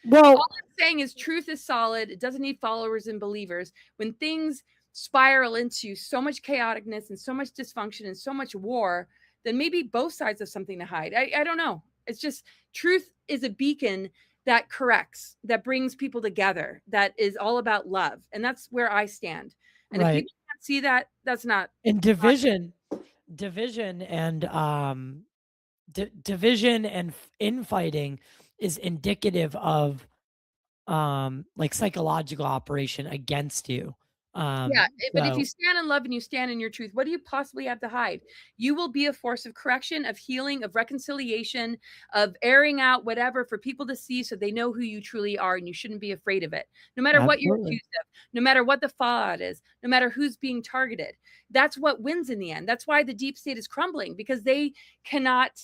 Well, all I'm saying is truth is solid. It doesn't need followers and believers. When things spiral into so much chaoticness and so much dysfunction and so much war, then maybe both sides have something to hide. I don't know. It's just truth is a beacon that corrects, that brings people together, that is all about love. And that's where I stand. And if people can't see that, that's not. And division and division and infighting is indicative of like psychological operation against you. But if you stand in love and you stand in your truth, what do you possibly have to hide? You will be a force of correction, of healing, of reconciliation, of airing out whatever for people to see so they know who you truly are, and you shouldn't be afraid of it. No matter what you're accused of, no matter what the fallout is, no matter who's being targeted. That's what wins in the end. That's why the deep state is crumbling, because they cannot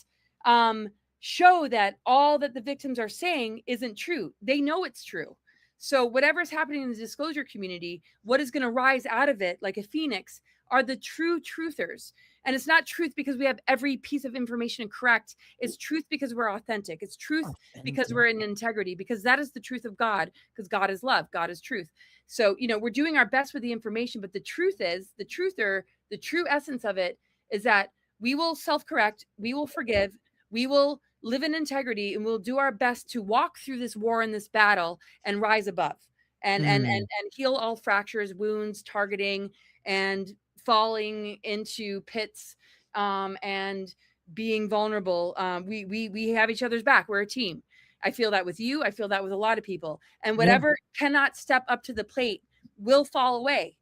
show that all that the victims are saying isn't true. They know it's true. So whatever's happening in the disclosure community, what is going to rise out of it like a phoenix are the true truthers. And it's not truth because we have every piece of information correct. It's truth because we're authentic. It's truth because we're in integrity, because that is the truth of God, because God is love, God is truth. So, we're doing our best with the information, but the truth is, the true essence of it is that we will self-correct, we will forgive, we will live in integrity, and we'll do our best to walk through this war and this battle and rise above and heal all fractures, wounds, targeting, and falling into pits, and being vulnerable. We have each other's back. We're a team. I feel that with you. I feel that with a lot of people. And whatever cannot step up to the plate will fall away.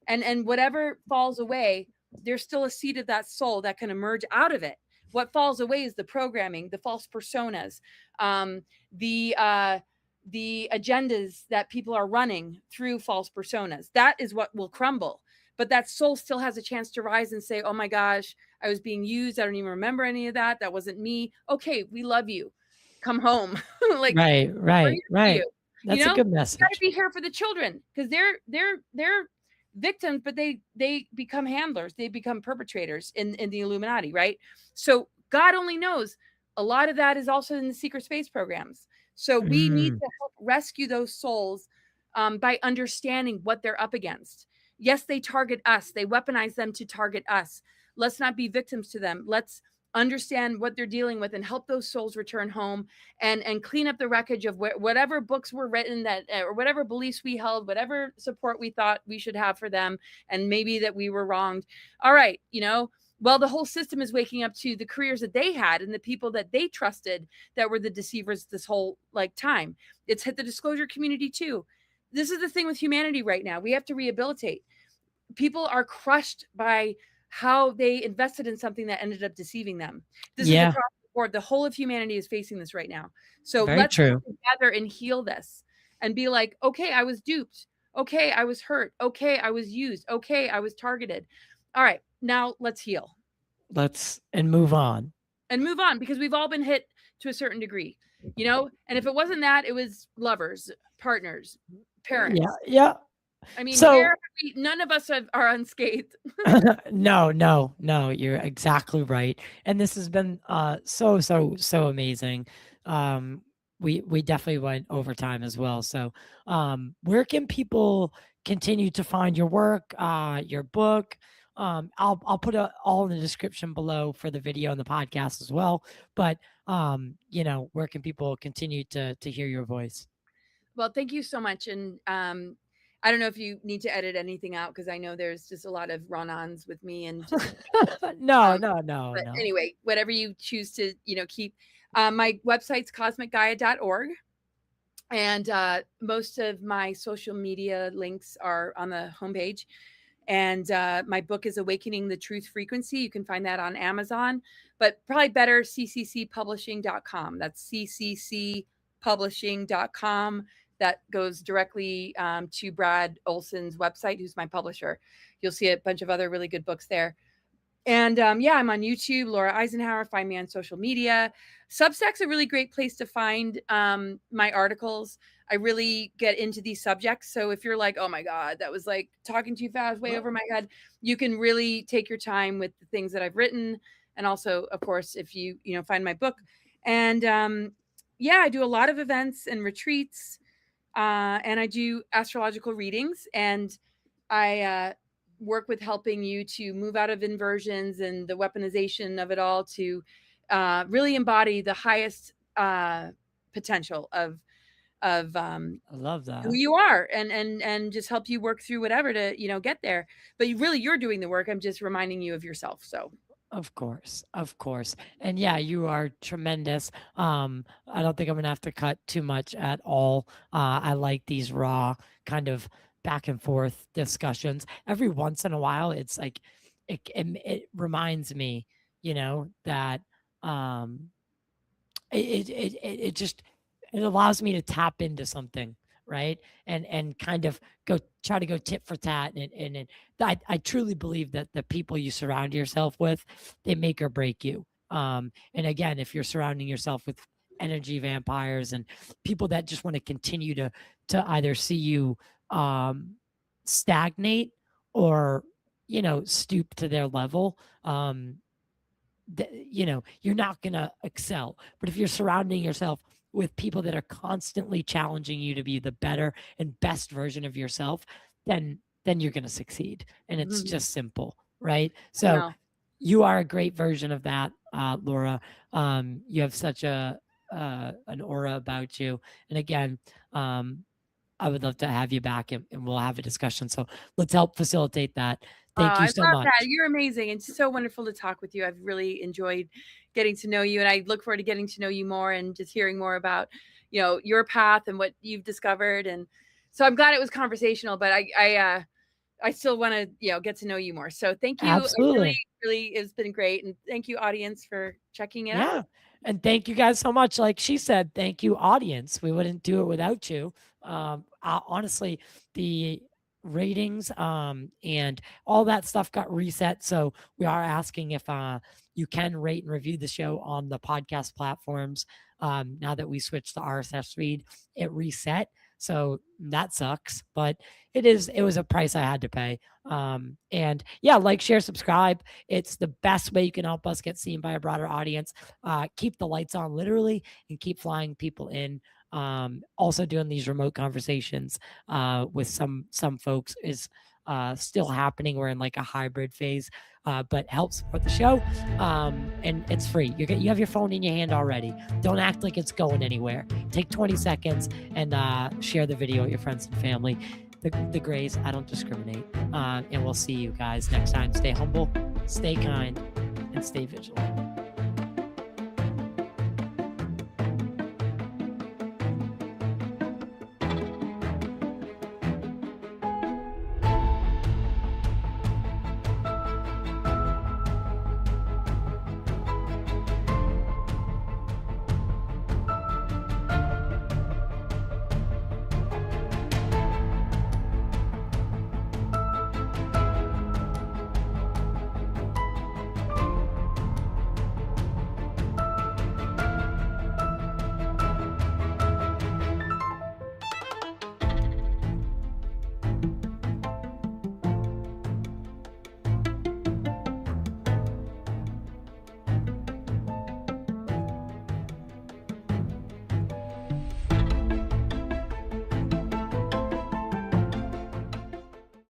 And whatever falls away, there's still a seed of that soul that can emerge out of it. What falls away is the programming, the false personas, the agendas that people are running through false personas. That is what will crumble. But that soul still has a chance to rise and say, oh my gosh, I was being used. I don't even remember any of that. That wasn't me. Okay, we love you. Come home. Like, right. we're here for you. That's a good message. You got to be here for the children, because they're victims, but they become handlers. They become perpetrators in the Illuminati, right? So God only knows. A lot of that is also in the secret space programs. So we need to help rescue those souls, by understanding what they're up against. Yes, they target us. They weaponize them to target us. Let's not be victims to them. Let's understand what they're dealing with and help those souls return home, and clean up the wreckage of whatever books were written that, or whatever beliefs we held, whatever support we thought we should have for them, and maybe that we were wronged. All right, well, the whole system is waking up to the careers that they had and the people that they trusted that were the deceivers this whole time. It's hit the disclosure community too. This is the thing with humanity right now. We have to rehabilitate. People are crushed by how they invested in something that ended up deceiving them. This is across the board. The whole of humanity is facing this right now. So let's come together and heal this and be like, okay, I was duped. Okay, I was hurt. Okay, I was used. Okay, I was targeted. All right, now let's heal. And move on. And move on, because we've all been hit to a certain degree, and if it wasn't that, it was lovers, partners, parents. Yeah. I mean, none of us are unscathed. No, you're exactly right. And this has been so amazing. We definitely went over time as well. So where can people continue to find your work, your book? I'll put all in the description below for the video and the podcast as well. But where can people continue to hear your voice? Well, thank you so much. And I don't know if you need to edit anything out, because I know there's just a lot of run-ons with me and just no. But anyway, whatever you choose to keep. My website's cosmicgaia.org, and most of my social media links are on the homepage. And my book is Awakening the Truth Frequency. You can find that on Amazon, but probably better, cccpublishing.com. That's cccpublishing.com. That goes directly to Brad Olson's website, who's my publisher. You'll see a bunch of other really good books there. And I'm on YouTube, Laura Eisenhower. Find me on social media. Substack's a really great place to find my articles. I really get into these subjects. So if you're like, oh my God, that was like talking too fast, way over my head, you can really take your time with the things that I've written. And also, of course, if you find my book. And I do a lot of events and retreats, and I do astrological readings, and I work with helping you to move out of inversions and the weaponization of it all to really embody the highest potential of I love that. who you are, and just help you work through whatever to get there. But you're doing the work. I'm just reminding you of yourself. So of course. And yeah, you are tremendous. I don't think I'm gonna have to cut too much at all. I like these raw kind of back and forth discussions. Every once in a while, it's like it reminds me, that it just it allows me to tap into something, right? And kind of try to go tit for tat. And I truly believe that the people you surround yourself with, they make or break you. And again, if you're surrounding yourself with energy vampires and people that just want to continue to either see you stagnate or stoop to their level, you're not going to excel. But if you're surrounding yourself with people that are constantly challenging you to be the better and best version of yourself, then you're going to succeed. And it's just simple, right? So you are a great version of that, Laura. You have such an aura about you. And again, I would love to have you back and we'll have a discussion. So let's help facilitate that. Thank you so much. I love that. You're amazing. It's so wonderful to talk with you. I've really enjoyed getting to know you, and I look forward to getting to know you more and just hearing more about, your path and what you've discovered. And so I'm glad it was conversational, but I still want to, get to know you more. So thank you. Absolutely. Really, it's been great. And thank you, audience, for checking it out. And thank you guys so much. Like she said, thank you, audience. We wouldn't do it without you. Honestly, the ratings and all that stuff got reset. So we are asking if you can rate and review the show on the podcast platforms. Now that we switched to RSS feed, it reset. So that sucks, but it was a price I had to pay. And yeah, like, share, subscribe. It's the best way you can help us get seen by a broader audience. Keep the lights on literally and keep flying people in. Also doing these remote conversations with some folks is still happening. We're in like a hybrid phase, but help support the show. And it's free. You have your phone in your hand already. Don't act like it's going anywhere. Take 20 seconds and share the video with your friends and family. The Grays, I don't discriminate. And we'll see you guys next time. Stay humble, stay kind, and stay vigilant.